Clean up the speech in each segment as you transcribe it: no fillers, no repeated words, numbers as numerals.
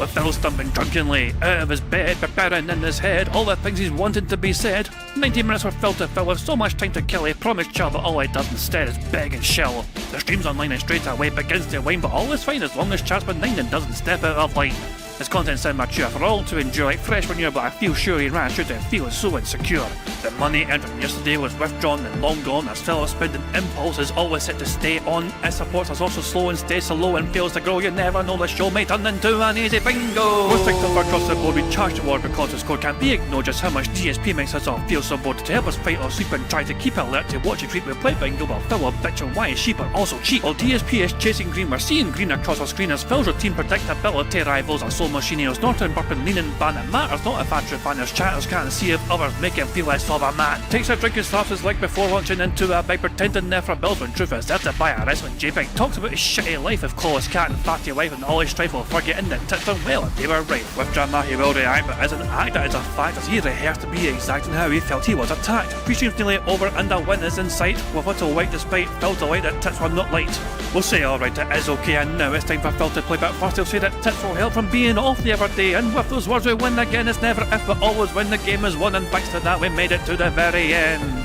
with Phil stumbling drunkenly out of his bed, preparing in his head all the things he's wanted to be said. 90 minutes for Phil to fill with so much time to kill, he promised Chill, but all he does instead is beg and shill. The stream's online and straight away begins to wane, but all is fine as long as Char's benign and doesn't step out of line. His content sound mature for all to enjoy, like fresh manure, but I feel sure he ran through to feeling so insecure. The money earned from yesterday was withdrawn and long gone, as Phil's spending impulse is always set to stay on. His supports us also slow and stays so low and fails to grow. You never know, the show may turn into an easy bingo. Most things are across the board, we charge the ward because his code can't be ignored. Just how much DSP makes us all feel so bored. To help us fight or sleep and try to keep alert to watch it creep, we play bingo while Phil will bitch on why his sheep are also cheap. While DSP is chasing green, we're seeing green across our screen as Phil's routine predictability rivals our soul machineers. Norton, burping, leaning, ban, it matters not if Andrew Banner's chatters can't see if others make him feel less of a man. Takes a drink and slaps his leg before launching into a bike, pretending there for bills when truth is there to buy a wrestling JPEG. Talks about his shitty life of Clawless Cat and fatty wife and all his strife while forgetting that tits are well and they were right. With drama he will react, but as an actor it's a fact as he rehearsed to be exact in how he felt he was attacked. 3 streams nearly over and a win is in sight, with little white despite Phil delight that tits were not light. We'll say alright, it is okay, and now it's time for Phil to play, but first he'll say that tits will help from being off the other day, and with those words we win again. It's never if but always when the game is won, and thanks to that we made it to the very end.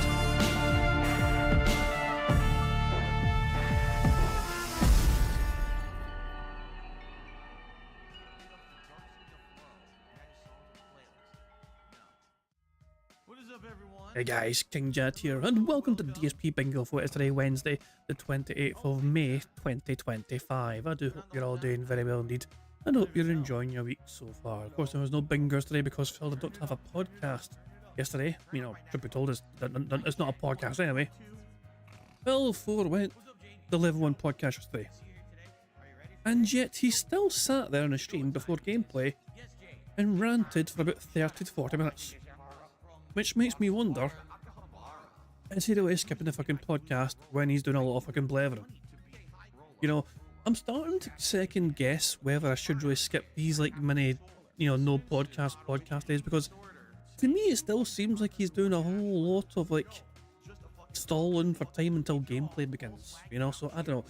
Hey guys, King Jet here, and welcome to DSP Bingo for today, Wednesday, the 28th of May, 2025. I do hope you're all doing very well indeed, and hope you're enjoying your week so far. Of course, there was no bingos today because Phil did not have a podcast yesterday. You know, should be told, it's not a podcast anyway. Phil forewent the Level 1 podcast yesterday, and yet he still sat there on the stream before gameplay and ranted for about 30 to 40 minutes. Which makes me wonder, is he really skipping the fucking podcast when he's doing a lot of fucking blethering? You know, I'm starting to second guess whether I should really skip these like mini, no podcast days, because to me it still seems like he's doing a whole lot of like stalling for time until gameplay begins, so I don't know.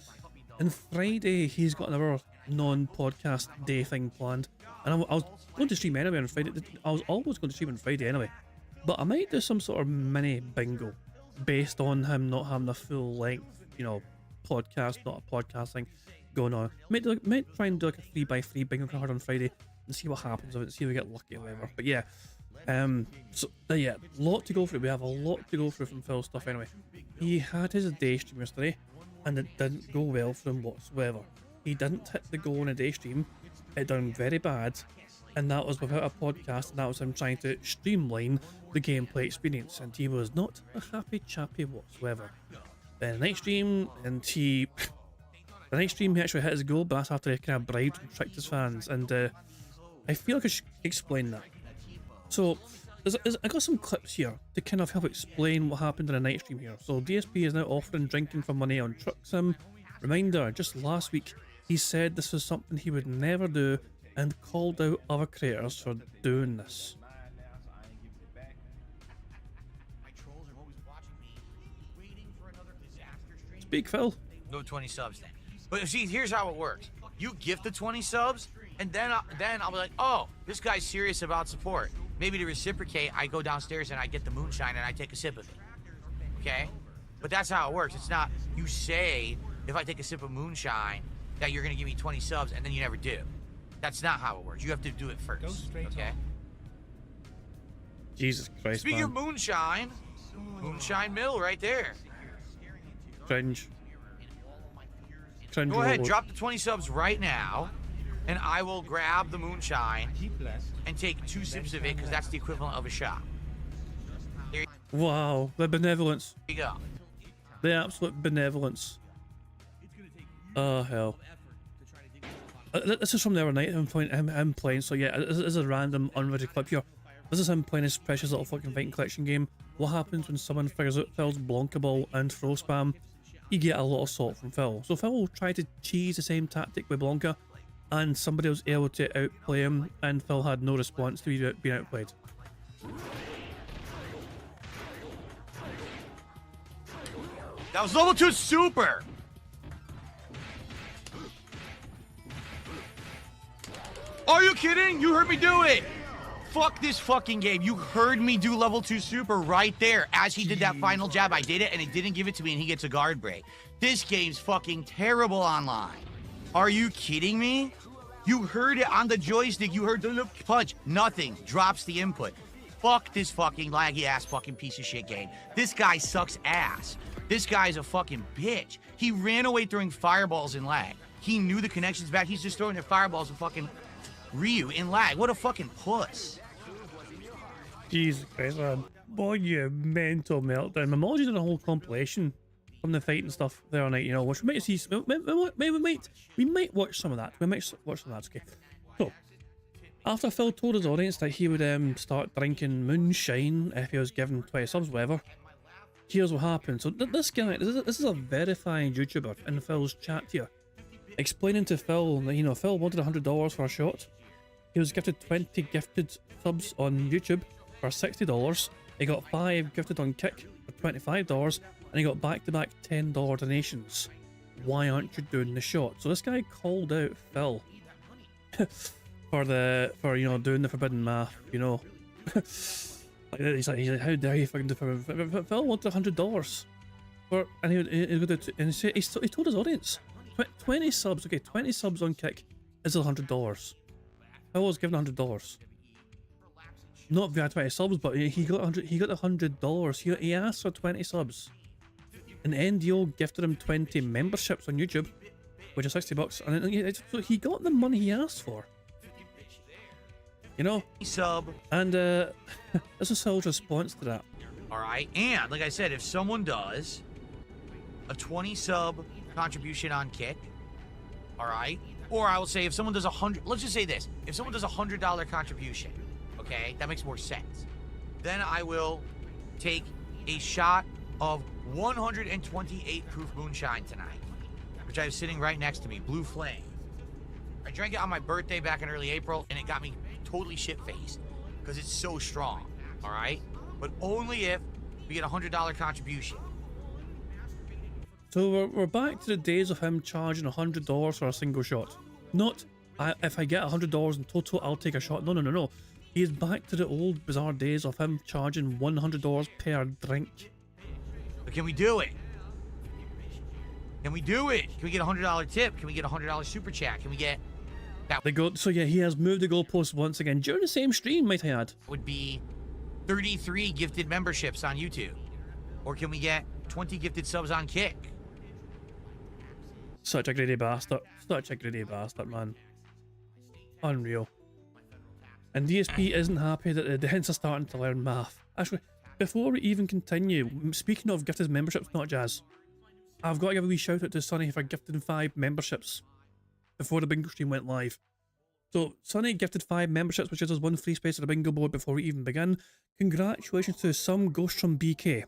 And Friday he's got another non-podcast day thing planned, and I was going to stream anyway on Friday. I was always going to stream on Friday anyway. But I might do some sort of mini bingo based on him not having a full length, podcast, not a podcast thing going on. Might try and do like a 3x3 bingo card on Friday and see what happens with it, see if we get lucky or whatever. But yeah, lot to go through. We have a lot to go through from Phil's stuff anyway. He had his day stream yesterday and it didn't go well for him whatsoever. He didn't hit the goal in a day stream, it done very bad. And that was without a podcast, and that was him trying to streamline the gameplay experience, and he was not a happy chappy whatsoever. Then the next stream, he actually hit his goal, but that's after he kind of bribed and tricked his fans, and I feel like I should explain that. So, I got some clips here to kind of help explain what happened in the night stream here. So DSP is now offering drinking for money on Truck Sim. Reminder, just last week, he said this was something he would never do, and called out other creators for doing this. Speak, Phil. No 20 subs then. But see, here's how it works. You gift the 20 subs, and then I'll be like, oh, this guy's serious about support. Maybe to reciprocate, I go downstairs and I get the moonshine and I take a sip of it. Okay? But that's how it works. It's not, you say, if I take a sip of moonshine, that you're going to give me 20 subs, and then you never do. That's not how it works. You have to do it first, okay? Jesus Christ, Speaking of moonshine, Moonshine Mill right there. Cringe. Go ahead, drop the 20 subs right now, and I will grab the moonshine and take 2 sips of it, because that's the equivalent of a shot. Wow, the benevolence. There you go. The absolute benevolence. Oh, hell. This is from the other night, him playing, so yeah, this is a random unrated clip here. This is him playing his precious little fucking fighting collection game. What happens when someone figures out Phil's Blanca Ball and throw spam? You get a lot of salt from Phil. So Phil will try to cheese the same tactic with Blanca, and somebody was able to outplay him, and Phil had no response to being outplayed. That was level 2 super! Are you kidding? You heard me do it. Fuck this fucking game. You heard me do level 2 super right there. As he did that final jab, I did it, and it didn't give it to me, and he gets a guard break. This game's fucking terrible online. Are you kidding me? You heard it on the joystick. You heard the punch. Nothing. Drops the input. Fuck this fucking laggy ass fucking piece of shit game. This guy sucks ass. This guy's a fucking bitch. He ran away throwing fireballs in lag. He knew the connection's back. He's just throwing the fireballs with fucking Ryu in lag. What a fucking puss. Jesus Christ, man. Boy, you mental meltdown. My mom did a whole compilation from the fight and stuff the other night, you know, which we might see. We might watch some of that. We might watch some of that, okay. So, after Phil told his audience that he would start drinking moonshine if he was given 20 subs, whatever, here's what happened. So, this guy, this is a verified YouTuber in Phil's chat here, explaining to Phil that, you know, Phil wanted $100 for a shot. He was gifted 20 gifted subs on YouTube for $60. He got 5 gifted on Kick for $25, and he got back-to-back $10 donations. Why aren't you doing the shot? So this guy called out Phil for you know, doing the forbidden math, you know. Like, he's like, how dare you fucking do forbidden? Phil wanted $100 for, and he told his audience, 20 subs, okay, 20 subs on Kick is $100. Phil was given $100. Not via 20 subs, but he got $100. He asked for 20 subs. And NDO gifted him 20 memberships on YouTube, which is $60, and so he got the money he asked for. You know? Sub. And this is Phil's response to that. Alright, and like I said, if someone does a 20 sub contribution on Kick, alright, or I will say if someone does 100, let's just say this, if someone does $100 contribution, okay, that makes more sense, then I will take a shot of 128 proof moonshine tonight, which I have sitting right next to me, Blue Flame. I drank it on my birthday back in early April, and it got me totally shit-faced because it's so strong, all right? But only if we get a $100 contribution. So we're back to the days of him charging $100 for a single shot. Not, if I get $100 in total, I'll take a shot. No. He is back to the old bizarre days of him charging $100 per drink. But can we do it? Can we do it? Can we get a $100 tip? Can we get a $100 super chat? Can we get that? So yeah, he has moved the goalpost once again during the same stream, might I add. Would be 33 gifted memberships on YouTube. Or can we get 20 gifted subs on Kick? Such a greedy bastard. Such a greedy bastard, man. Unreal. And DSP isn't happy that the dents are starting to learn math. Actually, before we even continue, speaking of gifted memberships, not jazz, I've got to give a wee shout out to Sonny for gifting 5 memberships before the bingo stream went live. So, Sonny gifted 5 memberships, which gives us 1 free space at the bingo board before we even begin. Congratulations to Some Ghost from BK,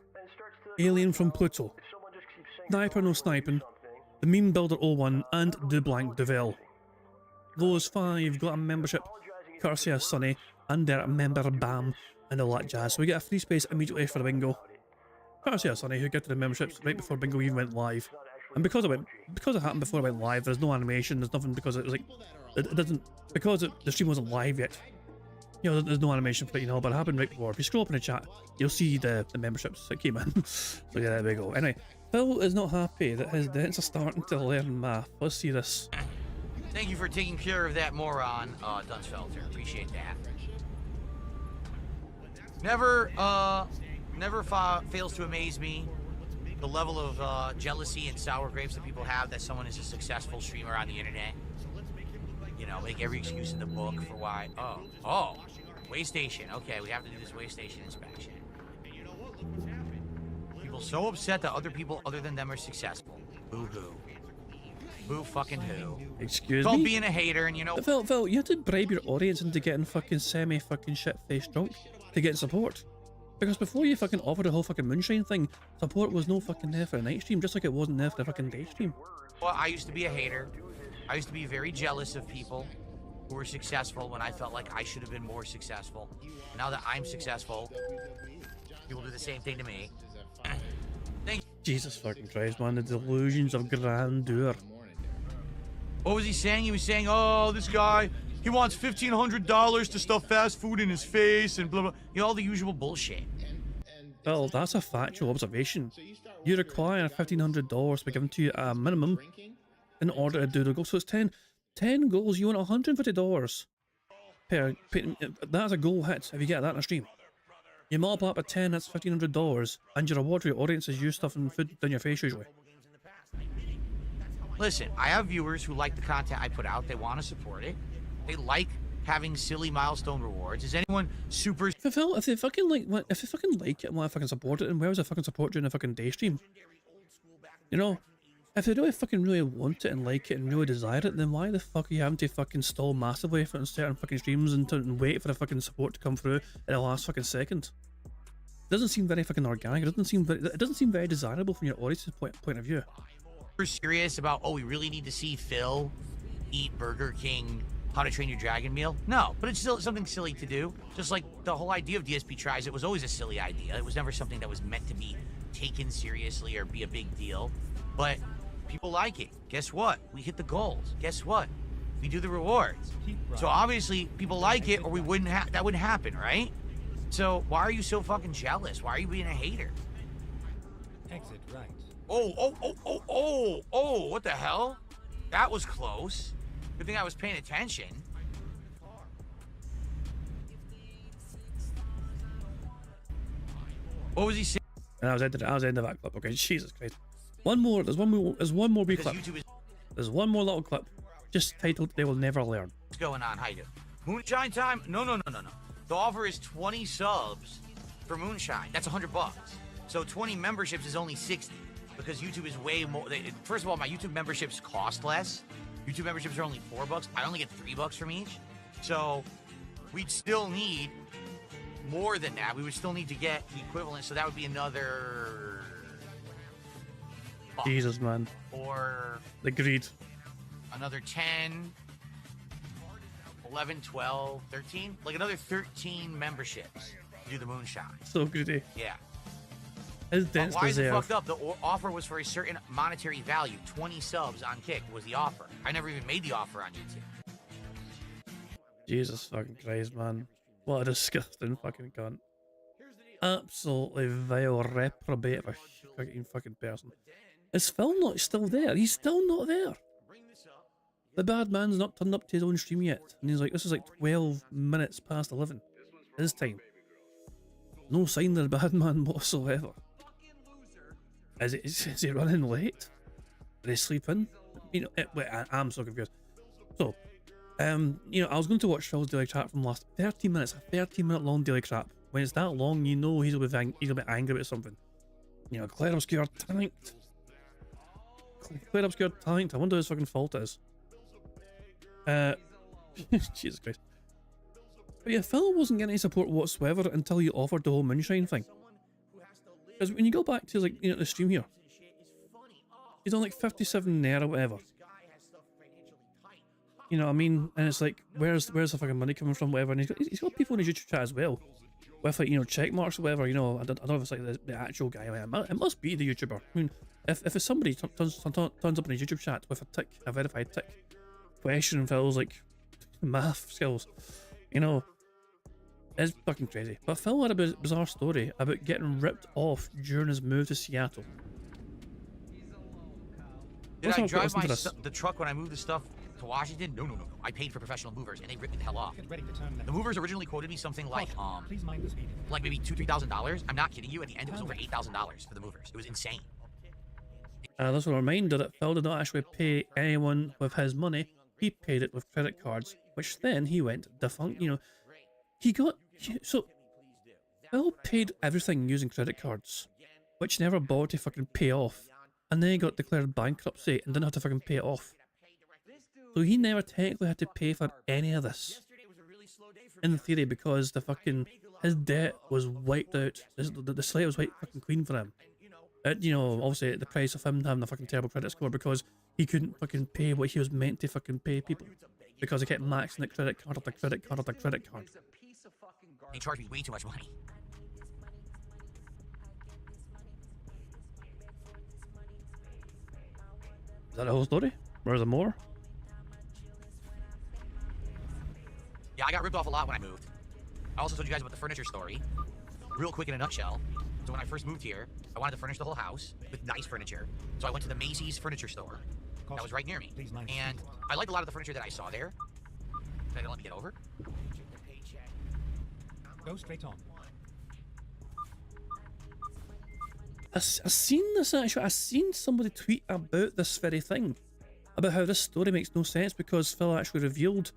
Alien from Pluto, Sniper No Sniping, The Meme Builder 01, and DuBlanc Deville. Those 5 got a membership courtesy of Sonny and their member BAM and all that jazz. So we get a free space immediately for the bingo. Courtesy of Sonny, who gifted the memberships right before bingo even went live. And because it happened before it went live, there's no animation, there's nothing, because it was like, it doesn't, because the stream wasn't live yet. You know, there's no animation for it, you know, but it happened right before. If you scroll up in the chat, you'll see the memberships that came in. So yeah, there we go. Anyway, Phil is not happy that his dents are starting to learn math. Let's see this. Thank you for taking care of that moron, Dunsfelter. Appreciate that. Never fails to amaze me the level of jealousy and sour grapes that people have that someone is a successful streamer on the internet. You know, make every excuse in the book for why. Oh, way station. Okay, we have to do this way station inspection. People so upset that other people other than them are successful. Boo-hoo. Boo fucking who. Excuse it's called me? being a hater, and you know... Phil, you have to bribe your audience into getting fucking semi-fucking shit-faced drunk to get support. Because before you fucking offered the whole fucking moonshine thing, support was no fucking there for a night stream, just like it wasn't there for the fucking day stream. Well, I used to be a hater. I used to be very jealous of people who were successful when I felt like I should have been more successful. Now that I'm successful, people do the same thing to me. Thank you. Jesus fucking Christ, man, the delusions of grandeur. What was he saying? He was saying, oh, this guy He wants $1,500 to stuff fast food in his face and blah blah. You know, all the usual bullshit. Well, that's a factual observation. You require $1,500 to be given to you at a minimum in order to do the goal. So it's 10 goals, you want $150 per. That's a goal hit if you get that in a stream. You multiply up by 10, that's $1,500, and your reward for your audience is you stuffing food down your face usually. Listen, I have viewers who like the content I put out. They want to support it. They like having silly milestone rewards. Is anyone super? If they fucking like it and want to fucking support it, then where was the fucking support during the fucking day stream? You know, if they really want it and like it and really desire it, then why the fuck are you having to fucking stall massively for certain fucking streams and wait for the fucking support to come through at the last fucking second? It doesn't seem very fucking organic. It doesn't seem very desirable from your audience's point of view. We're serious about, oh, we really need to see Phil eat Burger King How to Train Your Dragon meal? No, but it's still something silly to do. Just like the whole idea of DSP Tries, it was always a silly idea. It was never something that was meant to be taken seriously or be a big deal. But people like it. Guess what? We hit the goals. Guess what? We do the rewards. So obviously people like it, or we wouldn't that wouldn't happen, right? So why are you so fucking jealous? Why are you being a hater? Exit right. Oh, what the hell? That was close. Good thing I was paying attention. What was he saying? And I was ending that clip. Okay, Jesus Christ. There's one more wee clip. There's one more little clip, just titled "They Will Never Learn." What's going on? How you doing? Moonshine time? No. The offer is 20 subs for Moonshine. That's $100. So 20 memberships is only 60 because YouTube is way more. First of all, my YouTube memberships cost less. YouTube memberships are only $4. I only get $3 from each. So we'd still need more than that. We would still need to get the equivalent. So that would be another. Jesus, man. Or the greed. Another 10, 11, 12, 13. Like another 13 memberships to do the Moonshine. So greedy. Yeah. His dents why is it deserve. fucked up? The offer was for a certain monetary value. 20 subs on Kick was the offer. I never even made the offer on YouTube. Jesus fucking Christ, man. What a disgusting fucking cunt. Absolutely vile, reprobate of a fucking person. Is Phil not still there? He's still not there. The bad man's not turned up to his own stream yet. And he's like, this is like 12 minutes past 11. His time. No sign of the bad man whatsoever. Is he running late? Are he sleeping? You know, wait, I'm so confused. So, you know, I was going to watch Phil's daily crap from last 13 minutes, a 13-minute long daily crap. When it's that long, you know he's a bit angry about something. You know, Claire Obscure tanked. Claire Obscure tanked. I wonder whose fucking fault it is. Jesus Christ. But yeah, Phil wasn't getting any support whatsoever until you offered the whole Moonshine thing. Because when you go back to, like, you know, the stream here, he's on like 57 there or whatever. You know what I mean? And it's like, where's the fucking money coming from, whatever? And he's got people in his YouTube chat as well, with like, you know, check marks or whatever. You know, I don't know if it's like the actual guy. It must be the YouTuber. I mean, if it's somebody turns up in his YouTube chat with a tick, a verified tick, question Phil's like math skills, you know, it's fucking crazy. But Phil had a bizarre story about getting ripped off during his move to Seattle. Did I drive the truck when I moved the stuff to Washington? No. I paid for professional movers, and they ripped me the hell off. The movers originally quoted me something like, like maybe $2,000-$3,000. I'm not kidding you. At the end, it was over $8,000 for the movers. It was insane. This was a reminder that Phil did not actually pay anyone with his money. He paid it with credit cards, which then he went defunct. You know, so Phil paid everything using credit cards, which never bothered to fucking pay off, and then he got declared bankruptcy and didn't have to fucking pay it off. So he never technically had to pay for any of this, in theory, because his debt was wiped out. The slate was wiped fucking clean for him. You know, obviously at the price of him having a fucking terrible credit score, because he couldn't fucking pay what he was meant to fucking pay people, because he kept maxing the credit card after credit card after credit card. They charged me way too much money. Is that the whole story? Or is there more? I got ripped off a lot when I moved. I also told you guys about the furniture story. Real quick in a nutshell. So when I first moved here, I wanted to furnish the whole house with nice furniture. So I went to the Macy's furniture store. That was right near me. And I liked a lot of the furniture that I saw there. They didn't let me get over. Go straight on. I've seen this actually. I've seen somebody tweet about this very thing, about how this story makes no sense because Phil actually revealed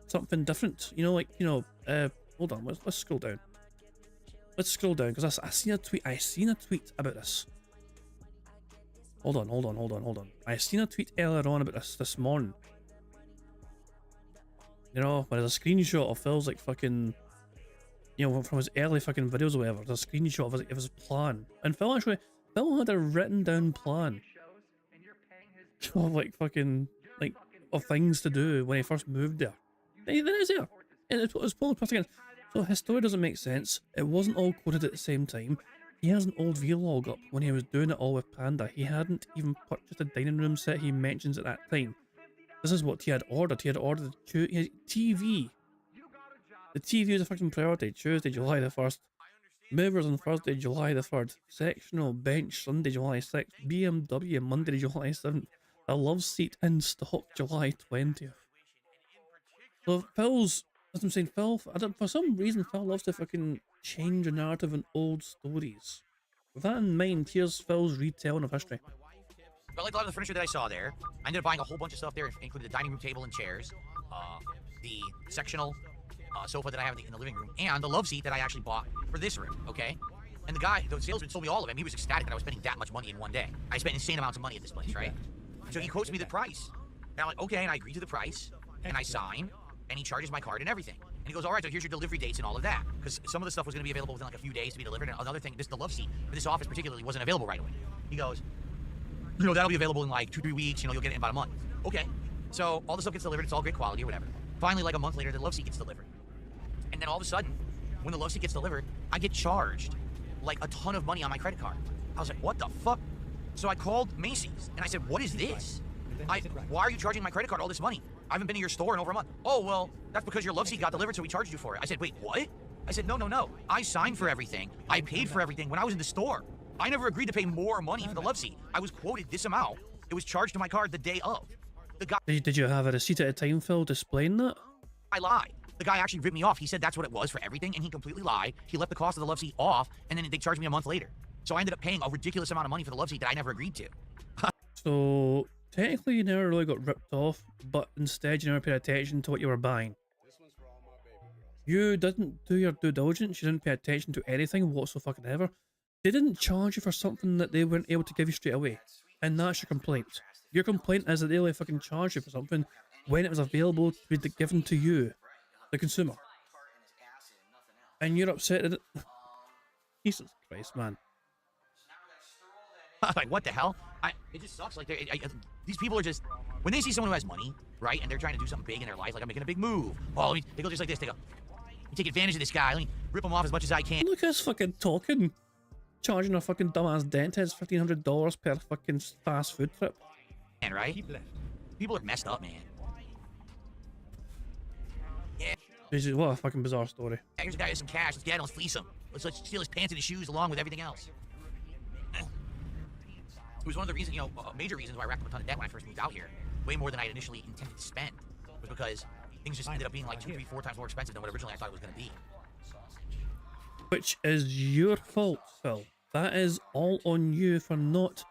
something different. You know, like, you know, hold on, let's scroll down. Let's scroll down because I seen a tweet. I seen a tweet about this. Hold on. I seen a tweet earlier on about this morning. You know, where there's a screenshot of Phil's like fucking, you know, from his early fucking videos or whatever. There's a screenshot of his plan, and Phil had a written down plan of like fucking like of things to do when he first moved there. And then it's there, and it was pulling again. So his story doesn't make sense. It wasn't all quoted at the same time. He has an old vlog up when he was doing it all with Panda. He hadn't even purchased a dining room set he mentions at that time. This is what he had ordered. He had ordered TV. The TV was a fucking priority. Tuesday, July the 1st. Movers on Thursday, July the 3rd. Sectional bench, Sunday, July 6th. BMW, Monday, July 7th. A love seat in stock, July 20th. So Phil's, as I'm saying, Phil, for some reason, Phil loves to fucking change the narrative in old stories. With that in mind, here's Phil's retelling of history. I liked a lot of the furniture that I saw there. I ended up buying a whole bunch of stuff there, including the dining room table and chairs, the sectional sofa that I have in the living room, and the love seat that I actually bought for this room, okay? And the salesman sold me all of it. He was ecstatic that I was spending that much money in one day. I spent insane amounts of money at this place, right? So he quotes me the price. And I'm like, okay, and I agree to the price, and I sign, and he charges my card and everything. And he goes, all right, so here's your delivery dates and all of that. Because some of the stuff was going to be available within like a few days to be delivered, and another thing, the love seat for this office particularly wasn't available right away. He goes, you know, that'll be available in like 2-3 weeks, you know, you'll get it in about a month. Okay. So all the stuff gets delivered, it's all great quality or whatever. Finally, like a month later, the love seat gets delivered. And then all of a sudden, when the love seat gets delivered, I get charged like a ton of money on my credit card. I was like, what the fuck? So I called Macy's and I said, what is this? Why are you charging my credit card all this money? I haven't been to your store in over a month. Oh, well, that's because your love seat got delivered, so we charged you for it. I said, wait, what? I said, no. I signed for everything. I paid for everything when I was in the store. I never agreed to pay more money for the love seat. I was quoted this amount. It was charged to my card the day of. The guy... Did you have a receipt at a time, Phil, displaying that? I lied. The guy actually ripped me off. He said that's what it was for everything, and he completely lied. He left the cost of the love seat off, and then they charged me a month later. So I ended up paying a ridiculous amount of money for the love seat that I never agreed to. So, technically you never really got ripped off, but instead you never paid attention to what you were buying. You didn't do your due diligence, you didn't pay attention to anything whatsoever. They didn't charge you for something that they weren't able to give you straight away. And that's your complaint. Your complaint is that they only fucking charged you for something when it was available to be given to you, the consumer. And you're upset at it. Jesus Christ, man. Like, what the hell? It just sucks. Like, these people are just, when they see someone who has money, right, and they're trying to do something big in their life, like I'm making a big move. Oh, they go just like this. They go, you take advantage of this guy. Let me rip him off as much as I can. Look at us fucking talking. Charging a fucking dumbass dentist $1,500 per fucking fast food trip. And right? People are messed up, man. Yeah. What a fucking bizarre story. Yeah, here's a guy with some cash. Let's get him. Let's fleece him. Let's steal his pants and his shoes along with everything else. It was one of the reasons, major reasons why I racked up a ton of debt when I first moved out here. Way more than I had initially intended to spend. Was because things just ended up being like 2, 3, 4 times more expensive than what originally I thought it was going to be. Which is your fault, Phil. That is all on you for not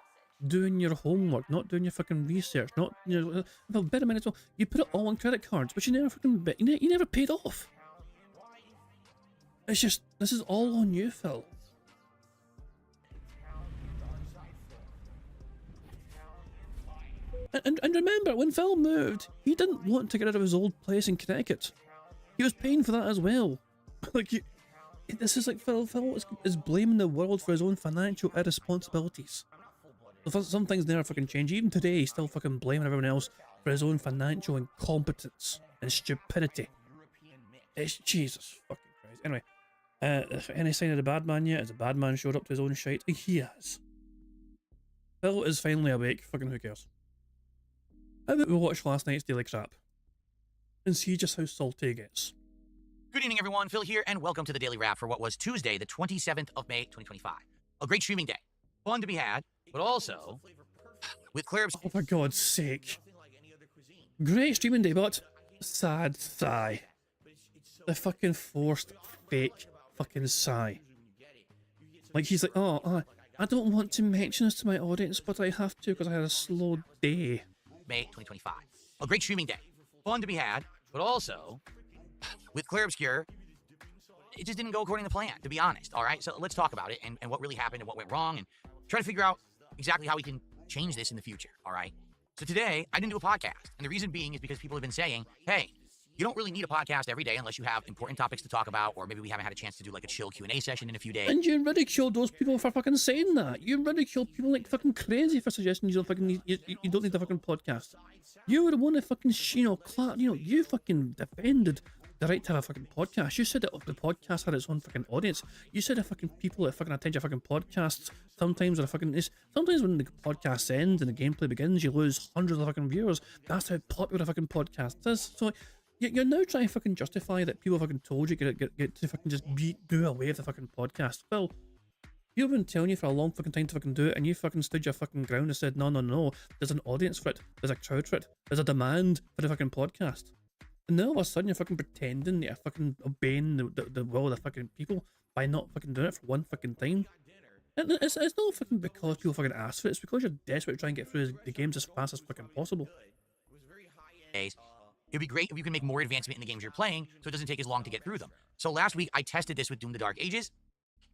doing your homework, not doing your fucking research, not, well, better minute, well, you put it all on credit cards, but you never fucking, you never paid off. It's just, this is all on you, Phil. And remember, when Phil moved, he didn't want to get rid of his old place in Connecticut. He was paying for that as well. Like, this is like Phil is blaming the world for his own financial irresponsibilities. Some things never fucking change. Even today, he's still fucking blaming everyone else for his own financial incompetence and stupidity. It's Jesus fucking Christ. Anyway, if any sign of the bad man yet, has the bad man showed up to his own shite? He has. Phil is finally awake. Fucking who cares? How about we watch last night's Daily Crap and see just how salty he gets? Good evening, everyone. Phil here, and welcome to the Daily Wrap for what was Tuesday, the 27th of May, 2025. A great streaming day. Fun to be had, but also with Claire. Oh, for God's sake. Great streaming day, but sad sigh. The fucking forced, fake fucking sigh. Like, he's like, oh, I don't want to mention this to my audience, but I have to because I had a slow day. May 2025. A great streaming day. Fun to be had, but also with Clear Obscure, it just didn't go according to plan, to be honest. All right, so let's talk about it and what really happened and what went wrong and try to figure out exactly how we can change this in the future. All right. So today I didn't do a podcast, and the reason being is because people have been saying, hey, you don't really need a podcast every day unless you have important topics to talk about, or maybe we haven't had a chance to do like a chill Q&A session in a few days. And you ridiculed those people for fucking saying that. You ridiculed people like fucking crazy for suggesting you don't fucking need, you don't need a fucking podcast. You were the one that fucking, you fucking defended the right to have a fucking podcast. You said that the podcast had its own fucking audience. You said that fucking people that fucking attend your fucking podcasts sometimes when the podcast ends and the gameplay begins, you lose hundreds of fucking viewers. That's how popular a fucking podcast is. So you're now trying to fucking justify that people fucking told you get to fucking just do away with the fucking podcast. Well, you've been telling you for a long fucking time to fucking do it, and you fucking stood your fucking ground and said, no, there's an audience for it, there's a crowd for it, there's a demand for the fucking podcast. And now all of a sudden you're fucking pretending that you're fucking obeying the will of the fucking people by not fucking doing it for one fucking time. And it's not fucking because people fucking ask for it, it's because you're desperate to try and get through the games as fast as fucking possible. It'd be great if you can make more advancement in the games you're playing so it doesn't take as long to get through them. So last week I tested this with Doom: The Dark Ages.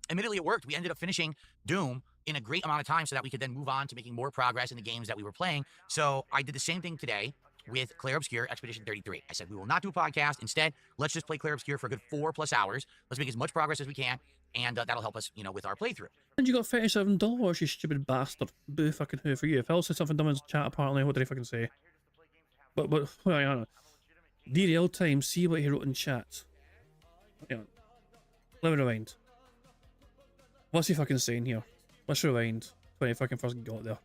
Admittedly, it worked. We ended up finishing Doom in a great amount of time so that we could then move on to making more progress in the games that we were playing. So I did the same thing today with Claire Obscure Expedition 33. I said, we will not do a podcast. Instead, let's just play Claire Obscure for a good 4+ hours. Let's make as much progress as we can, and that'll help us, with our playthrough. And you got $37, you stupid bastard. Boo fucking who for you. If I said something dumb in the chat, apparently, what did he fucking say? But, well, I don't know. DRL time, see what he wrote in chat. Hang on. Let me rewind. What's he fucking saying here? Let's rewind. When he fucking first got there.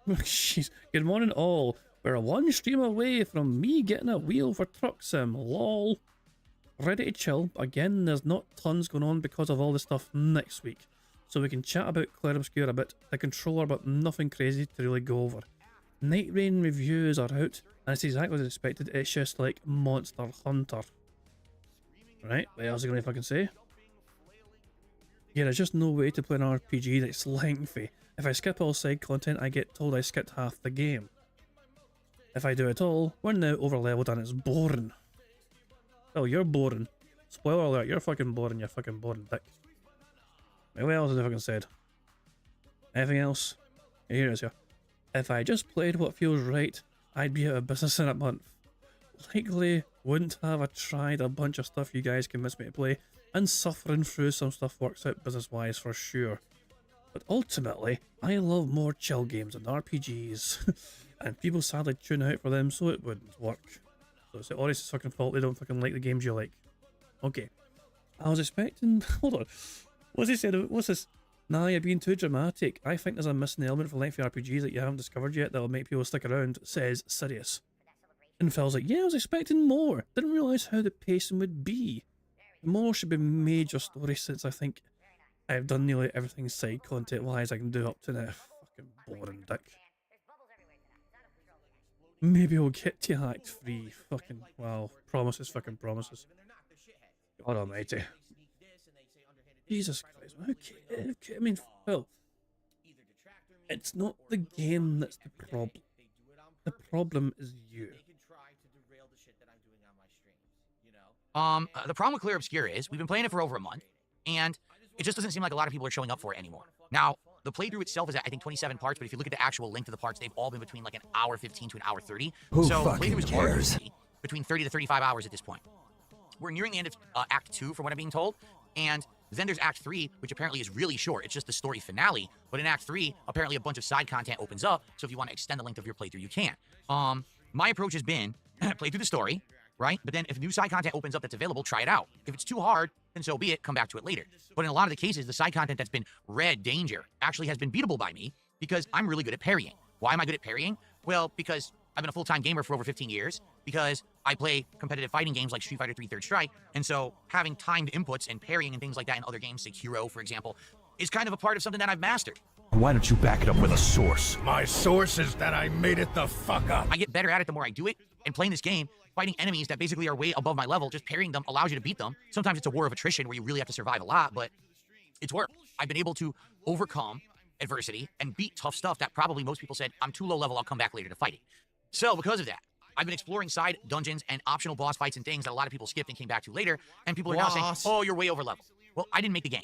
Jeez. Good morning all. We're one stream away from me getting a wheel for Truck Sim. Lol. Ready to chill. Again, there's not tons going on because of all the stuff next week. So we can chat about Claire Obscure a bit, the controller, but nothing crazy to really go over. Night Rain reviews are out, and it's exactly as expected. It's just like Monster Hunter. Right? What else are you going to fucking say? Yeah, there's just no way to play an RPG that's lengthy. If I skip all side content, I get told I skipped half the game. If I do it all, we're now over-leveled and it's boring. Well, you're boring. Spoiler alert, you're fucking boring, you fucking boring dick. What else have I fucking said? Anything else? Here it is here. If I just played what feels right, I'd be out of business in a month. Likely wouldn't have I tried a bunch of stuff you guys convinced me to play, and suffering through some stuff works out business-wise for sure. But ultimately, I love more chill games than RPGs, and people sadly tune out for them, so it wouldn't work. So it's the audience's fucking fault they don't fucking like the games you like. Okay. I was expecting... Hold on. What's he said? What's this? Nah, you're being too dramatic. I think there's a missing element for lengthy RPGs that you haven't discovered yet that'll make people stick around, says Sirius. And Phil's like, yeah, I was expecting more. Didn't realise how the pacing would be. More should be major story since I think I've done nearly everything side content wise I can do up to now. Fucking boring dick. Maybe we'll get to Act 3. Fucking, wow. Promises, fucking promises. God almighty. Jesus Christ. Okay. I mean, Phil. It's not the game that's the problem. The problem is you. The problem with Clear Obscure is we've been playing it for over a month, and it just doesn't seem like a lot of people are showing up for it anymore. Now, the playthrough itself is at, I think, 27 parts, but if you look at the actual length of the parts, they've all been between like an hour 15 to an hour 30. Who so fucking playthrough is cares? arguably between 30 to 35 hours at this point. We're nearing the end of Act 2, from what I'm being told, and then there's Act 3, which apparently is really short. It's just the story finale, but in Act 3, apparently a bunch of side content opens up, so if you want to extend the length of your playthrough, you can. My approach has been, play through the story, right? But then if new side content opens up that's available, try it out. If it's too hard, then so be it, come back to it later. But in a lot of the cases, the side content that's been red danger actually has been beatable by me because I'm really good at parrying. Why am I good at parrying? Well, because I've been a full-time gamer for over 15 years, because I play competitive fighting games like Street Fighter 3 Third Strike, and so having timed inputs and parrying and things like that in other games, like Hero, for example, is kind of a part of something that I've mastered. Why don't you back it up with a source? My source is that I made it the fuck up. I get better at it the more I do it, and playing this game, fighting enemies that basically are way above my level, just parrying them allows you to beat them. Sometimes it's a war of attrition where you really have to survive a lot, but it's worked. I've been able to overcome adversity and beat tough stuff that probably most people said, I'm too low level, I'll come back later to fight it. So because of that, I've been exploring side dungeons and optional boss fights and things that a lot of people skipped and came back to later, and people are now saying, oh, you're way over level. Well, I didn't make the game.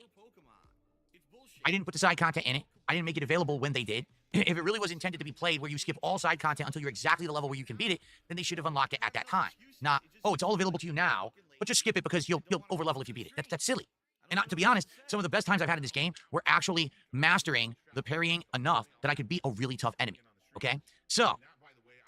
I didn't put the side content in it. I didn't make it available when they did. If it really was intended to be played where you skip all side content until you're exactly the level where you can beat it, then they should have unlocked it at that time. Not, oh, it's all available to you now, but just skip it because you'll over level if you beat it. That's silly. And to be honest, some of the best times I've had in this game were actually mastering the parrying enough that I could beat a really tough enemy. Okay? So,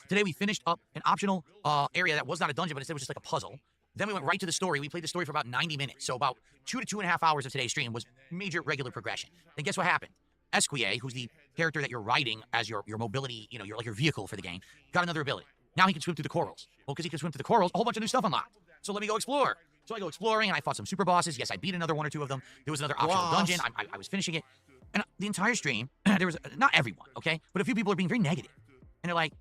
today we finished up an optional area that was not a dungeon, but instead was just like a puzzle. Then we went right to the story. We played the story for about 90 minutes. So about 2 to 2.5 hours of today's stream was major regular progression. Then guess what happened? Esquie, who's the character that you're riding as your mobility, you know, your vehicle for the game, got another ability. Now he can swim through the corals. Well, because he can swim through the corals, a whole bunch of new stuff unlocked. So let me go explore. So I go exploring, and I fought some super bosses. Yes, I beat another 1 or 2 of them. There was another optional dungeon. I was finishing it. And the entire stream, there was, not everyone, okay? But a few people are being very negative. And they're like,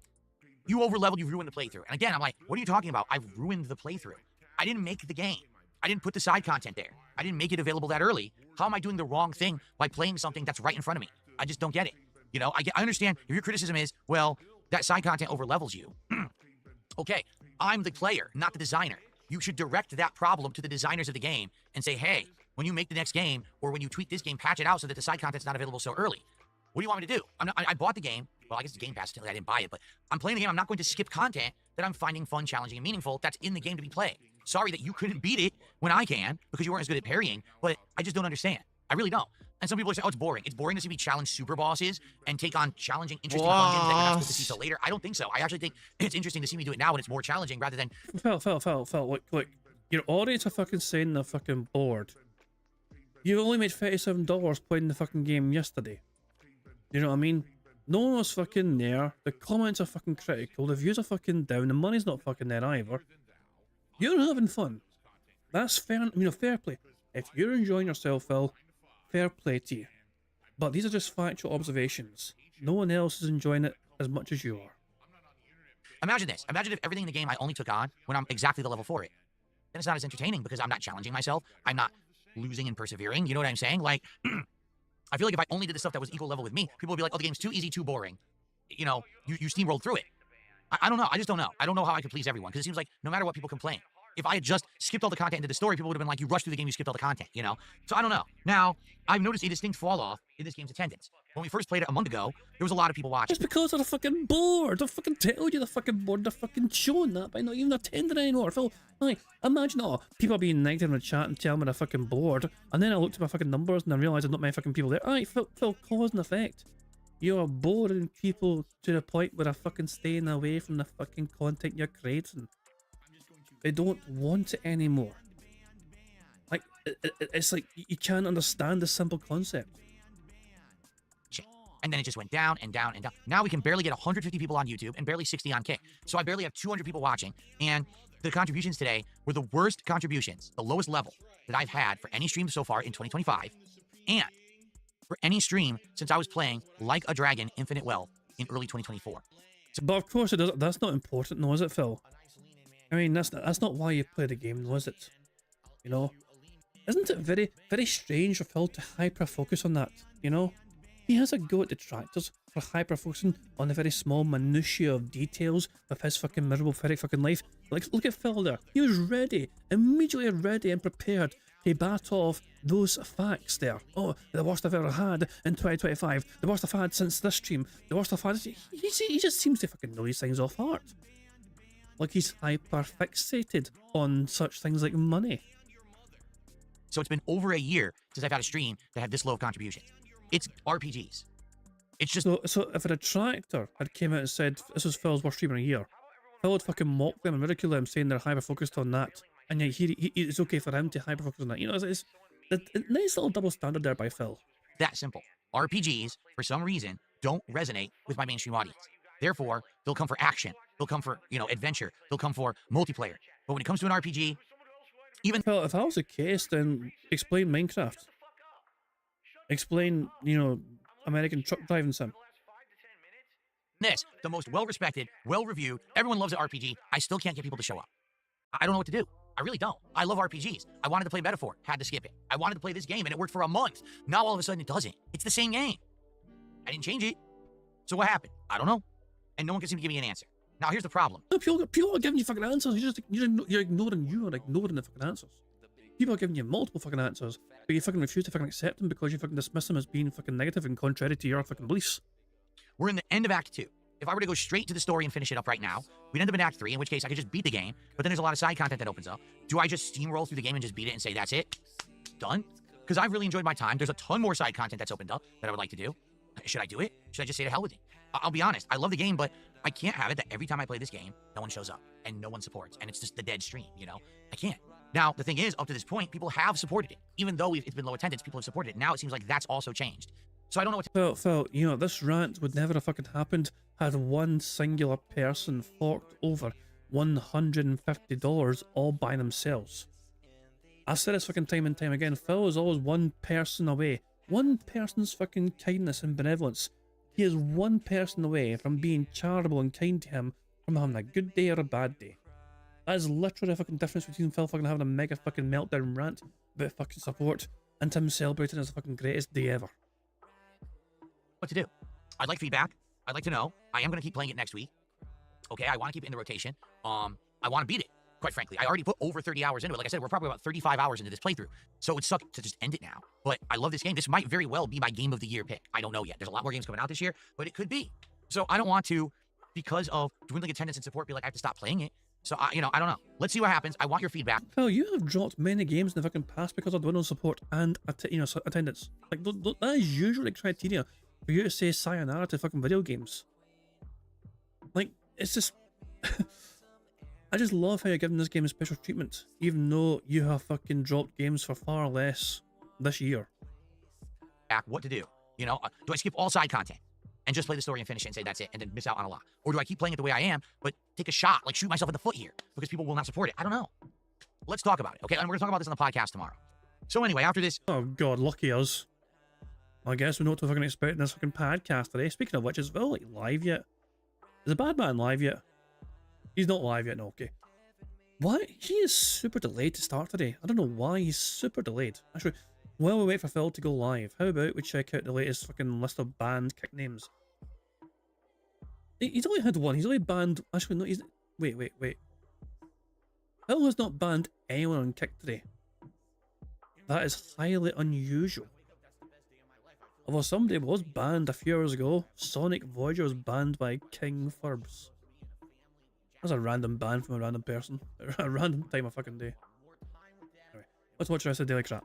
you over-leveled, you've ruined the playthrough. And again, I'm like, what are you talking about? I've ruined the playthrough. I didn't make the game. I didn't put the side content there. I didn't make it available that early. How am I doing the wrong thing by playing something that's right in front of me? I just don't get it. You know, I understand if your criticism is, well, that side content over-levels you. Okay, I'm the player, not the designer. You should direct that problem to the designers of the game and say, hey, when you make the next game or when you tweak this game, patch it out so that the side content's not available so early. What do you want me to do? I bought the game. Well, I guess it's Game Pass. I didn't buy it, but I'm playing the game. I'm not going to skip content that I'm finding fun, challenging, and meaningful that's in the game to be played. Sorry that you couldn't beat it when I can because you weren't as good at parrying, but I just don't understand. I really don't. And some people are saying, oh, it's boring. It's boring to see me challenge super bosses and take on challenging, interesting dungeons that you're not supposed to see till later. I don't think so. I actually think it's interesting to see me do it now when it's more challenging rather than... Phil, look. Your audience are fucking saying they're fucking bored. You only made $37 playing the fucking game yesterday. You know what I mean? No one was fucking there. The comments are fucking critical. The views are fucking down. The money's not fucking there either. You're having fun. That's fair. Fair play. If you're enjoying yourself, Phil, fair play to you. But these are just factual observations. No one else is enjoying it as much as you are. Imagine this. Imagine if everything in the game I only took on when I'm exactly the level for it. Then it's not as entertaining because I'm not challenging myself. I'm not losing and persevering. You know what I'm saying? Like, I feel like if I only did the stuff that was equal level with me, people would be like, oh, the game's too easy, too boring. You know, you steamrolled through it. I don't know. I just don't know. I don't know how I could please everyone because it seems like no matter what people complain, if I had just skipped all the content into the story, people would have been like, you rushed through the game, you skipped all the content, you know? So I don't know. Now, I've noticed a distinct fall off in this game's attendance. When we first played it a month ago, there was a lot of people watching. It's because they're fucking bored. They're fucking tell you they're fucking bored. They're fucking showing that by not even attending anymore. Phil, like, imagine, people being negative in the chat and telling me they're fucking bored. And then I looked at my fucking numbers and I realised there's not many fucking people there. Phil, cause and effect. You are boring people to the point where they're fucking staying away from the fucking content you're creating. They don't want it anymore. Like, it's like you can't understand the simple concept. And then it just went down and down and down. Now we can barely get 150 people on YouTube and barely 60 on Kick. So I barely have 200 people watching. And the contributions today were the worst contributions, the lowest level that I've had for any stream so far in 2025. And for any stream since I was playing Like a Dragon Infinite Wealth in early 2024. But of course, that's not important, no, is it, Phil? I mean, that's not why you play the game, though, is it? You know? Isn't it very, very strange for Phil to hyper-focus on that, you know? He has a go at detractors for hyper-focusing on the very small minutiae of details of his fucking miserable, pathetic fucking life. Like, look at Phil there. He was ready, immediately ready and prepared to bat off those facts there. Oh, the worst I've ever had in 2025. The worst I've had since this stream. The worst I've had... He just seems to fucking know these things off heart. Like he's hyper-fixated on such things like money. So it's been over a year since I've had a stream that had this low of contributions. It's RPGs. It's just... So if a detractor had came out and said, this was Phil's worst stream in a year, Phil would fucking mock them and ridicule them, saying they're hyper-focused on that. And yet it's okay for him to hyper-focus on that. You know, it's a nice little double standard there by Phil. That simple. RPGs, for some reason, don't resonate with my mainstream audience. Therefore, they'll come for action. They'll come for, adventure. They'll come for multiplayer. But when it comes to an RPG, Well, if that was the case, then explain Minecraft. Explain, American truck driving sim. this, the most well-respected, well-reviewed, everyone loves an RPG, I still can't get people to show up. I don't know what to do. I really don't. I love RPGs. I wanted to play Metaphor, had to skip it. I wanted to play this game, and it worked for a month. Now all of a sudden it doesn't. It's the same game. I didn't change it. So what happened? I don't know. And no one can seem to give me an answer. Now here's the problem. No, people are giving you fucking answers. You're ignoring the fucking answers. People are giving you multiple fucking answers, but you fucking refuse to fucking accept them because you fucking dismiss them as being fucking negative and contrary to your fucking beliefs. We're in the end of Act 2. If I were to go straight to the story and finish it up right now, we'd end up in Act 3, in which case I could just beat the game, but then there's a lot of side content that opens up. Do I just steamroll through the game and just beat it and say, that's it? Done? Because I've really enjoyed my time. There's a ton more side content that's opened up that I would like to do. Should I do it? Should I just say to hell with it? I'll be honest. I love the game, but I can't have it that every time I play this game, no one shows up and no one supports, and it's just the dead stream, I can't. Now, the thing is, up to this point, people have supported it. Even though it's been low attendance, people have supported it. Now it seems like that's also changed. So I don't know what to... Phil, this rant would never have fucking happened had one singular person forked over $150 all by themselves. I've said this fucking time and time again. Phil is always one person away. One person's fucking kindness and benevolence. He is one person away from being charitable and kind to him, from having a good day or a bad day. That is literally the fucking difference between Phil fucking having a mega fucking meltdown rant about fucking support and Tim celebrating his fucking greatest day ever. What to do. I'd like feedback. I'd like to know. I am going to keep playing it next week. Okay, I want to keep it in the rotation. I want to beat it, quite frankly. I already put over 30 hours into it. Like I said, we're probably about 35 hours into this playthrough. So it would suck to just end it now. But I love this game. This might very well be my game of the year pick. I don't know yet. There's a lot more games coming out this year, but it could be. So I don't want to, because of dwindling attendance and support, be like, I have to stop playing it. So, I don't know. Let's see what happens. I want your feedback. Phil, you have dropped many games in the fucking past because of dwindled support and, attendance. Like, that is usually criteria for you to say sayonara to fucking video games. Like, it's just... I just love how you're giving this game a special treatment, even though you have fucking dropped games for far less this year. What to do? Do I skip all side content and just play the story and finish it and say that's it and then miss out on a lot? Or do I keep playing it the way I am, but take a shot, like shoot myself in the foot here because people will not support it? I don't know. Let's talk about it, okay? And we're going to talk about this on the podcast tomorrow. So anyway, after this... Oh god, lucky us. I guess we know what we're fucking expecting this fucking podcast today. Speaking of which, is Phil like live yet? Is the bad man live yet? He's not live yet, no, okay. Why? He is super delayed to start today. I don't know why he's super delayed. Actually, while we wait for Phil to go live, how about we check out the latest fucking list of banned kick names? He's only had one. He's only banned... Actually, no, he's... Wait. Phil has not banned anyone on kick today. That is highly unusual. Although somebody was banned a few hours ago. Sonic Voyager was banned by King Furbs. That's a random ban from a random person. A random time of fucking day. Anyway, let's watch the rest of Daily Crap.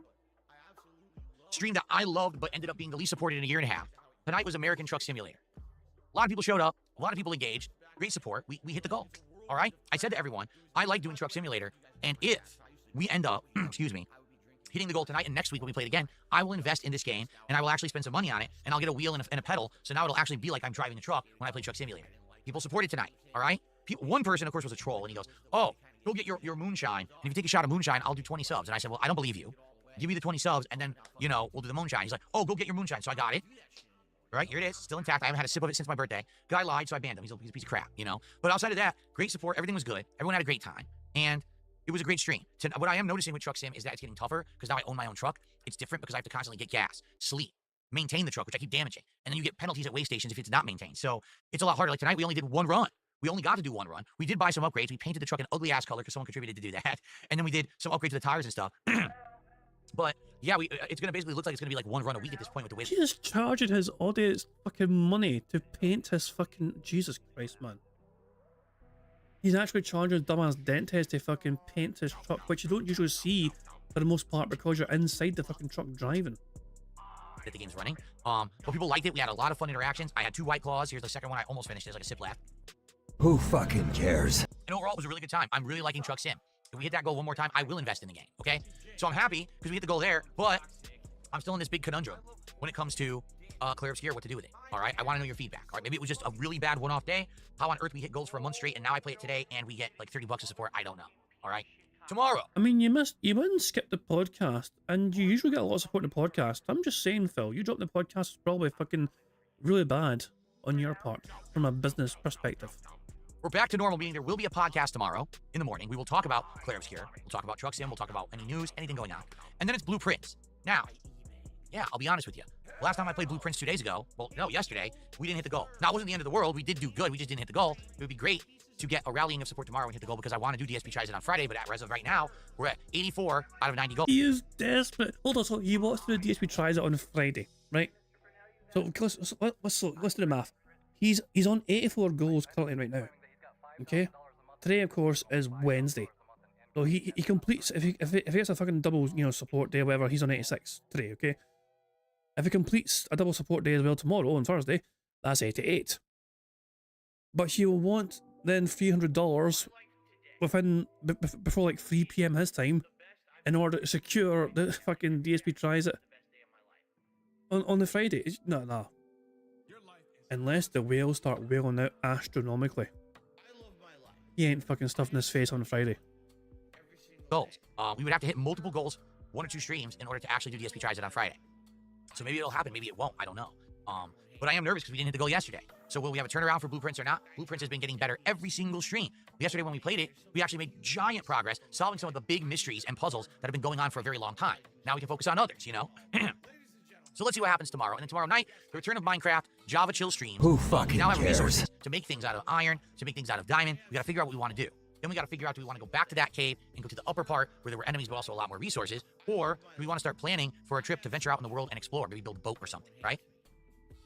Stream that I loved but ended up being the least supported in a year and a half. Tonight was American Truck Simulator. A lot of people showed up. A lot of people engaged. Great support. We hit the goal. All right? I said to everyone, I like doing Truck Simulator. And if we end up, excuse me, hitting the goal tonight and next week when we play it again, I will invest in this game and I will actually spend some money on it and I'll get a wheel and a pedal. So now it'll actually be like I'm driving a truck when I play Truck Simulator. People supported tonight. All right? One person, of course, was a troll and he goes, oh, go get your moonshine. And if you take a shot of moonshine, I'll do 20 subs. And I said, well, I don't believe you. Give me the 20 subs and then, we'll do the moonshine. He's like, oh, go get your moonshine. So I got it. All right, here it is, still intact. I haven't had a sip of it since my birthday. Guy lied, so I banned him. He's a piece of crap, But outside of that, great support. Everything was good. Everyone had a great time. And it was a great stream. What I am noticing with Truck Sim is that it's getting tougher because now I own my own truck. It's different because I have to constantly get gas, sleep, maintain the truck, which I keep damaging. And then you get penalties at way stations if it's not maintained. So it's a lot harder. Like tonight, we only did one run. We only got to do one run. We did buy some upgrades. We painted the truck an ugly ass color because someone contributed to do that. And then we did some upgrades to the tires and stuff. But yeah, it's gonna basically look like it's gonna be like one run a week at this point with the way. He is charging his audience fucking money to paint his fucking... Jesus Christ, man. He's actually charging dumbass dentist to fucking paint his truck, which you don't usually see for the most part because you're inside the fucking truck driving. That the game's running. But people liked it. We had a lot of fun interactions. I had 2 White Claws. Here's the second one. I almost finished. There's like a sip left. Who fucking cares? And overall, it was a really good time. I'm really liking Truck Sim. If we hit that goal one more time, I will invest in the game, okay? So I'm happy because we hit the goal there, but I'm still in this big conundrum when it comes to Clear Obscure what to do with it. All right, I want to know your feedback. All right, maybe it was just a really bad one-off day. How on earth we hit goals for a month straight, and now I play it today, and we get like $30 of support? I don't know. All right, tomorrow. I mean, you wouldn't skip the podcast, and you usually get a lot of support in the podcast. I'm just saying, Phil, you dropping the podcast is probably fucking really bad on your part from a business perspective. We're back to normal, meaning there will be a podcast tomorrow in the morning. We will talk about Clear Obscure. We'll talk about Truck Sim. We'll talk about any news, anything going on. And then it's Blueprints. Now, yeah, I'll be honest with you. Last time I played Blueprints 2 days ago, well, no, yesterday, we didn't hit the goal. Now, it wasn't the end of the world. We did do good. We just didn't hit the goal. It would be great to get a rallying of support tomorrow and hit the goal because I want to do DSP Tries It on Friday, but as of right now, we're at 84 out of 90 goals. He is desperate. Hold on, so he wants to do DSP Tries It on Friday, right? So let's do the math. He's on 84 goals currently right now. Okay, today of course is Wednesday, so he completes if he gets a fucking double support day or whatever, he's on 86 today. Okay, if he completes a double support day as well tomorrow on Thursday, that's 88. But he will want then $300 within before like 3 p.m. his time in order to secure the fucking DSP Tries It on the Friday. No. Unless the whales start whaling out astronomically. He ain't fucking stuffing his face on Friday. Goals. We would have to hit multiple goals, 1 or 2 streams, in order to actually do DSP Tries It on Friday. So maybe it'll happen, maybe it won't. I don't know. But I am nervous because we didn't hit the goal yesterday. So will we have a turnaround for Blueprints or not? Blueprints has been getting better every single stream. Yesterday when we played it, we actually made giant progress solving some of the big mysteries and puzzles that have been going on for a very long time. Now we can focus on others, you know? So let's see what happens tomorrow. And then tomorrow night, the return of Minecraft, Java Chill streams. Who We fucking now have cares? resources to make things out of iron, to make things out of diamond. We got to figure out what we want to do. Then we got to figure out, do we want to go back to that cave and go to the upper part where there were enemies but also a lot more resources? Or do we want to start planning for a trip to venture out in the world and explore? Maybe build a boat or something, right?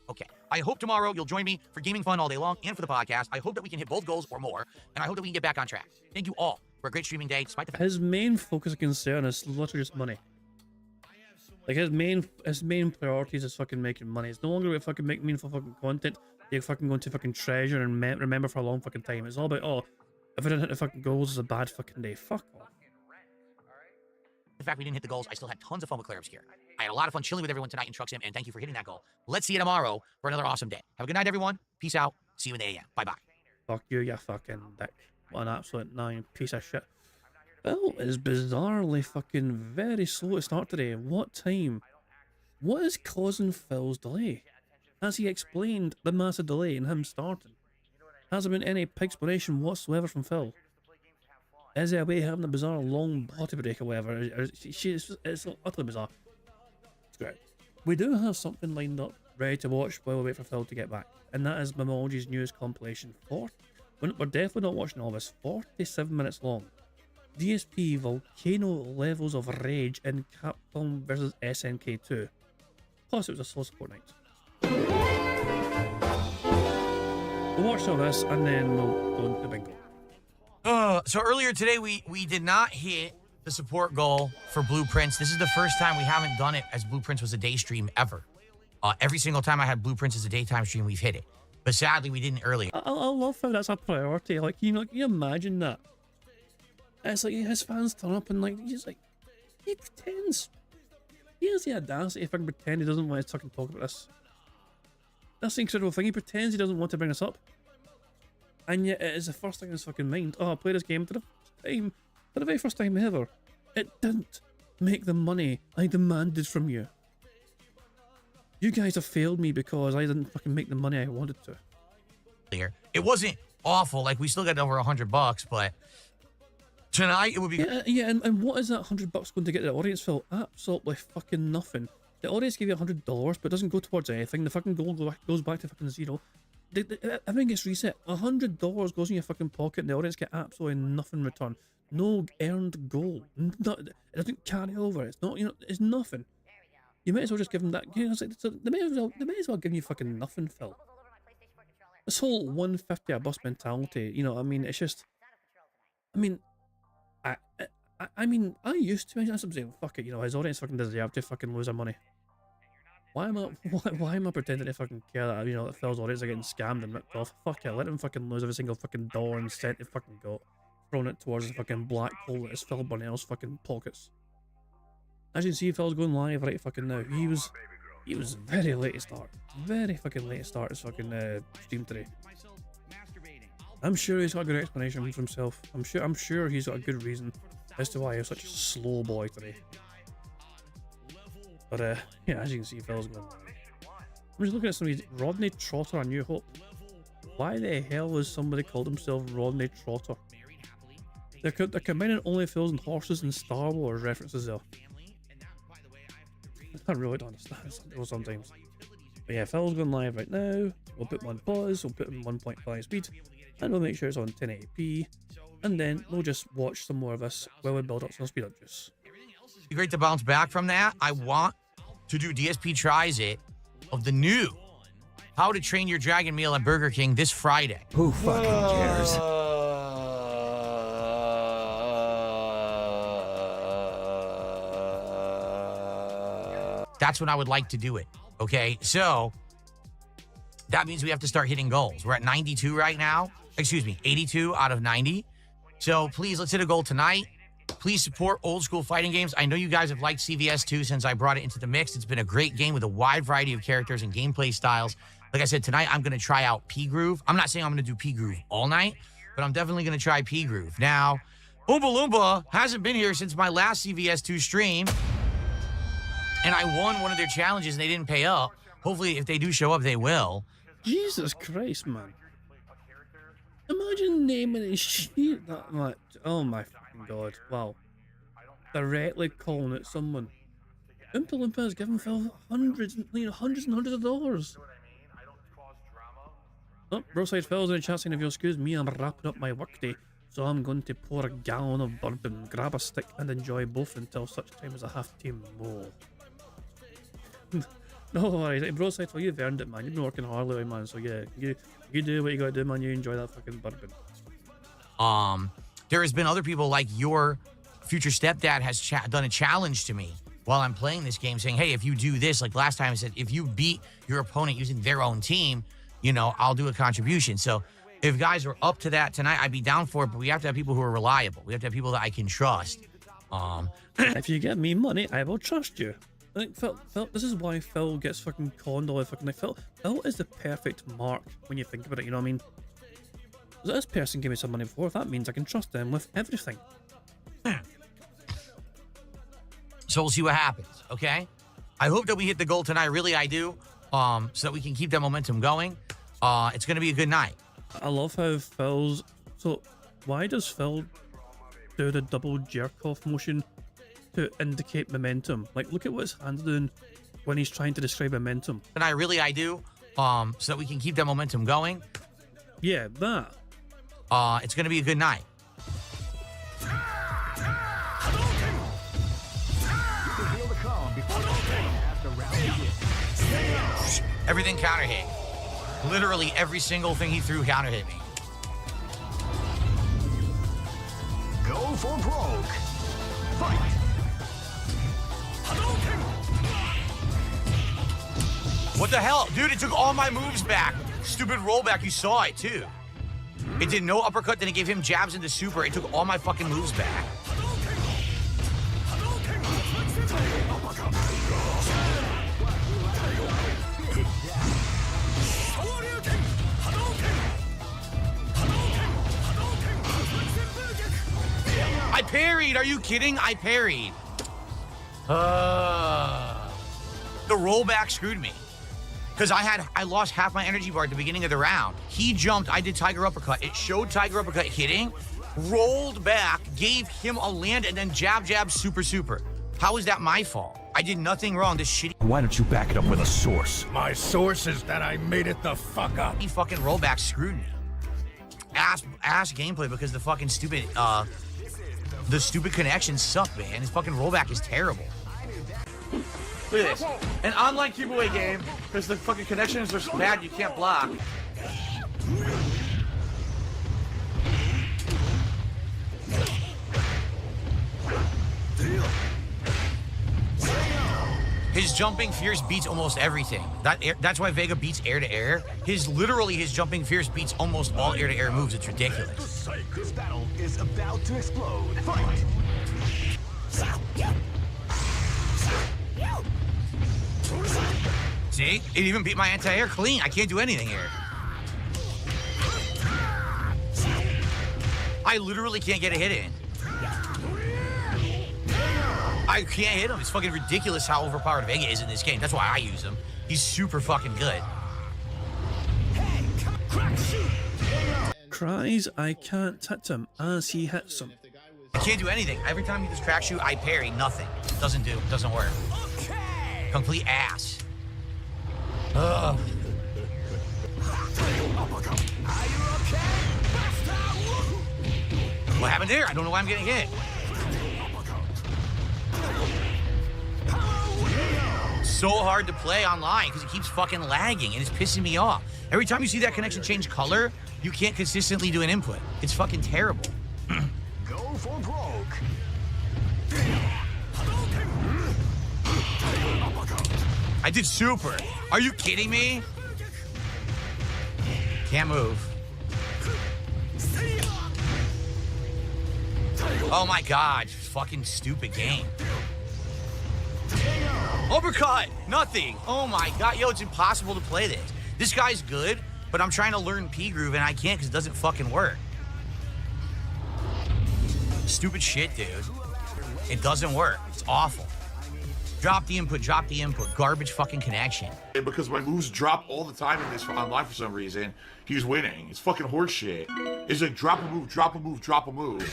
Okay. I hope tomorrow you'll join me for gaming fun all day long and for the podcast. I hope that we can hit both goals or more. And I hope that we can get back on track. Thank you all for a great streaming day, despite the fact His main focus and concern is literally just money. Like his main priorities is fucking making money. It's no longer about fucking making meaningful fucking content. You're fucking going to fucking treasure and remember for a long fucking time. It's all about, oh, if I didn't hit the fucking goals, it's a bad fucking day. Fuck off. the fact we didn't hit the goals, I still had tons of fun with Clear Obscure. I had a lot of fun chilling with everyone tonight in Truck Sim, and thank you for hitting that goal. Let's see you tomorrow for another awesome day. Have a good night, everyone. Peace out. See you in the AM. Bye-bye. Fuck you, you fucking dick. What an absolute nine piece of shit. Phil is bizarrely fucking very slow to start today. What time? What is causing Phil's delay? Has he explained the massive delay in him starting? Has there been any explanation whatsoever from Phil? Is he away having a bizarre long body break or whatever? It's utterly bizarre. It's great. We do have something lined up, ready to watch while we wait for Phil to get back. And that is Mamology's news compilation. We're definitely not watching all this. 47 minutes long. DSP Volcano Levels of Rage in Capcom vs SNK2. Plus it was a slow support night. We'll watch all this and then we'll go into bingo. So earlier today, we did not hit the support goal for Blueprints. This is the first time we haven't done it as Blueprints was a day stream ever. Every single time I had Blueprints as a daytime stream, we've hit it. But sadly, we didn't earlier. I love how that's a priority. Like, can you imagine that? It's like his fans turn up and like he pretends. He has the audacity to fucking pretend he doesn't want to fucking talk about this. That's the incredible thing. He pretends he doesn't want to bring this up. And yet it is the first thing in his fucking mind. Oh, I played this game for the very first time ever. It didn't make the money I demanded from you. You guys have failed me because I didn't fucking make the money I wanted to. It wasn't awful. Like, we still got over $100, but tonight it would be. Yeah, and what is that $100 going to get the audience, Phil? Absolutely fucking nothing. The audience gave you $100, but it doesn't go towards anything. The fucking goal goes back to fucking zero. Everything gets reset. $100 goes in your fucking pocket, and the audience get absolutely nothing in return. No earned goal. It doesn't carry over. It's not. It's nothing. You might as well just give them that. They might as well give you fucking nothing, Phil. This whole 150 a bus mentality. I mean, it's just. I mean, I used to. I'm saying, fuck it. His audience fucking deserve to fucking lose their money. Why am I pretending to fucking care that that Phil's audience are getting scammed and ripped off? Fuck it, let him fucking lose every single fucking dollar and cent they fucking got, thrown it towards the fucking black hole that is Phil Burnell's fucking pockets. As you can see, Phil's going live right fucking now. He was very late to start. Very fucking late to start his fucking stream today. I'm sure he's got a good explanation for himself. I'm sure he's got a good reason as to why he was such a slow boy today. But yeah, as you can see, Phil's going. I'm just looking at somebody. Rodney Trotter on New Hope. Why the hell is somebody called himself Rodney Trotter? They're combining only Phils and horses and Star Wars references there. I really don't understand sometimes. But yeah, Phil's going live right now. We'll put him on pause, we'll put him 1.5 speed, and we'll make sure it's on 1080p. And then we'll just watch some more of this while we build up some speed up juice. Great to bounce back from that. I want to do DSP Tries It of the new How to Train Your Dragon meal at Burger King this Friday. Who fucking cares? That's when I would like to do it. Okay, so that means we have to start hitting goals. We're at 92 right now. Excuse me, 82 out of 90. So please, let's hit a goal tonight. Please support old school fighting games. I know you guys have liked CVS 2 since I brought it into the mix. It's been a great game with a wide variety of characters and gameplay styles. Like I said, tonight I'm going to try out P-Groove. I'm not saying I'm going to do P-Groove all night, but I'm definitely going to try P-Groove. Now, Oompa Loompa hasn't been here since my last CVS 2 stream, and I won one of their challenges and they didn't pay up. Hopefully, if they do show up, they will. Jesus Christ, man. Imagine naming his shit that much. Oh my fucking god. Wow. Directly calling it someone. Oompa Loompa has given Phil hundreds and hundreds of dollars. Oh, Broadside Phil's in the chat saying, if you'll excuse me, I'm wrapping up my workday, so I'm going to pour a gallon of bourbon, grab a stick, and enjoy both until such time as I have to more. No worries, Broadside Phil, you've earned it, man. You've been working hard lately, man. So yeah, you do what you gotta do, man. You enjoy that fucking bourbon. There has been other people like your future stepdad has done a challenge to me while I'm playing this game, saying, hey, if you do this, like last time I said, if you beat your opponent using their own team, you know, I'll do a contribution. So if guys are up to that tonight, I'd be down for it, but we have to have people who are reliable. We have to have people that I can trust. If you get me money, I will trust you. Like Phil, this is why Phil gets fucking conned all the fucking like. Phil is the perfect mark when you think about it, you know what I mean? This person gave me some money before, that means I can trust them with everything. So we'll see what happens, okay? I hope that we hit the goal tonight, really I do, so that we can keep that momentum going. It's gonna be a good night. I love how Phil's... So, why does Phil do the double jerk-off motion to indicate momentum? Like, look at what his hand's doing when he's trying to describe momentum. And I do, so that we can keep that momentum going. Yeah, that. It's gonna be a good night. Everything counter hit. Literally every single thing he threw counter hit me. Go for broke. Fight. What the hell? Dude, it took all my moves back. Stupid rollback, you saw it too. It did no uppercut, then it gave him jabs into super. It took all my fucking moves back. I parried, are you kidding? I parried. The rollback screwed me. Because I lost half my energy bar at the beginning of the round. He jumped, I did Tiger Uppercut. It showed Tiger Uppercut hitting, rolled back, gave him a land, and then jab, super. How is that my fault? I did nothing wrong, this shitty Why don't you back it up with a source? My source is that I made it the fuck up. fucking rollback screwed me. Ass gameplay because the fucking stupid, the stupid connections suck, man. His fucking rollback is terrible. Look at this. An online keep-away game, because the fucking connections are so bad you can't block. His jumping fierce beats almost everything. That's why Vega beats air to air. His jumping fierce beats almost all air to air moves. It's ridiculous. This battle is about to explode. Fight. See? It even beat my anti-air clean. I can't do anything here. I literally can't get a hit in. I can't hit him. It's fucking ridiculous how overpowered Vega is in this game. That's why I use him. He's super fucking good. Cries, I can't touch him as he hits him. I can't do anything. Every time he does crack shoot, I parry. Nothing. Doesn't work. Complete ass. Ugh. What happened there? I don't know why I'm getting hit. So hard to play online because it keeps fucking lagging and it's pissing me off. Every time you see that connection change color, you can't consistently do an input. It's fucking terrible. Go for broke. I did super. Are you kidding me? Can't move. Oh my god, fucking stupid game. Uppercut! Nothing! Oh my god, yo, it's impossible to play this. This guy's good, but I'm trying to learn P-Groove and I can't because it doesn't fucking work. Stupid shit, dude. It doesn't work. It's awful. Drop the input, garbage fucking connection. Because my moves drop all the time in this online for some reason, he's winning. It's fucking horseshit. It's like drop a move, drop a move, drop a move.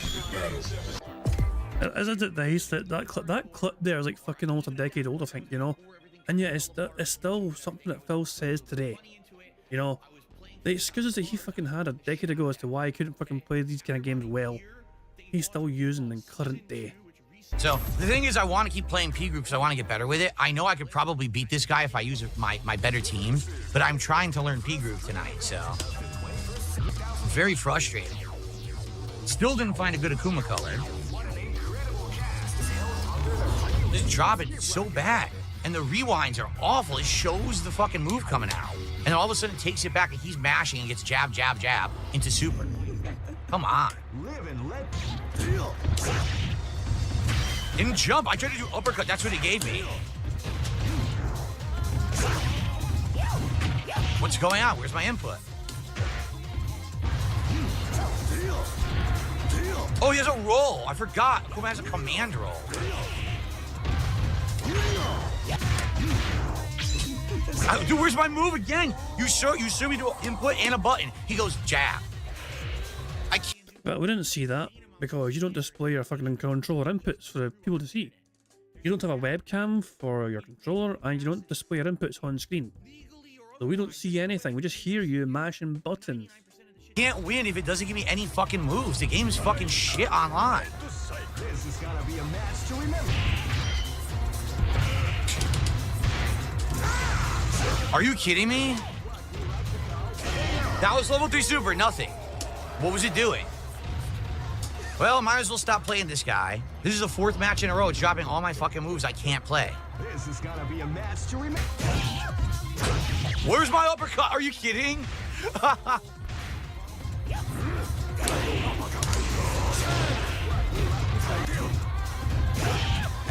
Isn't it nice that that clip there is like fucking almost a decade old, I think, you know? And yet it's still something that Phil says today. You know, the excuses that he fucking had a decade ago as to why he couldn't fucking play these kind of games well, he's still using in current day. So the thing is, I want to keep playing P-Group because I want to get better with it. I know I could probably beat this guy if I use my better team, but I'm trying to learn P-Group tonight, so very frustrating. Still didn't find a good Akuma color. Just drop it so bad. And the rewinds are awful. It shows the fucking move coming out. And then all of a sudden it takes it back and he's mashing and gets jab, jab, jab into super. Come on. Live and let. Didn't jump. I tried to do uppercut. That's what it gave me. What's going on? Where's my input? Oh, he has a roll. I forgot. Akuma has a command roll. Dude, where's my move again? You show me to input and a button. He goes jab. I can't. But we didn't see that because you don't display your fucking controller inputs for people to see. You don't have a webcam for your controller and you don't display your inputs on screen. So we don't see anything. We just hear you mashing buttons. Can't win if it doesn't give me any fucking moves. The game is fucking shit online. This is gonna be a match to remember. Are you kidding me? That was level 3 super, nothing. What was it doing? Well, might as well stop playing this guy. This is the 4th match in a row. It's dropping all my fucking moves I can't play. This is gonna be a match to remember. Where's my uppercut? Are you kidding? I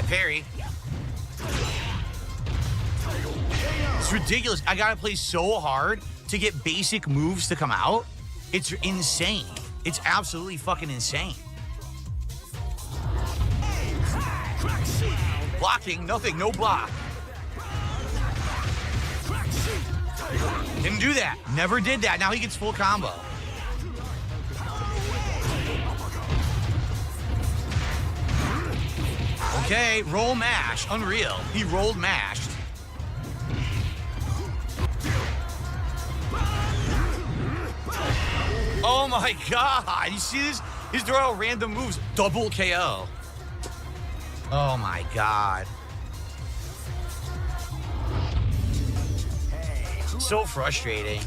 parry. It's ridiculous. I gotta play so hard to get basic moves to come out. It's insane. It's absolutely fucking insane. Blocking, nothing, no block. Didn't do that. Never did that. Now he gets full combo. Okay, roll mash. Unreal. He rolled mashed. Oh my god. You see this? He's throwing out random moves. Double KO. Oh my god. So frustrating.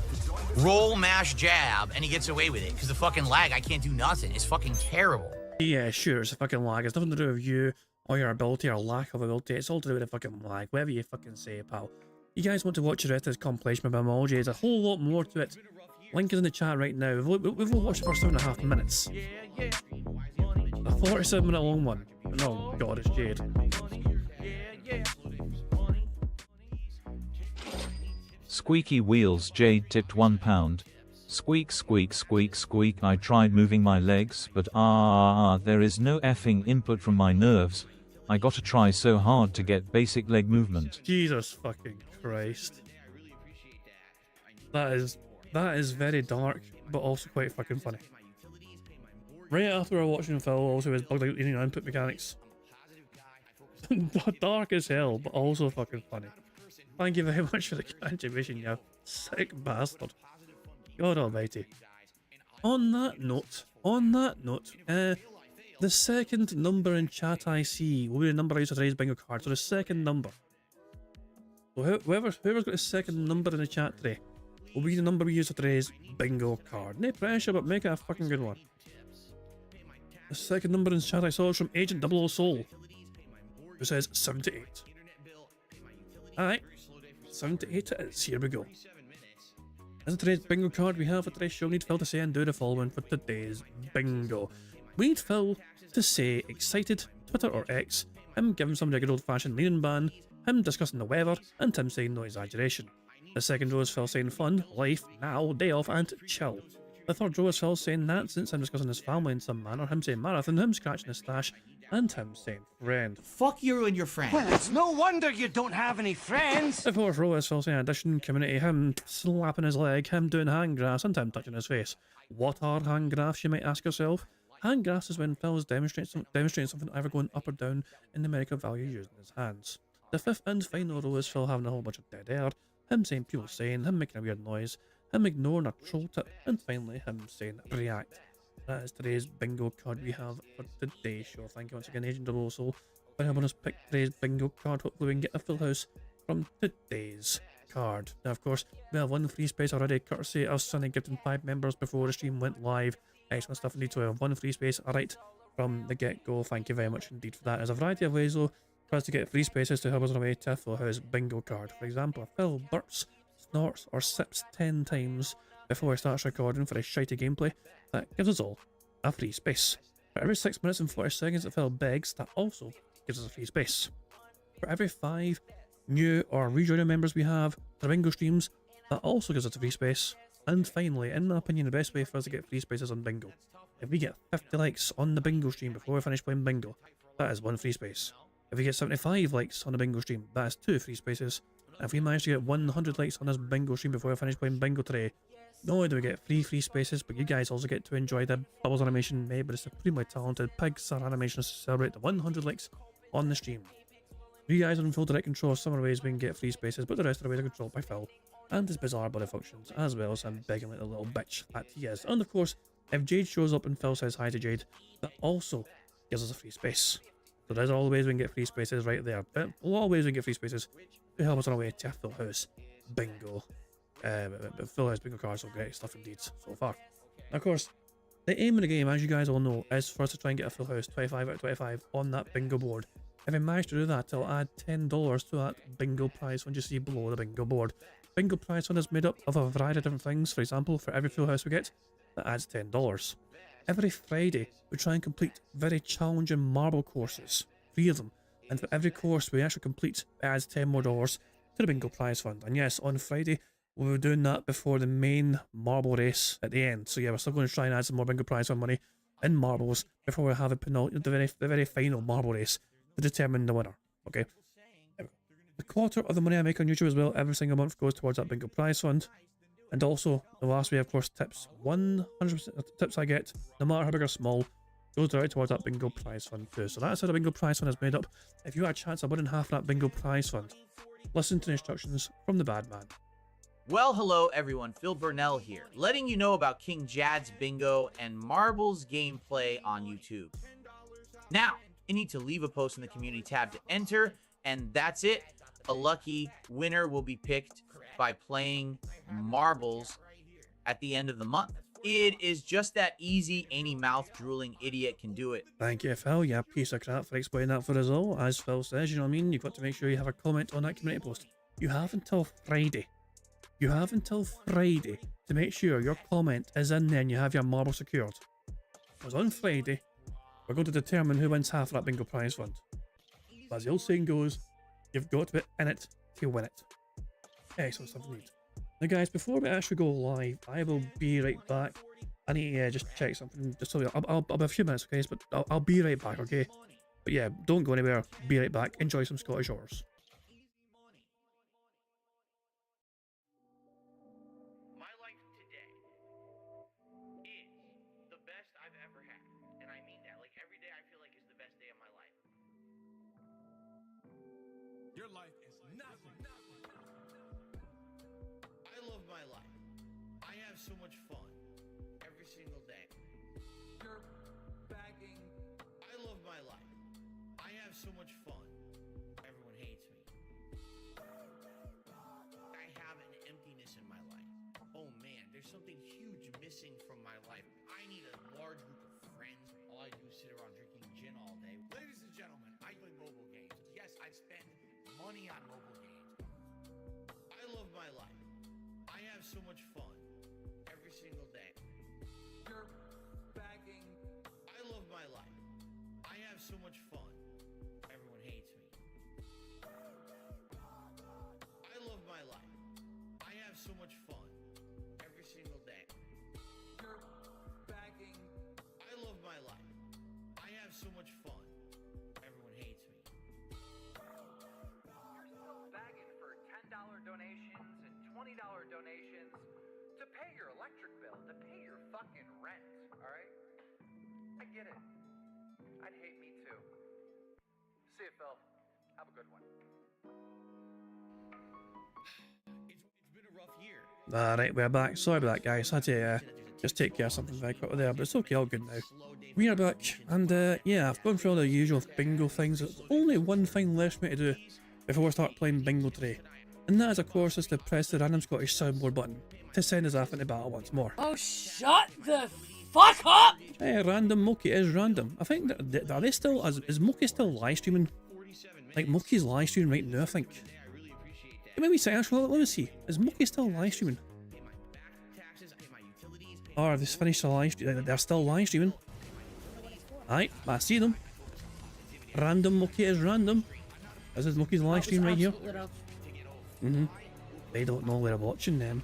Roll, mash, jab, and he gets away with it. Because the fucking lag, I can't do nothing. It's fucking terrible. Yeah, sure, it's a fucking lag. It's nothing to do with you or your ability or lack of ability. It's all to do with the fucking lag. Whatever you fucking say, pal. You guys want to watch the rest of this compilation with Emoji? There's a whole lot more to it. Link is in the chat right now. We've all watched the first 7.5 minutes. A 47-minute long one. Oh god, it's Jade. Squeaky wheels. Jade tipped £1. Squeak squeak squeak squeak. I tried moving my legs, but there is no effing input from my nerves. I gotta try so hard to get basic leg movement. Jesus fucking Christ. That is very dark, but also quite fucking funny. Right after we were watching Phil also was bugged out eating input mechanics. Dark as hell, but also fucking funny. Thank you very much for the contribution, you sick bastard. God almighty. On that note, the second number in chat I see will be the number I use to today's bingo card. So the second number. So whoever's got the second number in the chat today will be the number we use for today's bingo card. No pressure, but make it a fucking good one. The second number in chat I saw is from Agent 00 Soul, who says 78. Alright, 78 it is. Here we go. As today's bingo card we have for today's show, we need Phil to say and do the following for today's bingo. We need Phil to say excited, Twitter or X, him giving somebody a good old fashioned leaning ban, him discussing the weather, and him saying no exaggeration. The second row is Phil saying fun, life, now, day off, and chill. The third row is Phil saying nonsense, him discussing his family in some manner, him saying marathon, him scratching his stash, and him saying friend. Fuck you and your friend. Well, it's no wonder you don't have any friends. The fourth row is Phil saying addition, community, him slapping his leg, him doing hand graphs, and him touching his face. What are hand graphs, you might ask yourself? Hand graphs is when Phil's demonstrating something either going up or down in numerical value using his hands. The fifth and final row is Phil having a whole bunch of dead air, him saying people saying, him making a weird noise, him ignoring a troll tip, and finally him saying react. That is today's bingo card we have for today's show. Thank you once again, Agent Double Soul, for helping us pick today's bingo card. Hopefully we can get a full house from today's card. Now, of course, we have one free space already, courtesy of Sunny gifting 5 members before the stream went live. Excellent stuff indeed. So we have one free space right from the get-go. Thank you very much indeed for that. There's a variety of ways though for us to get free spaces to help us on our way to a full house bingo card. For example, if Phil burps, snorts or sips 10 times before he starts recording for his shitey gameplay, that gives us all a free space. For every 6 minutes and 40 seconds that Phil begs, that also gives us a free space. For every 5 new or rejoining members we have to the bingo streams, that also gives us a free space. And finally, in my opinion, the best way for us to get free spaces on bingo, if we get 50 likes on the bingo stream before we finish playing bingo, that is 1 free space. If we get 75 likes on the bingo stream, that is 2 free spaces. And if we manage to get 100 likes on this bingo stream before we finish playing bingo today, not only do we get free spaces, but you guys also get to enjoy the Bubbles animation made by the supremely talented Pixar Animations to celebrate the 100 likes on the stream. You guys are in full direct control of some of the ways we can get free spaces, but the rest of the ways are controlled by Phil and his bizarre body functions, as well as him begging like the little bitch that he is. And of course, if Jade shows up and Phil says hi to Jade, that also gives us a free space. So there's all the ways we can get free spaces right there. But a lot of ways we can get free spaces to help us on our way to a full house bingo. Full house bingo cards, so great stuff indeed so far. Now, of course, the aim of the game, as you guys all know, is for us to try and get a full house 25 out of 25 on that bingo board. If I manage to do that, I'll add $10 to that bingo prize fund you see below the bingo board. Bingo prize fund is made up of a variety of different things. For example, for every full house we get, that adds $10. Every Friday, we try and complete very challenging marble courses, 3 of them, and for every course we actually complete, it adds $10 more to the bingo prize fund. And yes, on Friday, we were doing that before the main marble race at the end. So yeah, we're still going to try and add some more bingo prize fund money in marbles before we have the very final marble race to determine the winner. Okay. A quarter of the money I make on YouTube as well every single month goes towards that bingo prize fund. And also, the last way, of course, tips. 100% of the tips I get, no matter how big or small, goes directly towards that bingo prize fund too. So that's how the bingo prize fund is made up. If you had a chance of winning half of that bingo prize fund, listen to the instructions from the bad man. Well, hello everyone, Phil Burnell here, letting you know about King Jad's Bingo and Marbles gameplay on YouTube. Now, you need to leave a post in the community tab to enter, and that's it. A lucky winner will be picked by playing Marbles at the end of the month. It is just that easy, any mouth-drooling idiot can do it. Thank you, Phil. Yeah, piece of crap for explaining that for us all. As Phil says, you know what I mean? You've got to make sure you have a comment on that community post. You have until Friday. You have until Friday to make sure your comment is in there and you have your marble secured. Because on Friday, we're going to determine who wins half of that bingo prize fund. As the old saying goes, you've got to be in it to win it. Excellent stuff indeed. Now guys, before we actually go live, I will be right back. I need to just check something. Just so I'll be a few minutes, okay? But I'll be right back, okay? But yeah, don't go anywhere. Be right back. Enjoy some Scottish horrors. My life today is the best I've ever had. And I mean that. Like, every day I feel like is the best day of my life. Your life is nothing. I love my life. I have so much fun every single day. You're bagging. I love my life. I have so much fun. Everyone hates me. I have an emptiness in my life. Oh man, there's something huge missing from my life. I need a large group of friends. All I do is sit around drinking gin all day. Ladies and gentlemen, I play mobile games. Yes, I spend money on mobile games. I love my life. I have so much fun every single day. You're bagging. I love my life. I have so much fun. Everyone hates me. I love my life. I have so much fun every single day. You're bagging. I love my life. I have so much fun. Everyone hates me. You're still bagging for $10 donations and $20 donations to pay your electric bill, to pay your fucking rent, alright? I get it. I'd hate me too. See you, Phil. Have a good one. It's been a rough year. Alright, we're back. Sorry about that, guys. I had to just take care of something very quickly there, but it's okay, all good now. We are back, and yeah, I've gone through all the usual bingo things. There's only one thing left for me to do before we start playing bingo today. And that is, of course, is to press the random Scottish soundboard button to send us off into battle once more. Oh, shut the fuck up! Hey, random Moki is random. I think, are they still, is Moki still live streaming? Like, Moki's live streaming right now, I think. Give me a wee second, actually, let me see. Is Moki still live streaming? Or have they finished the live stream? They're still live streaming. Aye, I see them. Random Moki is random. This is Moki's live stream right here. They don't know we're watching them.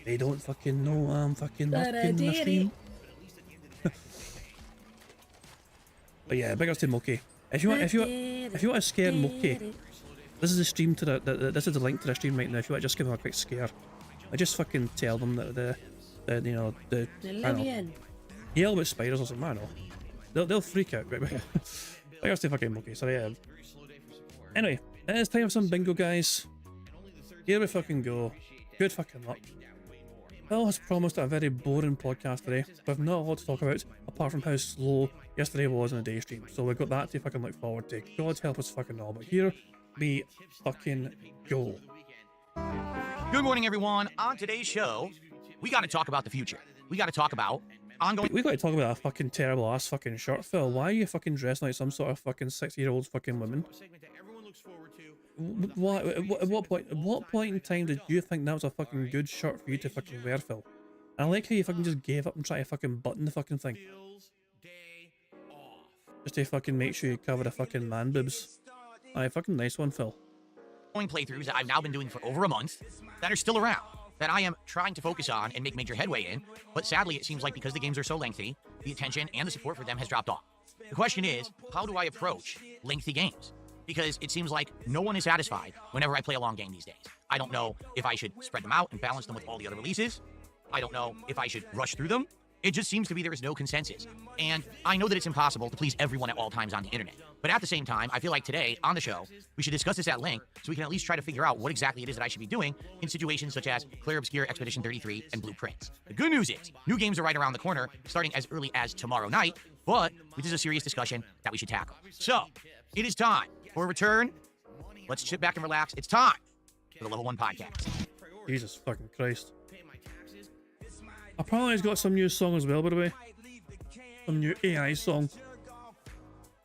They don't fucking know I'm fucking watching the stream. But yeah, big ups to Moki. If you want to scare Moki, this is the stream to this is the link to the stream right now. If you want to just give them a quick scare, I just fucking tell them that you know the yell about spiders or something. I don't know. They'll freak out. Big ups to fucking Moki. So yeah. Anyway, it is time for some bingo, guys. Here we fucking go. Good fucking luck. Phil has promised a very boring podcast today, with not a lot to talk about, apart from how slow yesterday was in the day stream. So we've got that to fucking look forward to. God help us fucking all. But here we fucking go. Good morning, everyone. On today's show, we got to talk about the future. We got to talk about ongoing. We got to talk about a fucking terrible ass fucking shirt, Phil. Why are you fucking dressing like some sort of fucking 60-year-old fucking woman? What? At what point in time did you think that was a fucking good shirt for you to fucking wear, Phil? And I like how you fucking just gave up and tried to fucking button the fucking thing. Just to fucking make sure you cover the fucking man boobs. Aye, fucking nice one, Phil. Playthroughs that I've now been doing for over a month that are still around, that I am trying to focus on and make major headway in, but sadly it seems like because the games are so lengthy, the attention and the support for them has dropped off. The question is, how do I approach lengthy games? Because it seems like no one is satisfied whenever I play a long game these days. I don't know if I should spread them out and balance them with all the other releases. I don't know if I should rush through them. It just seems to be there is no consensus. And I know that it's impossible to please everyone at all times on the internet. But at the same time, I feel like today, on the show, we should discuss this at length so we can at least try to figure out what exactly it is that I should be doing in situations such as Clear Obscure Expedition 33 and Blueprints. The good news is, new games are right around the corner, starting as early as tomorrow night, but this is a serious discussion that we should tackle. So, it is time for a return. Let's sit back and relax. It's time for the Level 1 Podcast. Jesus fucking Christ. Apparently he's got some new song as well, by the way. Some new AI song.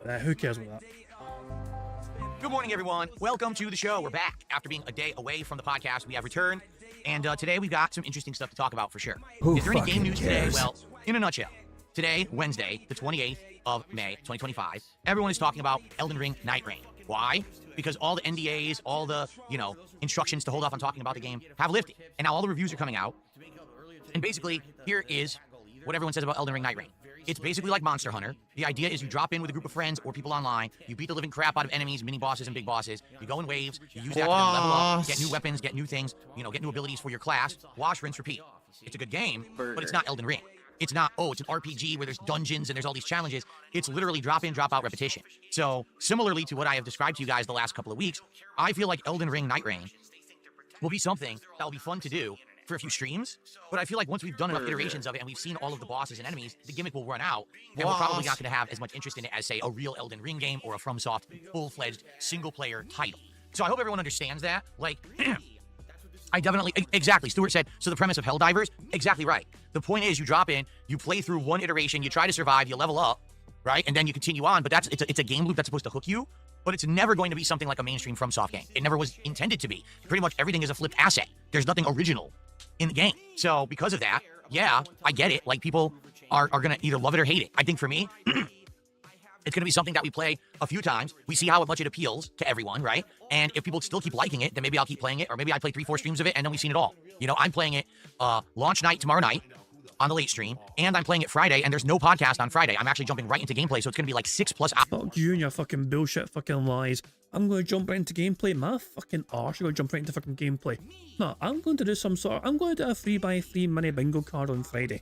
Who cares about that? Good morning, everyone. Welcome to the show. We're back. After being a day away from the podcast, we have returned. And today we've got some interesting stuff to talk about for sure. Is there any game news today? Well, in a nutshell, today, Wednesday, the 28th of May, 2025, everyone is talking about Elden Ring Night Reign. Why? Because all the NDAs, all the, instructions to hold off on talking about the game have lifted. And now all the reviews are coming out. And basically, here is what everyone says about Elden Ring Night Reign. It's basically like Monster Hunter. The idea is you drop in with a group of friends or people online, you beat the living crap out of enemies, mini bosses, and big bosses. You go in waves, you use that to level up, get new weapons, get new things, get new abilities for your class. Wash, rinse, repeat. It's a good game, but it's not Elden Ring. It's not, it's an RPG where there's dungeons and there's all these challenges. It's literally drop in, drop out repetition. So, similarly to what I have described to you guys the last couple of weeks, I feel like Elden Ring Night Reign will be something that will be fun to do for a few streams, but I feel like once we've done enough iterations of it and we've seen all of the bosses and enemies, the gimmick will run out, and we're probably not going to have as much interest in it as, say, a real Elden Ring game or a FromSoft full-fledged single-player title. So I hope everyone understands that. Like, I definitely, exactly, Stuart said, so the premise of Helldivers, exactly right. The point is you drop in, you play through one iteration, you try to survive, you level up, right, and then you continue on, but it's a game loop that's supposed to hook you, but it's never going to be something like a mainstream FromSoft game. It never was intended to be. Pretty much everything is a flipped asset. There's nothing original in the game. So because of that, yeah, I get it. Like, people are going to either love it or hate it. I think for me, it's going to be something that we play a few times. We see how much it appeals to everyone, right? And if people still keep liking it, then maybe I'll keep playing it, or maybe I play 3-4 streams of it, and then we've seen it all. I'm playing it launch night tomorrow night on the late stream, and I'm playing it Friday, and there's no podcast on Friday. I'm actually jumping right into gameplay, so it's going to be like 6+ hours. Fuck you and your fucking bullshit fucking lies. I'm going to jump right into gameplay. My fucking arse, you're going to jump right into fucking gameplay. No, I'm going to do I'm going to do a 3x3 mini bingo card on Friday.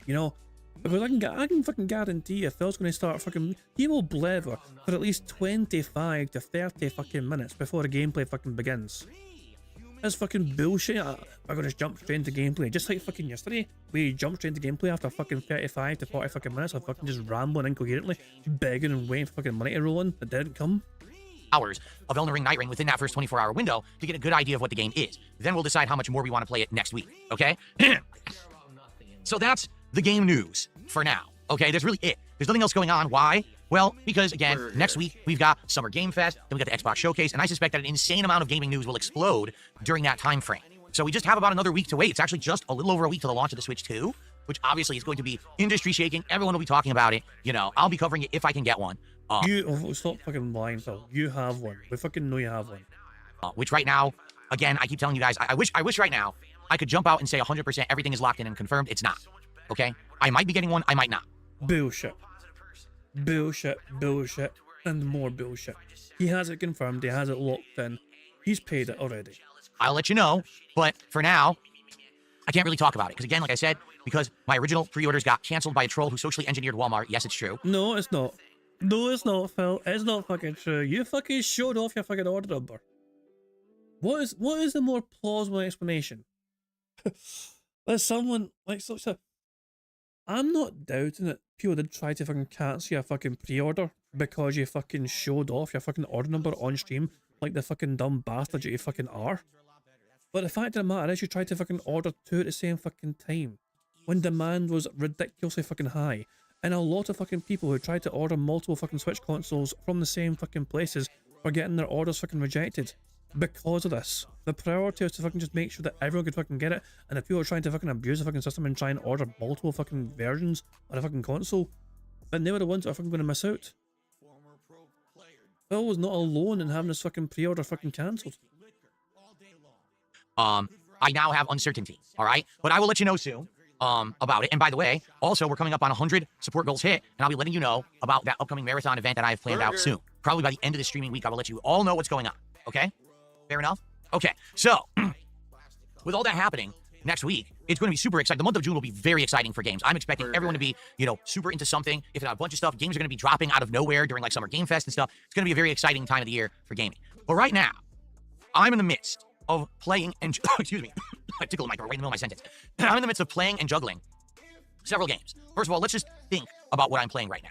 Because I can fucking guarantee if Phil's going to start fucking, he will blither for at least 25 to 30 fucking minutes before the gameplay fucking begins. That's fucking bullshit. I'm gonna just jump straight into gameplay. Just like fucking yesterday, we jumped straight into gameplay after fucking 35 to 40 fucking minutes of fucking just rambling incoherently, begging and waiting for fucking money to roll in that didn't come. Hours of Elden Ring Night Reign within that first 24-hour window to get a good idea of what the game is. Then we'll decide how much more we want to play it next week, okay? So that's the game news for now, okay? That's really it. There's nothing else going on. Why? Well, because, again, next week we've got Summer Game Fest, then we got the Xbox Showcase, and I suspect that an insane amount of gaming news will explode during that time frame. So we just have about another week to wait. It's actually just a little over a week to the launch of the Switch 2, which obviously is going to be industry-shaking. Everyone will be talking about it. I'll be covering it if I can get one. Stop fucking lying, Phil. You have one. We fucking know you have one. Which right now, again, I keep telling you guys, I wish right now I could jump out and say 100% everything is locked in and confirmed. It's not, okay? I might be getting one. I might not. Bullshit. Bullshit, bullshit, and more bullshit. He has it confirmed, he has it locked in. He's paid it already. I'll let you know, but for now, I can't really talk about it. Because again, like I said, because my original pre-orders got canceled by a troll who socially engineered Walmart. Yes, it's true. No, it's not. No, it's not, Phil. It's not fucking true. You fucking showed off your fucking order number. What is the more plausible explanation? There's someone, like, so I'm not doubting that people did try to fucking cancel your fucking pre-order because you fucking showed off your fucking order number on stream like the fucking dumb bastard that you fucking are. But the fact of the matter is you tried to fucking order 2 at the same fucking time when demand was ridiculously fucking high, and a lot of fucking people who tried to order multiple fucking Switch consoles from the same fucking places were getting their orders fucking rejected because of this. The priority was to fucking just make sure that everyone could fucking get it, and if people are trying to fucking abuse the fucking system and try and order multiple fucking versions of a fucking console, then they were the ones that are fucking going to miss out. Phil was not alone in having this fucking pre-order fucking cancelled. I now have uncertainty, all right? But I will let you know soon about it. And by the way, also, we're coming up on 100 support goals hit, and I'll be letting you know about that upcoming marathon event that I have planned out soon. Probably by the end of the streaming week, I will let you all know what's going on, okay? Fair enough? Okay, so, with all that happening next week, it's going to be super exciting. The month of June will be very exciting for games. I'm expecting everyone to be, super into something. If not a bunch of stuff, games are going to be dropping out of nowhere during, like, Summer Game Fest and stuff. It's going to be a very exciting time of the year for gaming. But right now, I'm in the midst of playing and... excuse me. I tickled my throat right in the middle of my sentence. I'm in the midst of playing and juggling several games. First of all, let's just think about what I'm playing right now,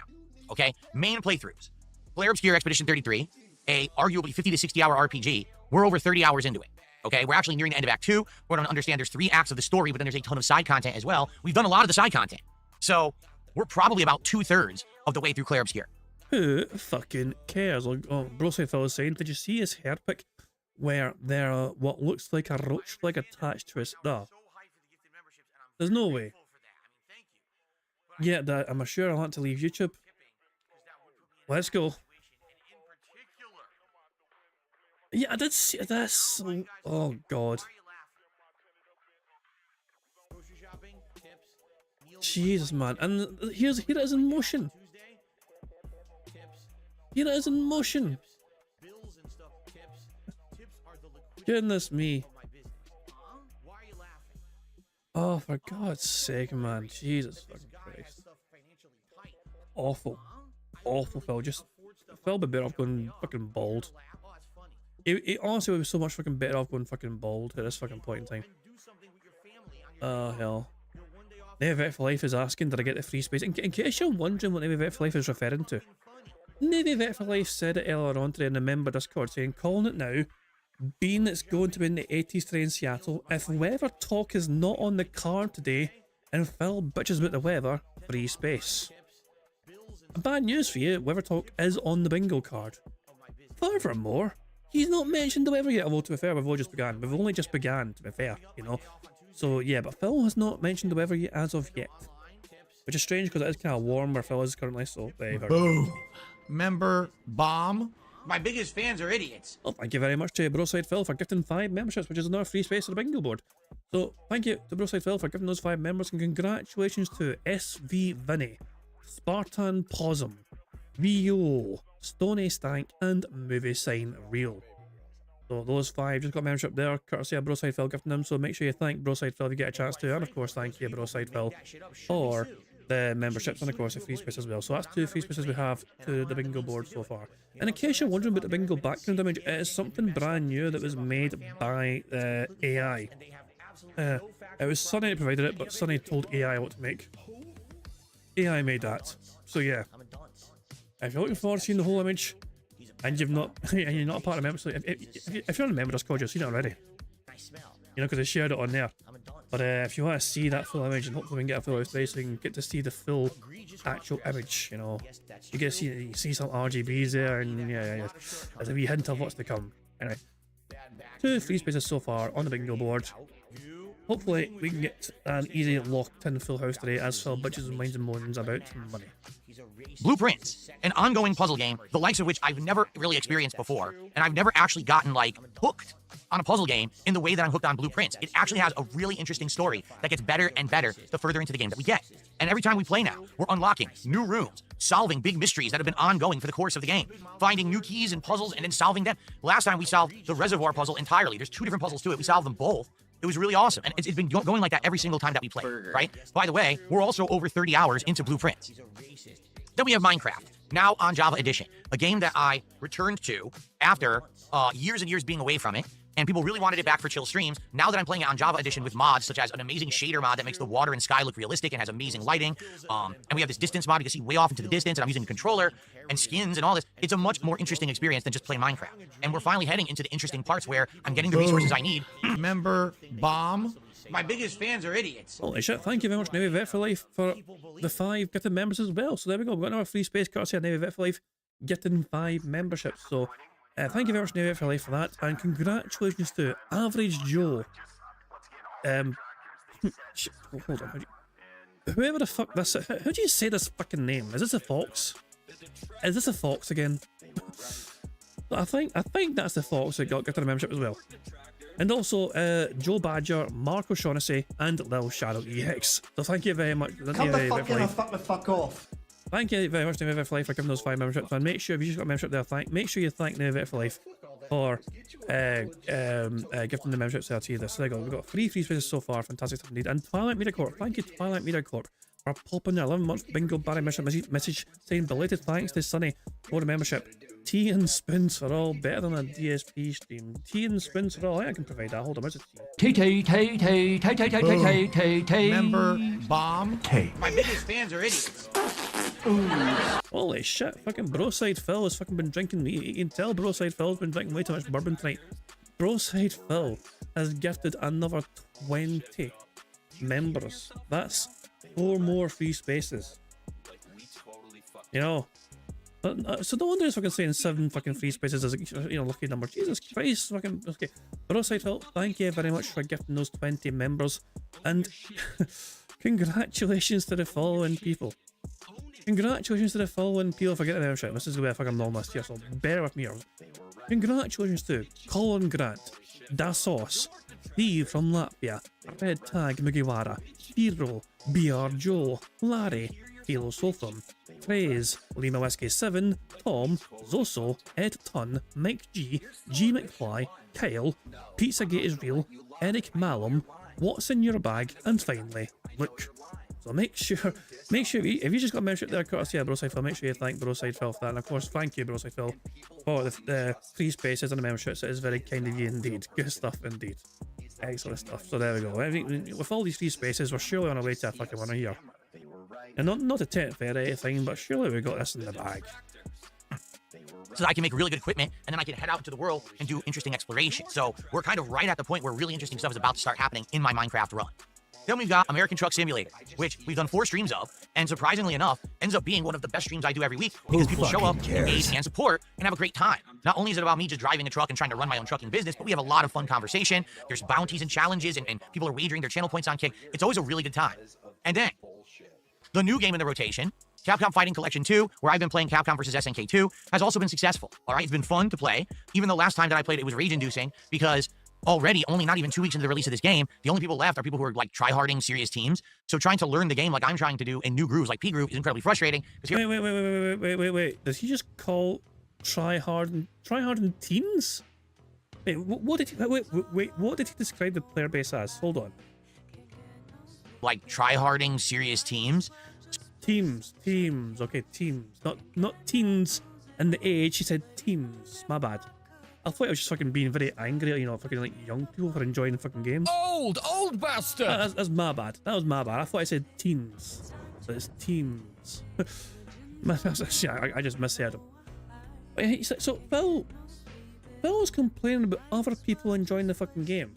okay? Main playthroughs. Player Obscure Expedition 33, a arguably 50 to 60 hour RPG. We're over 30 hours into it, okay? We're actually nearing the end of Act 2. We're going to understand there's 3 acts of the story, but then there's a ton of side content as well. We've done a lot of the side content. So we're probably about 2/3 of the way through Clair Obscure. Who fucking cares? Like, Brosy Phil was saying, did you see his hair pick where there what looks like a roach flag attached to his... No. There's no way. Yeah, that I'm sure I want to leave YouTube. Let's go. Yeah, I did see this. Oh God. Jesus, man. And here it is in motion. Here it is in motion. Goodness me. Oh, for God's sake, man. Jesus fucking Christ. Awful. Awful, Phil. Just, Phil would be better off going fucking bald. It honestly would be so much fucking better off going fucking bald at this fucking point in time. Oh, hell. Navy Vet for Life is asking, did I get the free space? In case you're wondering what Navy Vet for Life is referring to, Navy Vet for Life said it earlier on today in the member Discord, saying, calling it now, being it's going to be in the 80s today in Seattle, if weather talk is not on the card today, and Phil bitches about the weather, free space. Bad news for you, weather talk is on the bingo card. Furthermore, he's not mentioned the weather yet, although to be fair, we've only just began. We've only just began, to be fair, you know. So yeah, but Phil has not mentioned the weather yet as of yet. Which is strange because it is kind of warm where Phil is currently, so very, very Boom. Member bomb. My biggest fans are idiots. Well, thank you very much to Broside Phil for gifting 5 memberships, which is another free space to the bingo board. So thank you to Broside Phil for giving those 5 members, and congratulations to SV Vinny, Spartan Possum, VO, Stony Stank, and Movie Sign Reel. So those 5 just got membership there, courtesy of Broside Phil gifting them, so make sure you thank Broside Phil if you get a chance to, and of course thank you Broside Phil for the memberships and of course the free space as well. So that's 2 free spaces we have to the bingo board so far. And in case you're wondering about the bingo background image, it is something brand new that was made by AI. It was Sunny that provided it, but Sunny told AI what to make. AI made that. So yeah, if you're looking forward to seeing the whole image, and you're not a part of the membership, if you're on the member Discord, you've seen it already. You know, because I shared it on there. But if you want to see that full image, and hopefully we can get a full space, so you can get to see the full actual image, you know. You get to see some RGBs there, and yeah. There's a wee hint of what's to come. Anyway, 2 free spaces so far on the bingo board. Hopefully we can get an easy locked in full house today as Phil bitches and minds and moans about money. Blueprints, an ongoing puzzle game, the likes of which I've never really experienced before, and I've never actually gotten, like, hooked on a puzzle game in the way that I'm hooked on Blueprints. It actually has a really interesting story that gets better and better the further into the game that we get. And every time we play now, we're unlocking new rooms, solving big mysteries that have been ongoing for the course of the game, finding new keys and puzzles and then solving them. Last time we solved the reservoir puzzle entirely. There's 2 different puzzles to it. We solved them both. It was really awesome, and it's been going like that every single time that we play, right? By the way, we're also over 30 hours into Blueprints. Then we have Minecraft, now on Java Edition, a game that I returned to after years and years being away from it, and people really wanted it back for chill streams. Now that I'm playing it on Java Edition with mods, such as an amazing shader mod that makes the water and sky look realistic and has amazing lighting, and we have this distance mod, you can see way off into the distance, and I'm using a controller, and skins and all this, it's a much more interesting experience than just playing Minecraft. And we're finally heading into the interesting parts where I'm getting the resources I need. Member bomb. My biggest fans are idiots. Holy shit, thank you very much, Navy Vet for Life, for the 5 gifted members as well. So there we go, we've got another free space courtesy of Navy Vet for Life, getting 5 memberships. So thank you very much, Navy Vet for Life, for that, and congratulations to Average Joe. Hold on, whoever the fuck this, how do you say this fucking name? Is this a fox? Is this a fox again? I think that's the fox that got gifted a membership as well. And also, Joe Badger, Mark O'Shaughnessy, and Lil Shadow EX. So thank you very much. Come the fuck in and fuck the fuck off. Thank you very much, Navy Vet for Life, for giving those 5 memberships. And make sure, if you just got a membership there, make sure you thank Navy Vet for Life for gifting the memberships there to you. So there you go. We've got 3 free spaces so far. Fantastic stuff indeed. And Twilight Media Corp. Thank you, Twilight Media Corp, for popping their 11-month bingo Barry message saying belated thanks to Sunny for the membership. Tea and spoons for all, better than a DSP stream. Tea and spoons for all. I think I can provide that. Hold on, where's the tea? Member bomb. My biggest fans are idiots. Holy shit, fucking Broside Phil has fucking been drinking. You can tell Broside Phil's been drinking way too much bourbon tonight. Broside Phil has gifted another 20 members. That's 4 more free spaces. You know. So no wonder he's fucking saying 7 fucking free spaces as a lucky number. Jesus Christ, fucking okay. Broside Phil, thank you very much for gifting those 20 members. And Congratulations to the following people. Congratulations to the following people. If I get the name right, this is the way I fucking long list here, so bear with me. Congratulations to Colin Grant, Dasos, Steve from Latvia, Red Tag Mugiwara, Hero, BR Joe, Larry, Halo Soltham, Praise, Lima Whiskey 7, Tom, Zoso, Ed Tun, Mike G, G McFly, Kyle, Pizzagate is Real, Eric Malum, What's in Your Bag, and finally, Luke. So make sure if you just got mentioned there courtesy of Broside Phil, make sure you thank Broside Phil for that. And of course, thank you, Broside Phil, for the free spaces and the memberships. It is very kind of you indeed. Good stuff indeed. Excellent stuff. So there we go. With all these free spaces, we're surely on our way to a fucking winner here. And not a 10th fair or anything, but surely we got this in the bag. So that I can make really good equipment, and then I can head out into the world and do interesting exploration. So we're kind of right at the point where really interesting stuff is about to start happening in my Minecraft run. Then we've got American Truck Simulator, which we've done 4 streams of, and surprisingly enough, ends up being one of the best streams I do every week because people show up, engage, and support, and have a great time. Not only is it about me just driving a truck and trying to run my own trucking business, but we have a lot of fun conversation. There's bounties and challenges, and people are wagering their channel points on Kick. It's always a really good time. And then, the new game in the rotation, Capcom Fighting Collection 2, where I've been playing Capcom vs. SNK 2, has also been successful. All right, it's been fun to play, even though last time that I played it was rage-inducing because already, only not even 2 weeks into the release of this game, the only people left are people who are like try-harding serious teams. So trying to learn the game like I'm trying to do in new grooves like P Groove is incredibly frustrating. Wait. Does he just call try-harding teens? Wait, what did he describe the player base as? Hold on. Like try-harding serious teams. Teams. Okay, teams. Not teens and the age. He said teams. My bad. I thought I was just fucking being very angry at, you know, fucking like young people for enjoying the fucking games. Old bastard! That's my bad. That was my bad. I thought I said teens. So it's teams. I just misheard him. So Phil was complaining about other people enjoying the fucking game.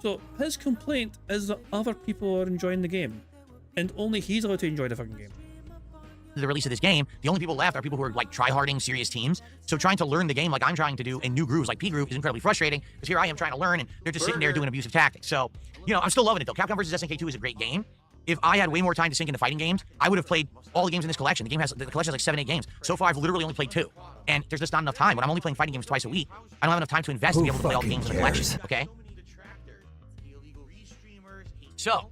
So his complaint is that other people are enjoying the game, and only he's allowed to enjoy the fucking game. The release of this game, the only people left are people who are like try-harding serious teams. So trying to learn the game like I'm trying to do in new grooves like P Groove is incredibly frustrating because here I am trying to learn and they're just sitting there doing abusive tactics. So, you know, I'm still loving it though. Capcom vs. SNK 2 is a great game. If I had way more time to sink into fighting games, I would have played all the games in this collection. The collection has like 7-8 games. So far, I've literally only played 2. And there's just not enough time. When I'm only playing fighting games twice a week, I don't have enough time to invest to be able to play all the games in the collection, okay? So,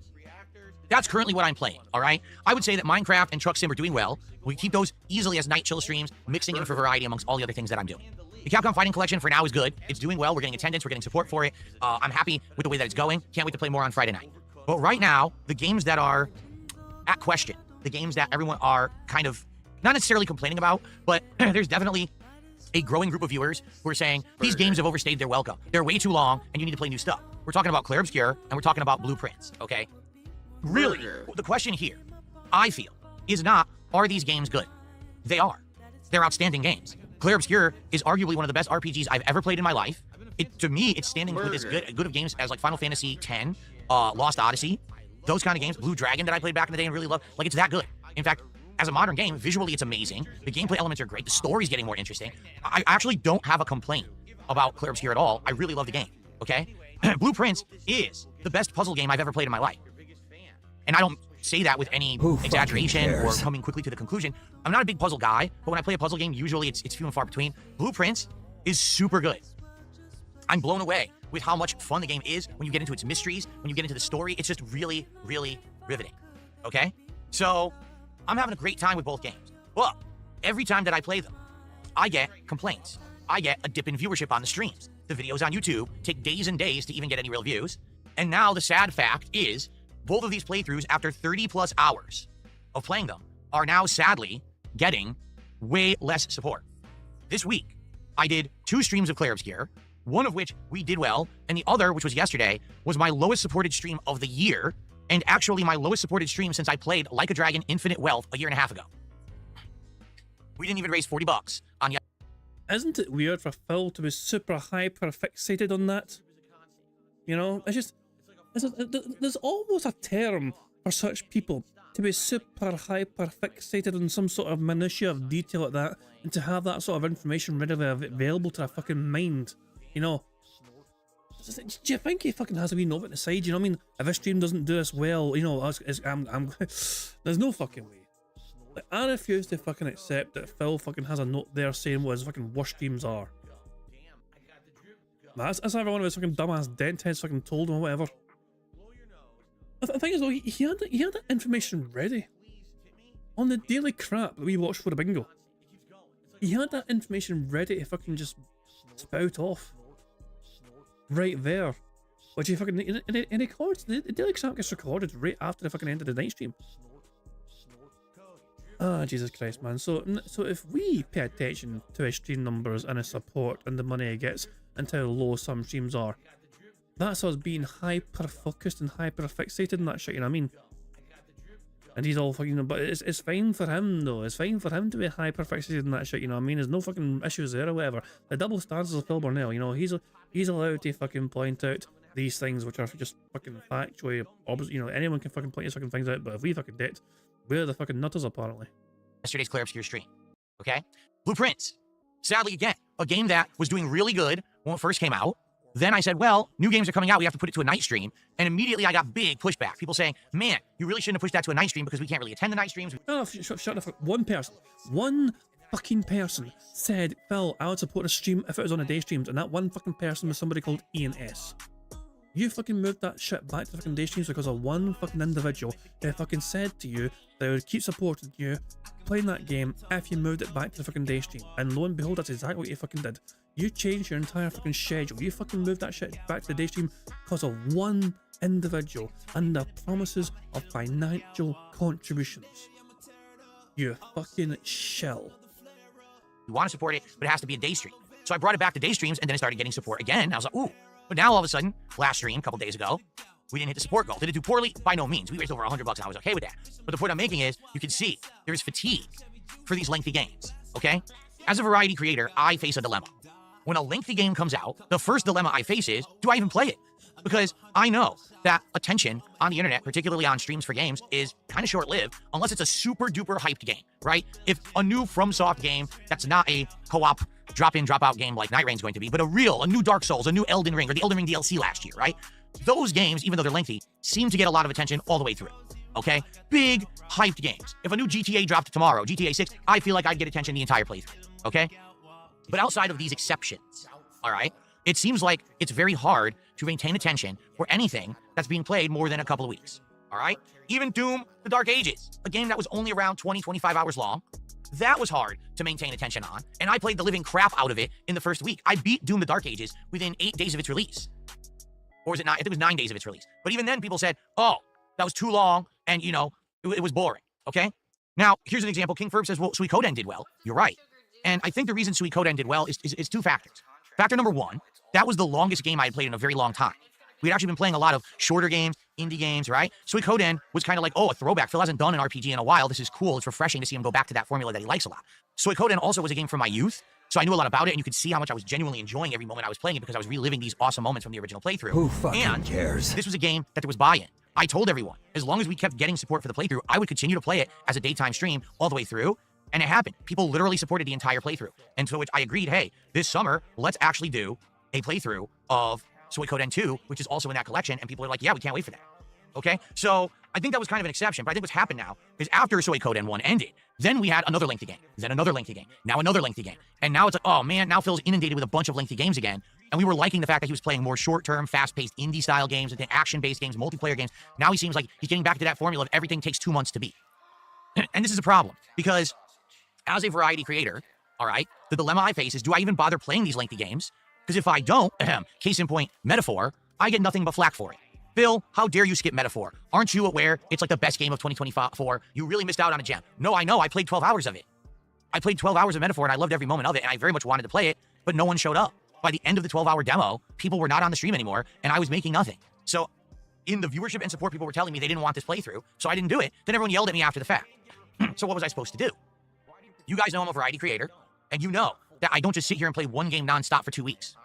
that's currently what I'm playing, all right? I would say that Minecraft and Truck Sim are doing well. We keep those easily as night chill streams, mixing in for variety amongst all the other things that I'm doing. The Capcom Fighting Collection for now is good. It's doing well. We're getting attendance. We're getting support for it. I'm happy with the way that it's going. Can't wait to play more on Friday night. But right now, the games that are at question, the games that everyone are kind of not necessarily complaining about, but there's definitely a growing group of viewers who are saying, these games have overstayed their welcome. They're way too long, and you need to play new stuff. We're talking about Clair Obscur, and we're talking about Blueprints, okay? Really, the question here, I feel, is not, are these games good? They are. They're outstanding games. Clair Obscur is arguably one of the best RPGs I've ever played in my life. To me, it's standing with as good of games as like Final Fantasy X, Lost Odyssey, those kind of games. Blue Dragon that I played back in the day and really loved. Like, it's that good. In fact, as a modern game, visually it's amazing. The gameplay elements are great. The story's getting more interesting. I actually don't have a complaint about Clair Obscur at all. I really love the game, okay? Blueprints is the best puzzle game I've ever played in my life. And I don't say that with any exaggeration or coming quickly to the conclusion. I'm not a big puzzle guy, but when I play a puzzle game, usually it's few and far between. Blueprints is super good. I'm blown away with how much fun the game is when you get into its mysteries, when you get into the story. It's just really, really riveting, okay? So I'm having a great time with both games. But every time that I play them, I get complaints. I get a dip in viewership on the streams. The videos on YouTube take days and days to even get any real views. And now the sad fact is, both of these playthroughs, after 30 plus hours of playing them, are now sadly getting way less support. This week, I did 2 streams of Clair Obscur, one of which we did well, and the other, which was yesterday, was my lowest supported stream of the year, and actually my lowest supported stream since I played Like a Dragon Infinite Wealth a year and a half ago. We didn't even raise $40 on yet. Isn't it weird for Phil to be super hyper fixated on that? You know, it's just... There's almost a term for such people to be super hyper fixated on some sort of minutiae of detail like that, and to have that sort of information readily available to their fucking mind. You know, Do you think he fucking has a wee note at the side? You know what I mean? If his stream doesn't do this well, you know, there's no fucking way. Like, I refuse to fucking accept that Phil fucking has a note there saying what his fucking worst streams are. That's every one of his fucking dumbass dent heads fucking told him or whatever. The thing is though, he had that information ready. On the daily crap that we watched for the bingo. He had that information ready to fucking just spout off. Right there. Which he fucking, and he records, the daily crap gets recorded right after the fucking end of the night stream. Ah, Jesus Christ, man. So if we pay attention to his stream numbers and his support and the money he gets and how low some streams are, that's us being hyper-focused and hyper-fixated on that shit, you know what I mean? And he's all fucking, but it's fine for him though. It's fine for him to be hyper-fixated on that shit, you know what I mean? There's no fucking issues there or whatever. The double standards of Phil Burnell, you know, he's allowed to fucking point out these things which are just fucking factually, you know, anyone can fucking point these fucking things out, but if we fucking did, we're the fucking nutters apparently. Yesterday's Clear Obscure stream, okay? Blueprints. Sadly, again, a game that was doing really good when it first came out. Then I said, well, new games are coming out. We have to put it to a night stream. And immediately I got big pushback. People saying, man, you really shouldn't have pushed that to a night stream because we can't really attend the night streams. No, shut the fuck. One fucking person said, Phil, I would support a stream if it was on a day streams. And that one fucking person was somebody called Ian S. You fucking moved that shit back to the fucking day streams because of one fucking individual that fucking said to you they would keep supporting you playing that game if you moved it back to the fucking day stream. And lo and behold, that's exactly what you fucking did. You changed your entire fucking schedule. You fucking moved that shit back to the day stream because of one individual and the promises of financial contributions. You fucking shell. You want to support it, but it has to be a day stream. So I brought it back to day streams and then I started getting support again. I was like, ooh. But now all of a sudden, last stream, a couple days ago, we didn't hit the support goal. Did it do poorly? By no means. We raised over $100 and I was okay with that. But the point I'm making is, you can see there's fatigue for these lengthy games, okay? As a variety creator, I face a dilemma. When a lengthy game comes out, the first dilemma I face is, do I even play it? Because I know that attention on the internet, particularly on streams for games, is kind of short-lived unless it's a super duper hyped game, right? If a new FromSoft game that's not a co-op drop-in, drop-out game like Night Rain's going to be, but a new Dark Souls, a new Elden Ring, or the Elden Ring DLC last year, right? Those games, even though they're lengthy, seem to get a lot of attention all the way through, okay? Big, hyped games. If a new GTA dropped tomorrow, GTA 6, I feel like I'd get attention the entire playthrough, okay? But outside of these exceptions, all right, it seems like it's very hard to maintain attention for anything that's being played more than a couple of weeks, all right? Even Doom, The Dark Ages, a game that was only around 20, 25 hours long, that was hard to maintain attention on, and I played the living crap out of it in the first week. I beat Doom, The Dark Ages within 8 days of its release. Or was it 9? I think it was 9 days of its release. But even then, people said, oh, that was too long, and, you know, it was boring, okay? Now, here's an example. King Ferb says, well, Suikoden did well. You're right. And I think the reason Suikoden did well is two factors. Factor number one, that was the longest game I had played in a very long time. We'd actually been playing a lot of shorter games, indie games, right? Suikoden was kind of like, oh, a throwback. Phil hasn't done an RPG in a while. This is cool. It's refreshing to see him go back to that formula that he likes a lot. Suikoden also was a game from my youth, so I knew a lot about it, and you could see how much I was genuinely enjoying every moment I was playing it because I was reliving these awesome moments from the original playthrough. Who fucking cares? This was a game that there was buy-in. I told everyone, as long as we kept getting support for the playthrough, I would continue to play it as a daytime stream all the way through, and it happened. People literally supported the entire playthrough. And so I agreed, hey, this summer, let's actually do a playthrough of Suikoden 2, which is also in that collection, and people are like, yeah, we can't wait for that. Okay? So I think that was kind of an exception, but I think what's happened now is after Suikoden 1 ended, then we had another lengthy game, then another lengthy game, now another lengthy game. And now it's like, oh man, now Phil's inundated with a bunch of lengthy games again. And we were liking the fact that he was playing more short-term, fast-paced indie-style games, and then action-based games, multiplayer games. Now he seems like he's getting back to that formula of everything takes 2 months to beat. And this is a problem, because as a variety creator, all right, the dilemma I face is, do I even bother playing these lengthy games? Because if I don't, case in point, Metaphor, I get nothing but flack for it. Phil, how dare you skip Metaphor? Aren't you aware it's like the best game of 2024? You really missed out on a gem. No, I know. I played 12 hours of it. I played 12 hours of Metaphor, and I loved every moment of it, and I very much wanted to play it, but no one showed up. By the end of the 12-hour demo, people were not on the stream anymore, and I was making nothing. So in the viewership and support, people were telling me they didn't want this playthrough, so I didn't do it. Then everyone yelled at me after the fact. So what was I supposed to do? You guys know I'm a variety creator, and you know that I don't just sit here and play one game nonstop for 2 weeks.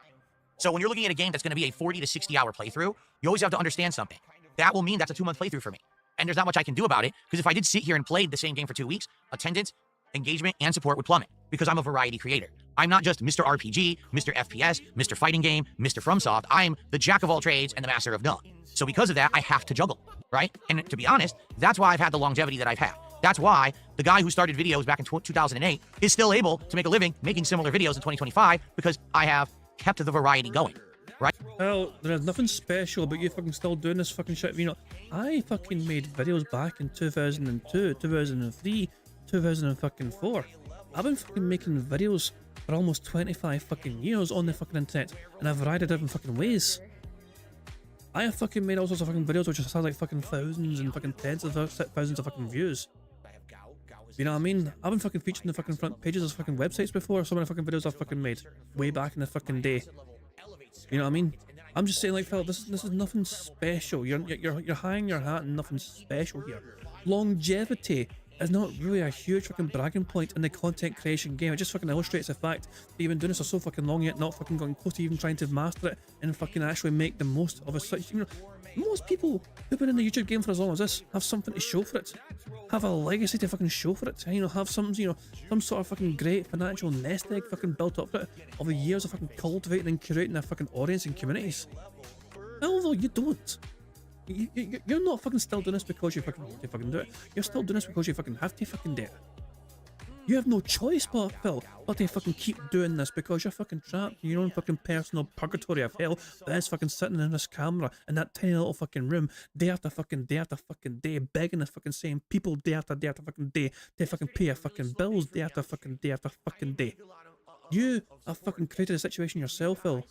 So when you're looking at a game that's going to be a 40 to 60-hour playthrough, you always have to understand something. That will mean that's a 2-month playthrough for me. And there's not much I can do about it, because if I did sit here and played the same game for 2 weeks, attendance, engagement and support would plummet because I'm a variety creator. I'm not just Mr. RPG, Mr. FPS, Mr. Fighting Game, Mr. FromSoft. I'm the jack of all trades and the master of none. So because of that, I have to juggle, right? And to be honest, that's why I've had the longevity that I've had. That's why the guy who started videos back in 2008 is still able to make a living making similar videos in 2025 because I have kept the variety going, right? Well, there's nothing special about you fucking still doing this fucking shit. You know, I fucking made videos back in 2002, 2003, 2004. I've been fucking making videos for almost 25 fucking years on the fucking internet in a variety of different fucking ways. I have fucking made all sorts of fucking videos which just have like fucking thousands and fucking tens of thousands of fucking views. You know what I mean? I've been fucking featured in the fucking front pages of fucking websites before. Some of the fucking videos I've fucking made way back in the fucking day. You know what I mean? I'm just saying, like, fella, this is nothing special. You're hanging your hat and nothing special here. Longevity is not really a huge fucking bragging point in the content creation game. It just fucking illustrates the fact that you've been doing this for so fucking long yet not fucking gotten close to even trying to master it and fucking actually make the most of it. You know, most people who've been in the YouTube game for as long as this have something to show for it. Have a legacy to fucking show for it. You know, have some, you know, some sort of fucking great financial nest egg fucking built up for it of the years of fucking cultivating and curating a fucking audience and communities. Although you don't. You're not fucking still doing this because you fucking want to fucking do it. You're still doing this because you fucking have to fucking do it. You have no choice, Phil, but to fucking keep doing this because you're fucking trapped in your own fucking personal purgatory of hell that is fucking sitting in this camera in that tiny little fucking room day after fucking day, begging the fucking same people day after fucking day to fucking pay your fucking bills day after fucking day. You have fucking created a situation yourself, Phil.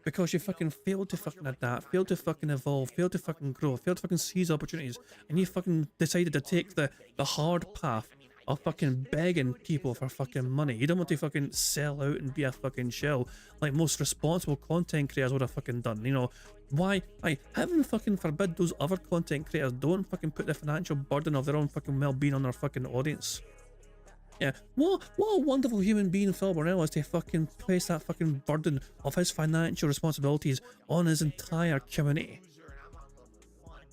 Because you fucking failed to fucking adapt, failed to fucking evolve, failed to fucking grow, failed to fucking seize opportunities, and you fucking decided to take the hard path of fucking begging people for fucking money. You don't want to fucking sell out and be a fucking shell like most responsible content creators would have fucking done. You know, why? Heaven fucking forbid those other content creators don't fucking put the financial burden of their own fucking well-being on their fucking audience. Yeah, what a wonderful human being Phil Burnell is to fucking place that fucking burden of his financial responsibilities on his entire community.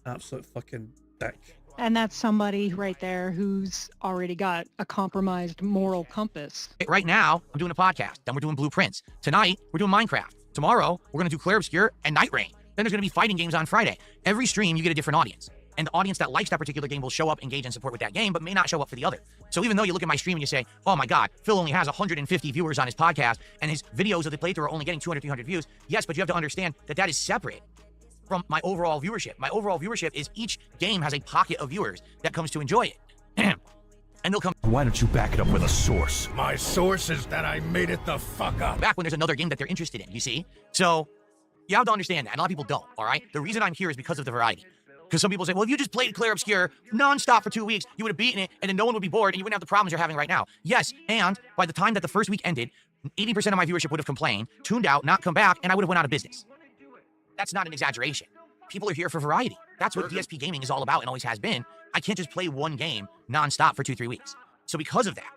Absolute fucking dick. And that's somebody right there who's already got a compromised moral compass. Right now, I'm doing a podcast. Then we're doing Blueprints. Tonight, we're doing Minecraft. Tomorrow, we're going to do Clair Obscur and Night Rain. Then there's going to be fighting games on Friday. Every stream, you get a different audience. And the audience that likes that particular game will show up, engage, and support with that game, but may not show up for the other. So even though you look at my stream and you say, oh my God, Phil only has 150 viewers on his podcast, and his videos of the playthrough are only getting 200, 300 views. Yes, but you have to understand that that is separate from my overall viewership. My overall viewership is each game has a pocket of viewers that comes to enjoy it. And they'll come. Why don't you back it up with a source? My source is that I made it the fuck up. Back when there's another game that they're interested in, you see? So you have to understand that. And a lot of people don't, all right? The reason I'm here is because of the variety. Because some people say, well, if you just played Clair Obscur nonstop for 2 weeks, you would have beaten it, and then no one would be bored, and you wouldn't have the problems you're having right now. Yes, and by the time that the first week ended, 80% of my viewership would have complained, tuned out, not come back, and I would have went out of business. That's not an exaggeration. People are here for variety. That's what DSP gaming is all about and always has been. I can't just play one game nonstop for 2-3 weeks. So because of that,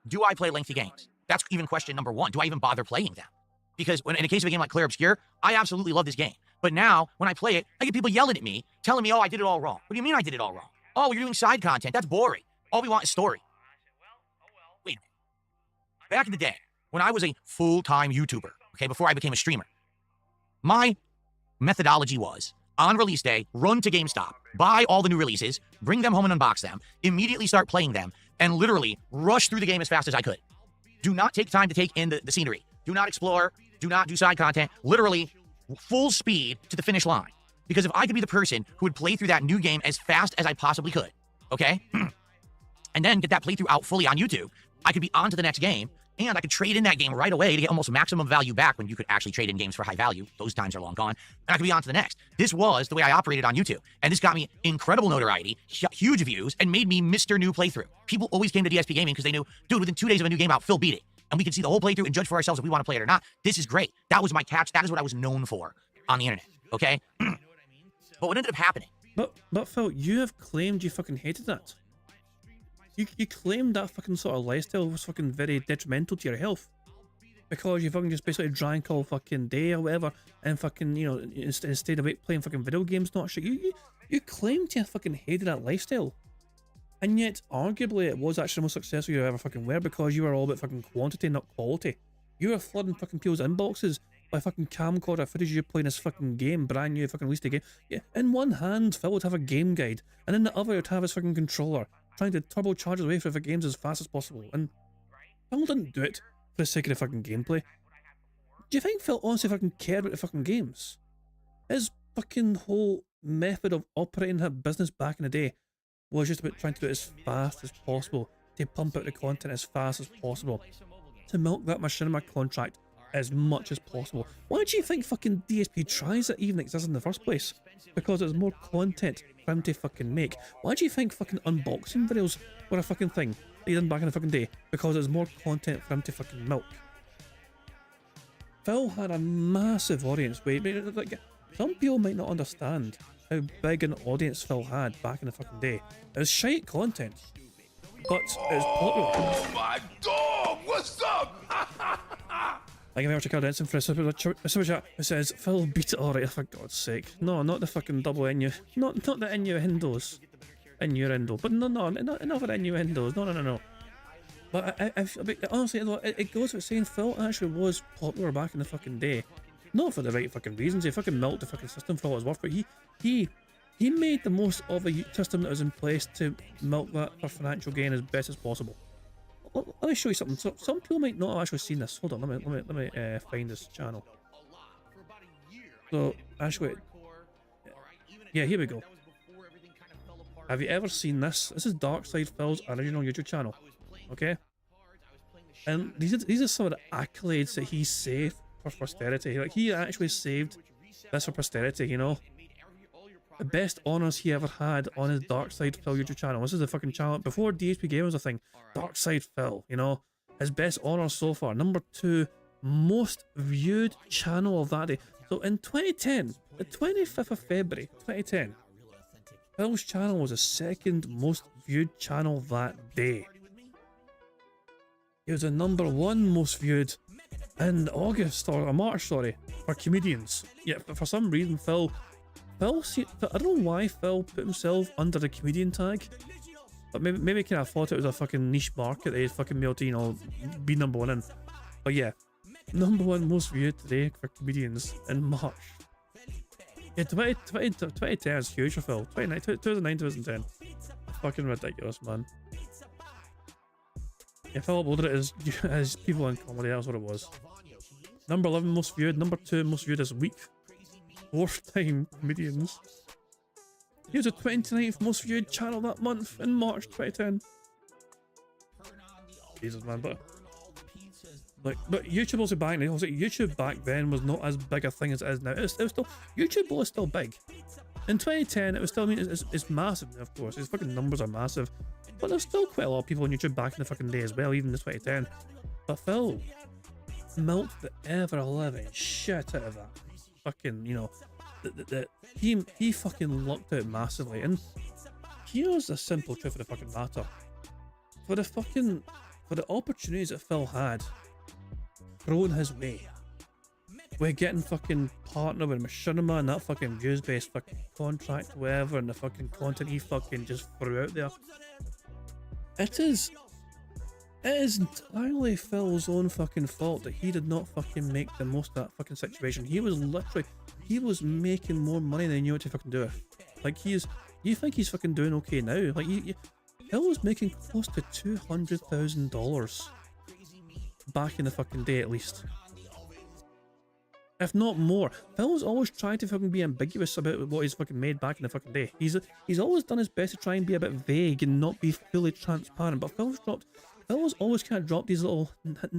do I play lengthy games? That's even question number one. Do I even bother playing them? Because in the case of a game like Clair Obscur, I absolutely love this game. But now, when I play it, I get people yelling at me, telling me, oh, I did it all wrong. What do you mean I did it all wrong? Oh, you're doing side content. That's boring. All we want is story. Wait a minute. Back in the day, when I was a full-time YouTuber, okay, before I became a streamer, my methodology was, on release day, run to GameStop, buy all the new releases, bring them home and unbox them, immediately start playing them, and literally rush through the game as fast as I could. Do not take time to take in the scenery. Do not explore. Do not do side content. Literally full speed to the finish line. Because if I could be the person who would play through that new game as fast as I possibly could, okay, and then get that playthrough out fully on YouTube, I could be on to the next game, and I could trade in that game right away to get almost maximum value back when you could actually trade in games for high value. Those times are long gone. And I could be on to the next. This was the way I operated on YouTube. And this got me incredible notoriety, huge views, and made me Mr. New Playthrough. People always came to DSP Gaming because they knew, dude, within 2 days of a new game out, Phil beat it. And we can see the whole playthrough and judge for ourselves if we want to play it or not. This is great. That was my catch. That is what I was known for on the internet, okay? But what ended up happening? But Phil, you have claimed you fucking hated that. You claimed that fucking sort of lifestyle was fucking very detrimental to your health. Because you fucking just basically drank all fucking day or whatever, and fucking, you know, instead of playing fucking video games, not shit. You claimed you fucking hated that lifestyle. And yet, arguably, it was actually the most successful you ever fucking were because you were all about fucking quantity, not quality. You were flooding fucking people's inboxes by fucking camcorder footage of you playing this fucking game, brand new fucking released a game. Yeah, in one hand, Phil would have a game guide, and in the other, he'd have his fucking controller, trying to turbocharge his way through the games as fast as possible. And Phil didn't do it for the sake of the fucking gameplay. Do you think Phil honestly fucking cared about the fucking games? His fucking whole method of operating that business back in the day was just about trying to do it as fast as possible, to pump out the content as fast as possible, to milk that machinima contract as much as possible. Why do you think fucking DSP tries it even exists in the first place? Because there's more content for him to fucking make. Why do you think fucking unboxing videos were a fucking thing that he did back in the fucking day? Because there's more content for him to fucking milk. Phil had a massive audience. Like, some people might not understand how big an audience Phil had back in the fucking day. It was shite content, but it was popular. Oh my dog! What's up? Thank you very much, Carl Denson, for a super chat. It says, Phil beat it alright, for God's sake. No, not the fucking double not the innuendos. Innuendo. But no, enough of innuendos. No. But honestly, it goes without saying, Phil actually was popular back in the fucking day. Not for the right fucking reasons. He fucking milked the fucking system for all it's worth, but he made the most of a system that was in place to milk that for financial gain as best as possible. Let me show you something. So some people might not have actually seen this. Hold on, let me find this channel. So actually, yeah, here we go. Have you ever seen this? This is Darkside Phil's original YouTube channel. Okay, and these are some of the accolades that he saved for posterity. Like, he actually saved this for posterity, you know. The best honours he ever had on his Darkside Phil YouTube channel. This is the fucking channel before DSP Game was a thing. Darkside Phil, you know. His best honours so far. Number 2 most viewed channel of that day. So in 2010, the 25th of February 2010, Phil's channel was the second most viewed channel that day. It was the number 1 most viewed in August or March, sorry, for comedians. Yeah, but for some reason Phil, I don't know why Phil put himself under the comedian tag, but maybe kind of thought it was a fucking niche market that he'd fucking be able to, you know, be number 1 in. But yeah, number 1 most viewed today for comedians in March. Yeah, 2010 is huge for Phil. 2009, 2010. Fucking ridiculous, man. Yeah, Phil uploaded it as people in comedy, that's what it was. Number 11 most viewed, number 2 most viewed this week. 4th time comedians. Here's the 29th most viewed channel that month in March 2010. Jesus, man, but YouTube also back then, YouTube back then was not as big a thing as it is now. It was still, YouTube was still big. In 2010, it was still, I mean, it's massive, of course. Its fucking numbers are massive. But there's still quite a lot of people on YouTube back in the fucking day as well, even in 2010. But Phil milked the ever-living shit out of that. Fucking, you know, he fucking lucked out massively. And here's the simple truth of the fucking matter. For the opportunities that Phil had thrown his way, we're getting fucking partner with Machinima and that fucking views-based fucking contract, whatever, and the fucking content he fucking just threw out there. It is entirely Phil's own fucking fault that he did not fucking make the most of that fucking situation. He was making more money than he knew what to fucking do with. Like, you think he's fucking doing okay now? Like, Phil was making close to $200,000 back in the fucking day, at least. If not more. Phil's always tried to fucking be ambiguous about what he's fucking made back in the fucking day. He's always done his best to try and be a bit vague and not be fully transparent, but Phil's always kind of dropped these little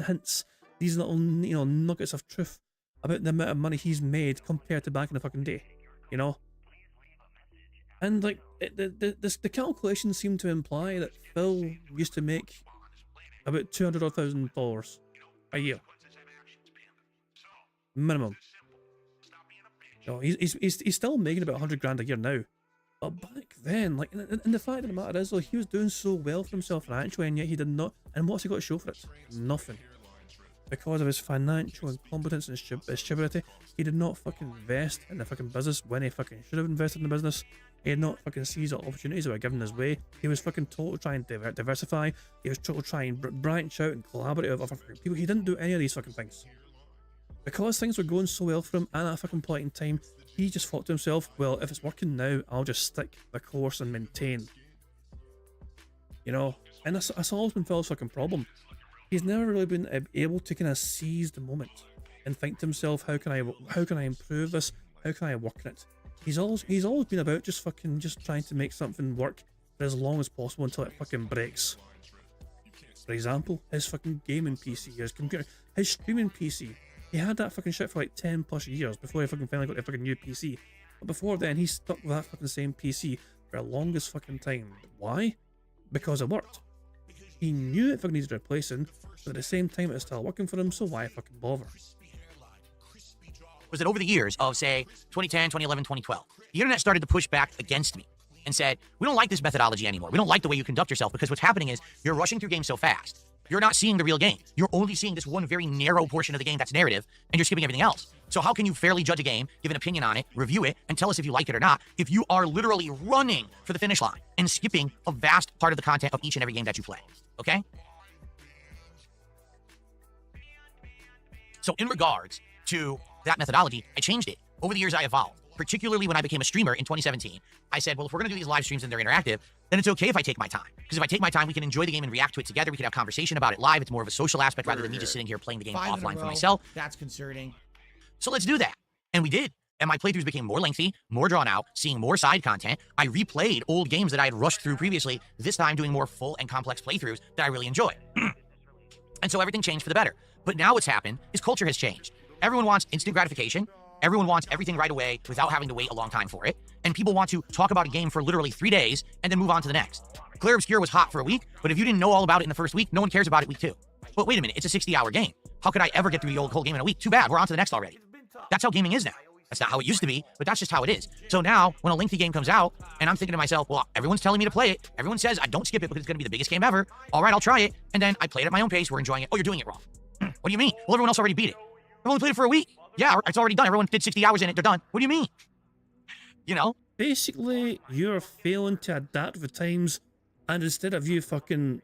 hints, these little, you know, nuggets of truth about the amount of money he's made compared to back in the fucking day, you know? And like, the calculations seem to imply that Phil used to make about $200,000 a year. Minimum. No, he's still making about 100 grand a year now. But back then, like, and the fact of the matter is, though, he was doing so well for himself financially, and yet he did not. And what's he got to show for it? Nothing. because of his financial incompetence and stupidity, he did not fucking invest in the fucking business when he fucking should have invested in the business. He had not fucking seized the opportunities that were given his way. He was fucking totally trying to diversify. He was totally trying to branch out and collaborate with other fucking people. He didn't do any of these fucking things. Because things were going so well for him at that fucking point in time, he just thought to himself, well, if it's working now, I'll just stick the course and maintain. You know, and that's always been Phil's fucking problem. He's never really been able to kind of seize the moment and think to himself, how can I improve this? How can I work in it? He's always been about just trying to make something work for as long as possible until it fucking breaks. For example, his fucking gaming PC, his computer, his streaming PC. He had that fucking shit for like 10 plus years before he fucking finally got a fucking new PC. But before then, he stuck with that fucking same PC for the longest fucking time. Why? Because it worked. He knew it fucking needed replacing, but at the same time it was still working for him, so why fucking bother? Was that over the years of, say, 2010, 2011, 2012, the internet started to push back against me and said, we don't like this methodology anymore. We don't like the way you conduct yourself, because what's happening is you're rushing through games so fast. You're not seeing the real game. You're only seeing this one very narrow portion of the game that's narrative, and you're skipping everything else. So how can you fairly judge a game, give an opinion on it, review it, and tell us if you like it or not, if you are literally running for the finish line and skipping a vast part of the content of each and every game that you play? Okay? So in regards to that methodology, I changed it. Over the years, I evolved. Particularly when I became a streamer in 2017, I said, well, if we're going to do these live streams and they're interactive, then it's okay if I take my time. Because if I take my time, we can enjoy the game and react to it together. We can have conversation about it live. It's more of a social aspect rather than me just sitting here playing the game offline for myself. That's concerning. So let's do that. And we did. And my playthroughs became more lengthy, more drawn out, seeing more side content. I replayed old games that I had rushed through previously, this time doing more full and complex playthroughs that I really enjoy. And so everything changed for the better. But now what's happened is culture has changed. Everyone wants instant gratification. Everyone wants everything right away without having to wait a long time for it. And people want to talk about a game for literally 3 days and then move on to the next. Clair Obscur was hot for a week, but if you didn't know all about it in the first week, no one cares about it week 2. But wait a minute, it's a 60-hour game. How could I ever get through the whole game in a week? Too bad, we're on to the next already. That's how gaming is now. That's not how it used to be, but that's just how it is. So now, when a lengthy game comes out, and I'm thinking to myself, well, everyone's telling me to play it. Everyone says I don't skip it because it's going to be the biggest game ever. All right, I'll try it. And then I play it at my own pace. We're enjoying it. Oh, you're doing it wrong. What do you mean? Well, everyone else already beat it. I've only played it for a week. Yeah, it's already done. Everyone did 60 hours in it. They're done. What do you mean? You know? Basically, you're failing to adapt with the times, and instead of you fucking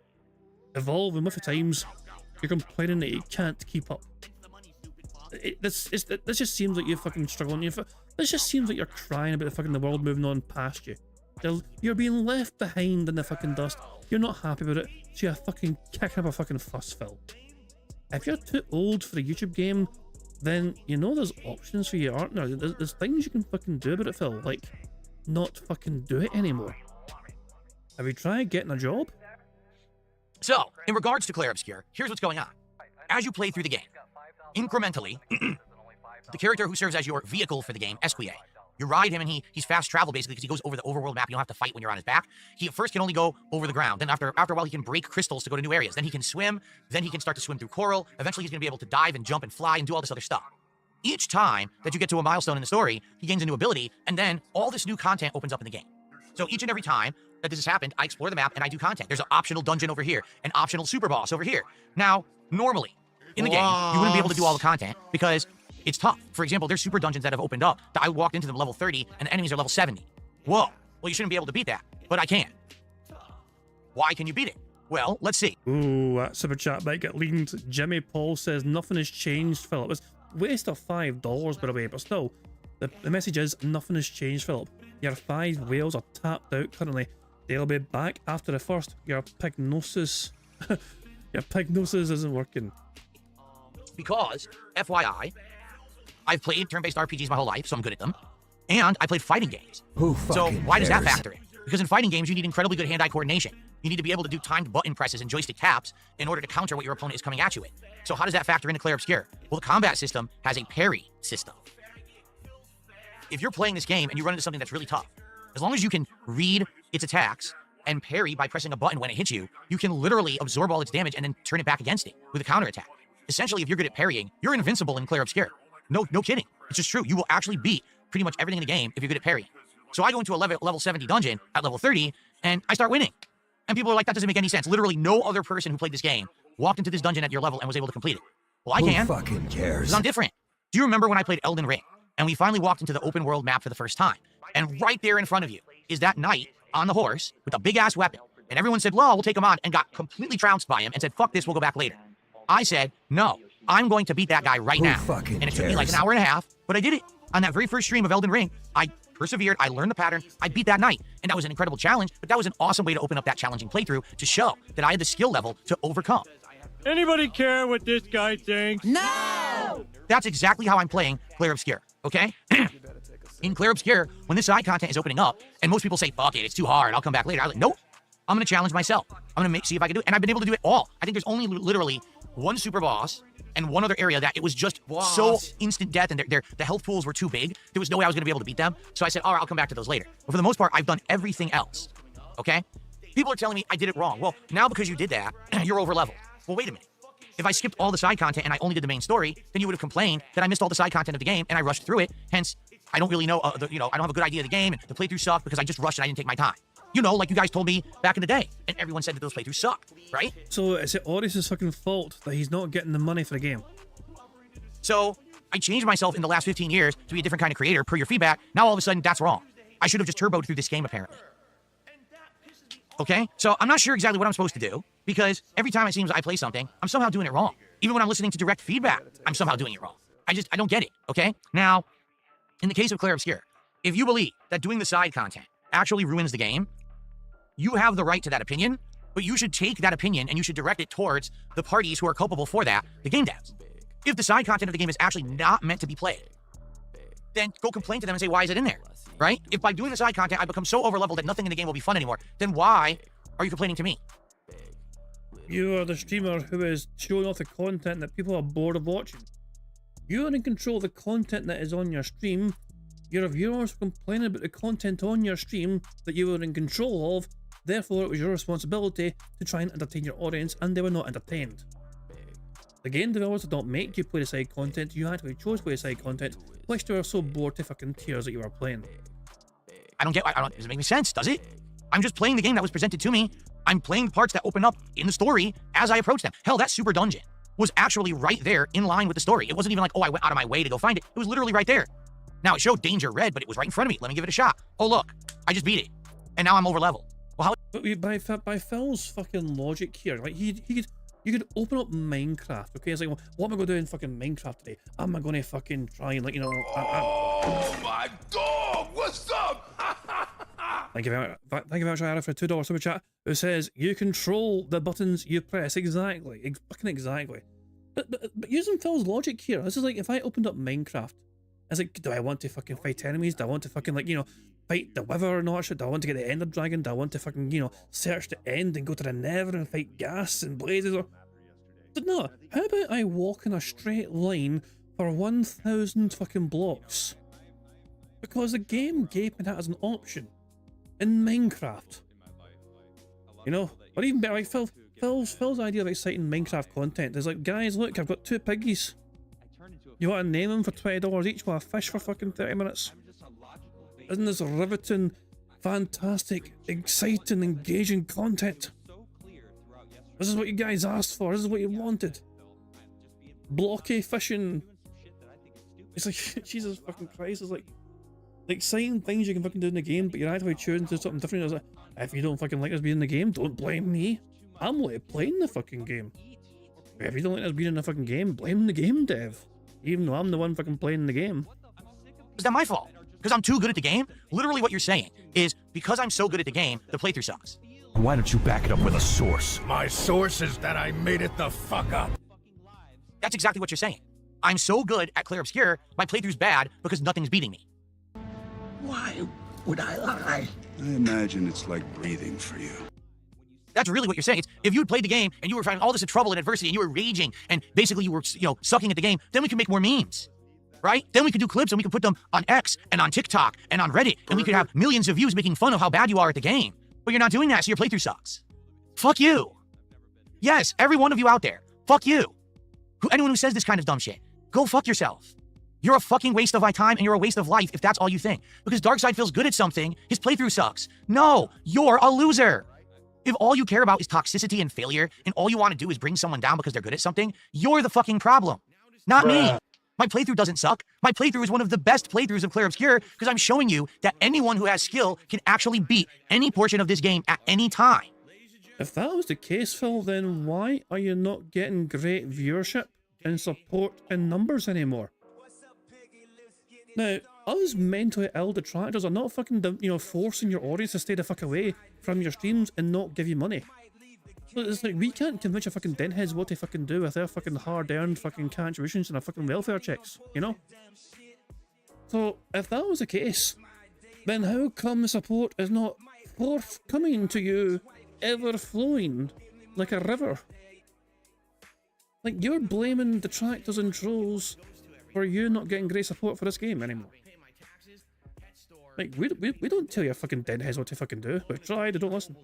evolving with the times, you're complaining that you can't keep up. This just seems like you're fucking struggling. This just seems like you're crying about the world moving on past you. You're being left behind in the fucking dust. You're not happy about it, so you're fucking kicking up a fucking fuss, Phil. If you're too old for a YouTube game, then you know there's options for you, aren't there? There's things you can fucking do about it, Phil. Like, not fucking do it anymore. Have you tried getting a job? So, in regards to Clair Obscur, here's what's going on. As you play through the game, incrementally, the character who serves as your vehicle for the game, Esquia, you ride him and he's fast travel basically because he goes over the overworld map. You don't have to fight when you're on his back. He at first can only go over the ground. Then after a while, he can break crystals to go to new areas. Then he can swim. Then he can start to swim through coral. Eventually, he's going to be able to dive and jump and fly and do all this other stuff. Each time that you get to a milestone in the story, he gains a new ability, and then all this new content opens up in the game. So each and every time that this has happened, I explore the map and I do content. There's an optional dungeon over here, an optional super boss over here. Now, normally, in the game, you wouldn't be able to do all the content because it's tough. For example, there's super dungeons that have opened up that I walked into them level 30 and the enemies are level 70. Whoa. Well, you shouldn't be able to beat that, but I can. Why can you beat it? Well, let's see. Ooh, that super chat might get leaned. Jimmy Paul says nothing has changed, Philip. It's a waste of $5, by the way, but still, the message is nothing has changed, Philip. Your 5 whales are tapped out currently. They'll be back after the first. Your pygnosis, your pygnosis isn't working. Because, FYI, I've played turn-based RPGs my whole life, so I'm good at them. And I played fighting games. So why does that factor in? Because in fighting games, you need incredibly good hand-eye coordination. You need to be able to do timed button presses and joystick taps in order to counter what your opponent is coming at you with. So how does that factor into Clair Obscur? Well, the combat system has a parry system. If you're playing this game and you run into something that's really tough, as long as you can read its attacks and parry by pressing a button when it hits you, you can literally absorb all its damage and then turn it back against it with a counterattack. Essentially, if you're good at parrying, you're invincible in Clair Obscur. No kidding. It's just true. You will actually beat pretty much everything in the game if you're good at parrying. So I go into a level 70 dungeon at level 30, and I start winning. And people are like, that doesn't make any sense. Literally no other person who played this game walked into this dungeon at your level and was able to complete it. Well, I can. Who fucking cares? Because I'm different. Do you remember when I played Elden Ring and we finally walked into the open world map for the first time? And right there in front of you is that knight on the horse with a big ass weapon. And everyone said, well, we'll take him on, and got completely trounced by him and said, fuck this, we'll go back later. I said, no, I'm going to beat that guy right now. And it took me like an hour and a half, but I did it. On that very first stream of Elden Ring, I persevered, I learned the pattern, I beat that knight. And that was an incredible challenge, but that was an awesome way to open up that challenging playthrough to show that I had the skill level to overcome. Anybody care what this guy thinks? No! That's exactly how I'm playing Clair Obscur, okay? In Clair Obscur, when this side content is opening up, and most people say, fuck it, it's too hard, I'll come back later. I'm like, nope, I'm gonna challenge myself. I'm gonna see if I can do it, and I've been able to do it all. I think there's only literally one super boss and one other area that it was just so instant death, and the health pools were too big. There was no way I was gonna be able to beat them. So I said, all right, I'll come back to those later. But for the most part, I've done everything else, okay? People are telling me I did it wrong. Well, now because you did that, you're over leveled. Well, wait a minute. If I skipped all the side content and I only did the main story, then you would have complained that I missed all the side content of the game and I rushed through it. Hence, I don't really know, I don't have a good idea of the game, and the playthrough sucked because I just rushed and I didn't take my time. You know, like you guys told me back in the day, and everyone said that those playthroughs suck, right? So is it Oris's fucking fault that he's not getting the money for the game? So I changed myself in the last 15 years to be a different kind of creator per your feedback. Now all of a sudden that's wrong. I should have just turboed through this game apparently. Okay? So I'm not sure exactly what I'm supposed to do, because every time it seems I play something, I'm somehow doing it wrong. Even when I'm listening to direct feedback, I'm somehow doing it wrong. I don't get it, okay? Now, in the case of Clair Obscur, if you believe that doing the side content actually ruins the game, you have the right to that opinion, but you should take that opinion and you should direct it towards the parties who are culpable for that, the game devs. If the side content of the game is actually not meant to be played, then go complain to them and say, why is it in there, right? If by doing the side content I become so overleveled that nothing in the game will be fun anymore, then why are you complaining to me? You are the streamer who is showing off the content that people are bored of watching. You are in control of the content that is on your stream. Your viewers complaining about the content on your stream that you were in control of, therefore it was your responsibility to try and entertain your audience, and they were not entertained. The game developers did not make you play the side content, you actually chose to play the side content, which they were so bored to fucking tears that you were playing. Does it make any sense, does it? I'm just playing the game that was presented to me. I'm playing the parts that open up in the story as I approach them. Hell, that super dungeon was actually right there in line with the story. It wasn't even like, oh, I went out of my way to go find it. It was literally right there. Now, it showed danger red, but it was right in front of me. Let me give it a shot. Oh, look, I just beat it. And now I'm over level. Well, how? But by Phil's fucking logic here, like, you could open up Minecraft, okay? It's like, well, what am I going to do in fucking Minecraft today? Am I going to fucking try and, like, you know... Oh, my dog! What's up? Thank you very much, Ira, for a $2 super chat, who says, you control the buttons you press. Exactly. Fucking exactly. But using Phil's logic here, this is like, if I opened up Minecraft, it's like, do I want to fucking fight enemies? Do I want to fucking, like, you know, fight the Wither or not? Do I want to get the Ender Dragon? Do I want to fucking, you know, search the end and go to the Nether and fight gas and blazes? But no, how about I walk in a straight line for 1,000 fucking blocks? Because the game gave me that as an option in Minecraft. You know, or even better, like Phil's idea of exciting Minecraft content is like, guys, look, I've got 2 piggies. You want to name them for $20 each while I fish for fucking 30 minutes? Isn't this riveting, fantastic, exciting, engaging content? This is what you guys asked for. This is what you wanted. Blocky fishing. It's like, Jesus fucking Christ. It's like exciting things you can fucking do in the game, but you're actually choosing to do something different. It's like, if you don't fucking like us being in the game, don't blame me. I'm like playing the fucking game. If you don't like us being in the fucking game, blame the game dev. Even though I'm the one fucking playing the game. Is that my fault? Because I'm too good at the game? Literally what you're saying is, because I'm so good at the game, the playthrough sucks. Why don't you back it up with a source? My source is that I made it the fuck up. That's exactly what you're saying. I'm so good at Clair Obscur, my playthrough's bad because nothing's beating me. Why would I lie? I imagine it's like breathing for you. That's really what you're saying. It's, if you had played the game and you were finding all this trouble and adversity and you were raging and basically you were, you know, sucking at the game, then we could make more memes, right? Then we could do clips and we could put them on X and on TikTok and on Reddit, and we could have millions of views making fun of how bad you are at the game. But you're not doing that, so your playthrough sucks. Fuck you. Yes, every one of you out there. Fuck you. Anyone who says this kind of dumb shit, go fuck yourself. You're a fucking waste of my time and you're a waste of life if that's all you think. Because Darkseid feels good at something, his playthrough sucks. No, you're a loser. If all you care about is toxicity and failure, and all you want to do is bring someone down because they're good at something, you're the fucking problem. Not me. My playthrough doesn't suck. My playthrough is one of the best playthroughs of Clair Obscur because I'm showing you that anyone who has skill can actually beat any portion of this game at any time. If that was the case, Phil, then why are you not getting great viewership and support and numbers anymore? Now, us mentally ill detractors are not fucking, forcing your audience to stay the fuck away from your streams and not give you money. But it's like, we can't convince your fucking dentheads what to fucking do with their fucking hard-earned fucking contributions and their fucking welfare checks, you know? So, if that was the case, then how come the support is not forthcoming to you, ever flowing like a river? Like, you're blaming detractors and trolls for you not getting great support for this game anymore. Like, we don't tell your fucking deadheads what to fucking do. We've tried, they don't listen.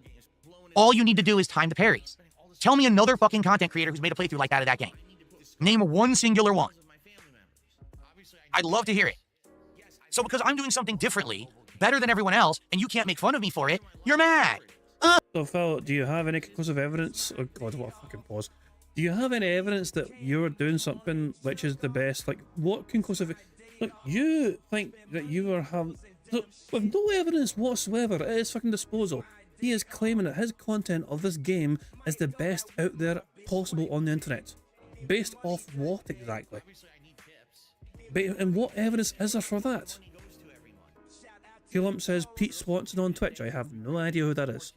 All you need to do is time the parries. Tell me another fucking content creator who's made a playthrough like that of that game. Name one singular one. I'd love to hear it. So because I'm doing something differently, better than everyone else, and you can't make fun of me for it, you're mad. So Phil, do you have any conclusive evidence? Oh god, what a fucking pause. Do you have any evidence that you're doing something which is the best? Like, what conclusive... Look, you think that you are having... Look, with no evidence whatsoever at his fucking disposal, he is claiming that his content of this game is the best out there possible on the internet. Based off what exactly? And what evidence is there for that? Lump says Pete Swanson on Twitch. I have no idea who that is.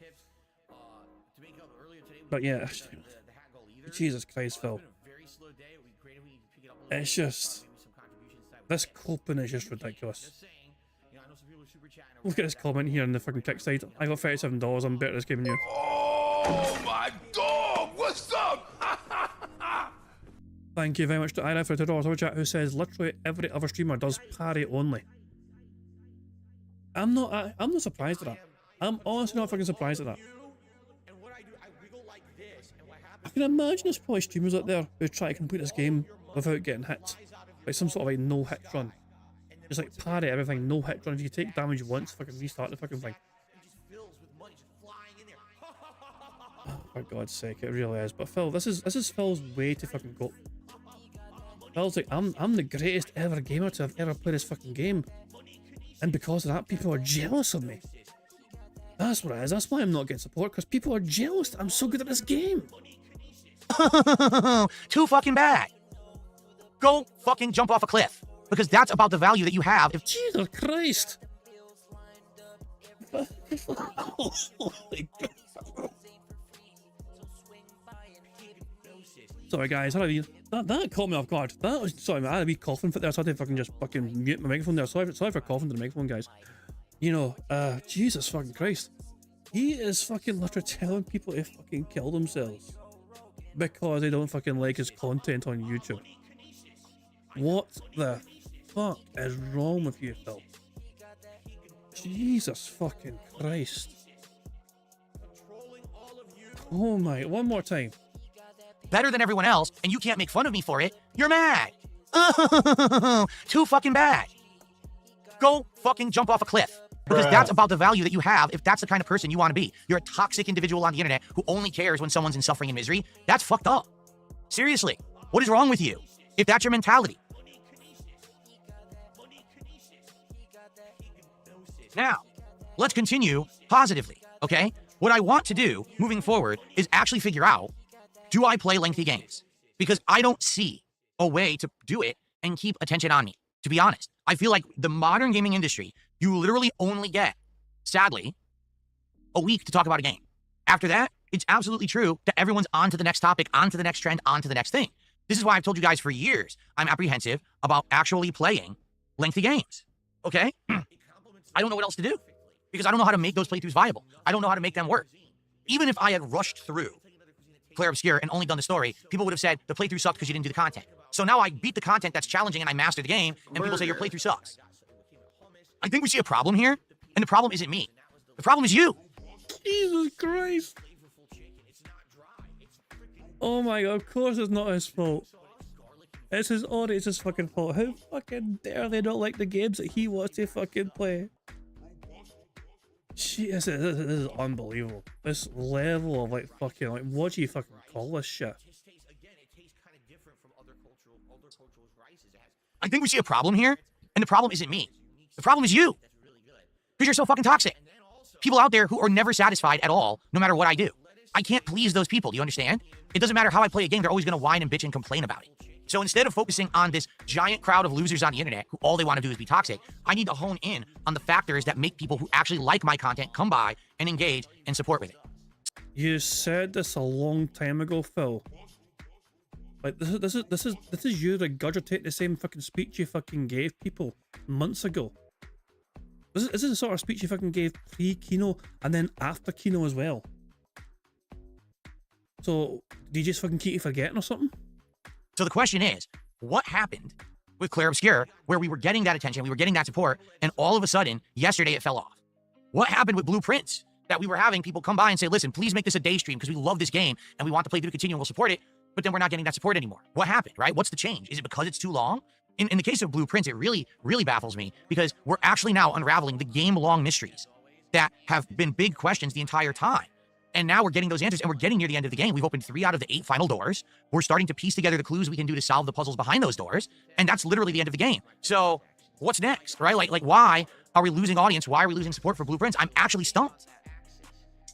But yeah, Jesus Christ, Phil. It's just... This coping is just ridiculous. Look at this comment here on the fucking kick side. I got $37, I'm better at this game than you. Oh my dog! What's up? Thank you very much to Ira for the $2 over chat, who says literally every other streamer does parry only. I'm not surprised at that. I'm honestly not fucking surprised at that. I can imagine there's probably streamers out there who try to complete this game without getting hit. Like some sort of like no-hit run. Just like parry everything, no-hit run. If you take damage once, fucking restart the fucking thing. Oh, for God's sake, it really is. But Phil, this is Phil's way to fucking go. Phil's like, I'm the greatest ever gamer to have ever played this fucking game. And because of that, people are jealous of me. That's what it is. That's why I'm not getting support, because people are jealous that I'm so good at this game. Too fucking bad. Go fucking jump off a cliff. Because that's about the value that you have. If Jesus Christ. Sorry guys, that caught me off guard. That was, sorry man, I had a wee coughing fit there, so I had to fucking just fucking mute my microphone there. Sorry for coughing to the microphone, guys. You know, Jesus fucking Christ. He is fucking literally telling people to fucking kill themselves because they don't fucking like his content on YouTube. What the fuck is wrong with you, Phil? Jesus fucking Christ. Oh my, one more time. better than everyone else, and you can't make fun of me for it, you're mad. Too fucking bad. Go fucking jump off a cliff. Because that's about the value that you have if that's the kind of person you want to be. You're a toxic individual on the internet who only cares when someone's in suffering and misery. That's fucked up. Seriously, what is wrong with you if that's your mentality? Now, let's continue positively, okay? What I want to do moving forward is actually figure out, do I play lengthy games? Because I don't see a way to do it and keep attention on me, to be honest. I feel like the modern gaming industry, you literally only get, sadly, a week to talk about a game. After that, it's absolutely true that everyone's on to the next topic, on to the next trend, on to the next thing. This is why I've told you guys for years, I'm apprehensive about actually playing lengthy games, okay? I don't know what else to do because I don't know how to make those playthroughs viable. I don't know how to make them work. Even if I had rushed through Clair Obscur and only done the story, people would have said the playthrough sucked because you didn't do the content. So now I beat the content that's challenging and I master the game, and people say your playthrough sucks. I think we see a problem here, and the problem isn't me. The problem is you. Jesus Christ. Oh my god, of course it's not his fault. It's his audience's fucking fault. How fucking dare they not like the games that he wants to fucking play? Jeez, this is unbelievable. This level of like fucking like, what do you fucking call this shit? I think we see a problem here, and the problem isn't me. The problem is you. Because you're so fucking toxic. People out there who are never satisfied at all, no matter what I do. I can't please those people, do you understand? It doesn't matter how I play a game, they're always gonna whine and bitch and complain about it. So instead of focusing on this giant crowd of losers on the internet who all they want to do is be toxic, I need to hone in on the factors that make people who actually like my content come by and engage and support with it. You said this a long time ago, Phil. Like this is you regurgitating the same fucking speech you fucking gave people months ago. This is the sort of speech you fucking gave pre-Kino and then after Kino as well. So, do you just fucking keep forgetting or something? So the question is, what happened with Claire Obscure where we were getting that attention, we were getting that support, and all of a sudden, yesterday it fell off? What happened with Blueprints that we were having people come by and say, listen, please make this a day stream because we love this game and we want the playthrough to continue and we'll support it, but then we're not getting that support anymore. What happened, right? What's the change? Is it because it's too long? In the case of Blueprints, it really, really baffles me because we're actually now unraveling the game-long mysteries that have been big questions the entire time. And now we're getting those answers, and we're getting near the end of the game. We've opened 3 out of the 8 final doors. We're starting to piece together the clues we can do to solve the puzzles behind those doors, and that's literally the end of the game. So what's next, right? Like why are we losing audience? Why are we losing support for Blueprints? I'm actually stumped.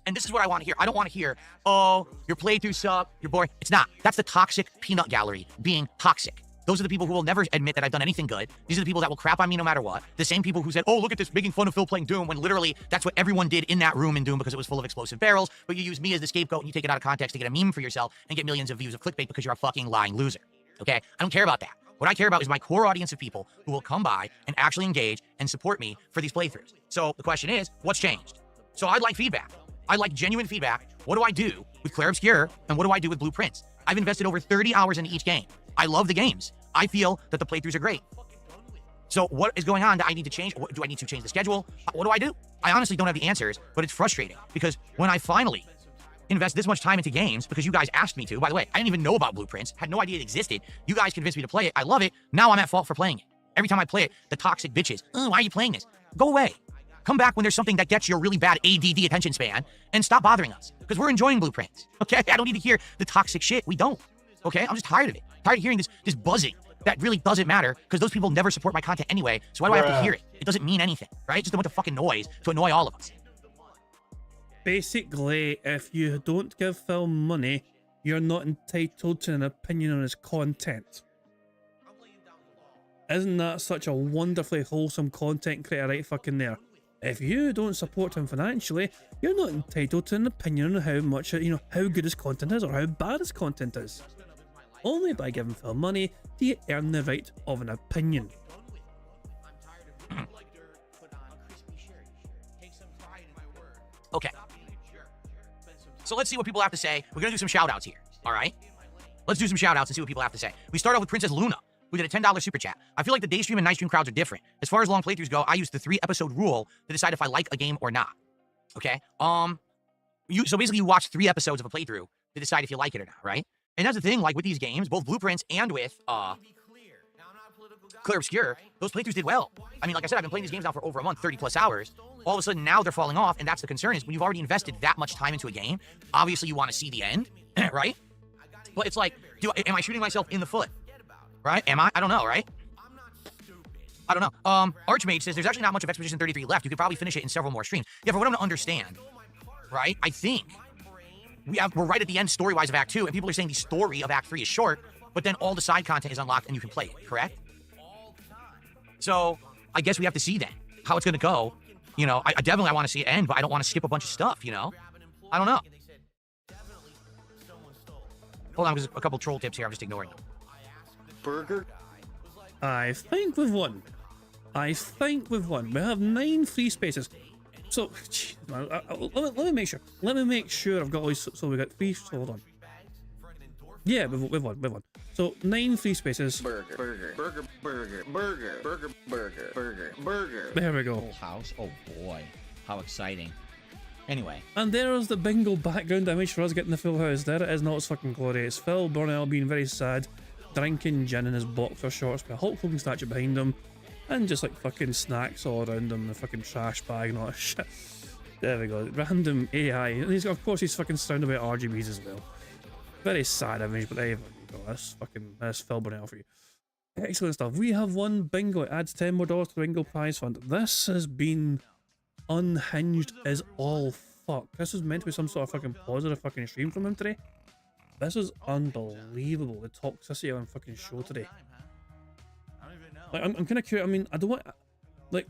And this is what I want to hear. I don't want to hear, oh, your playthrough suck, you're boring. It's not. That's the toxic peanut gallery being toxic. Those are the people who will never admit that I've done anything good. These are the people that will crap on me no matter what. The same people who said, oh, look at this, making fun of Phil playing Doom, when literally that's what everyone did in that room in Doom because it was full of explosive barrels, but you use me as the scapegoat and you take it out of context to get a meme for yourself and get millions of views of clickbait because you're a fucking lying loser. Okay? I don't care about that. What I care about is my core audience of people who will come by and actually engage and support me for these playthroughs. So the question is, what's changed? So I'd like feedback. I'd like genuine feedback. What do I do with Claire Obscure and what do I do with Blueprints? I've invested over 30 hours into each game. I love the games. I feel that the playthroughs are great. So what is going on that I need to change? Do I need to change the schedule? What do I do? I honestly don't have the answers, but it's frustrating because when I finally invest this much time into games, because you guys asked me to, by the way, I didn't even know about Blueprints, had no idea it existed. You guys convinced me to play it. I love it. Now I'm at fault for playing it. Every time I play it, the toxic bitches, oh, why are you playing this? Go away. Come back when there's something that gets your really bad ADD attention span and stop bothering us because we're enjoying Blueprints. Okay? I don't need to hear the toxic shit. We don't. Okay? I'm just tired of it. Tired of hearing this buzzing that really doesn't matter because those people never support my content anyway. So why do I have to hear it? It doesn't mean anything, right? Just a bunch of fucking noise to annoy all of us. Basically, if you don't give Phil money, you're not entitled to an opinion on his content. Isn't that such a wonderfully wholesome content creator right fucking there? If you don't support him financially, you're not entitled to an opinion on how much, how good his content is or how bad his content is. Only by giving Phil money do you earn the right of an opinion. Okay. So let's see what people have to say. We're going to do some shout-outs here, all right? Let's do some shout-outs and see what people have to say. We start off with Princess Luna, who did a $10 super chat. I feel like the day stream and night stream crowds are different. As far as long playthroughs go, I use the 3-episode rule to decide if I like a game or not. Okay? So basically you watch 3 episodes of a playthrough to decide if you like it or not, right? And that's the thing, like with these games, both Blueprints and with Claire Obscure, those playthroughs did well. I mean, like I said, I've been playing these games now for over a month, 30+ hours. All of a sudden now they're falling off, and that's the concern, is when you've already invested that much time into a game, obviously you want to see the end, right? But it's like, am I shooting myself in the foot? Right? Am I? I don't know, right? I don't know. Archmage says there's actually not much of Expedition 33 left. You could probably finish it in several more streams. Yeah, for what I'm to understand, right? I think we're right at the end story-wise of Act 2, and people are saying the story of Act 3 is short, but then all the side content is unlocked and you can play it, correct? So I guess we have to see then how it's going to go. You know, I definitely want to see it end, but I don't want to skip a bunch of stuff, you know? I don't know. Hold on, there's a couple troll tips here. I'm just ignoring them. Burger? I think we've won. We have 9 free spaces. So, let me make sure. Let me make sure I've got all these. So we got 3. So hold on. Yeah, we've won. So 9 free spaces. Burger. There we go. Full house. Oh boy, how exciting. Anyway. And there's the bingo background image for us getting the full house. There it is, not as fucking glorious. Phil Burnell being very sad, drinking gin in his boxer shorts with a Hulk Hogan statue behind him, and just like fucking snacks all around him, the fucking trash bag and all that shit. There we go. Random AI. And he's got, of course, he's fucking surrounded by RGBs as well. Very sad image, but there you go. That's Phil Burnell for you. Excellent stuff. We have won bingo. It adds $10 more to the bingo prize fund. This has been unhinged as all fuck. This was meant to be some sort of fucking positive fucking stream from him today. This is unbelievable. The toxicity on fucking show today. Like, I'm kind of curious. I mean, I don't want, like,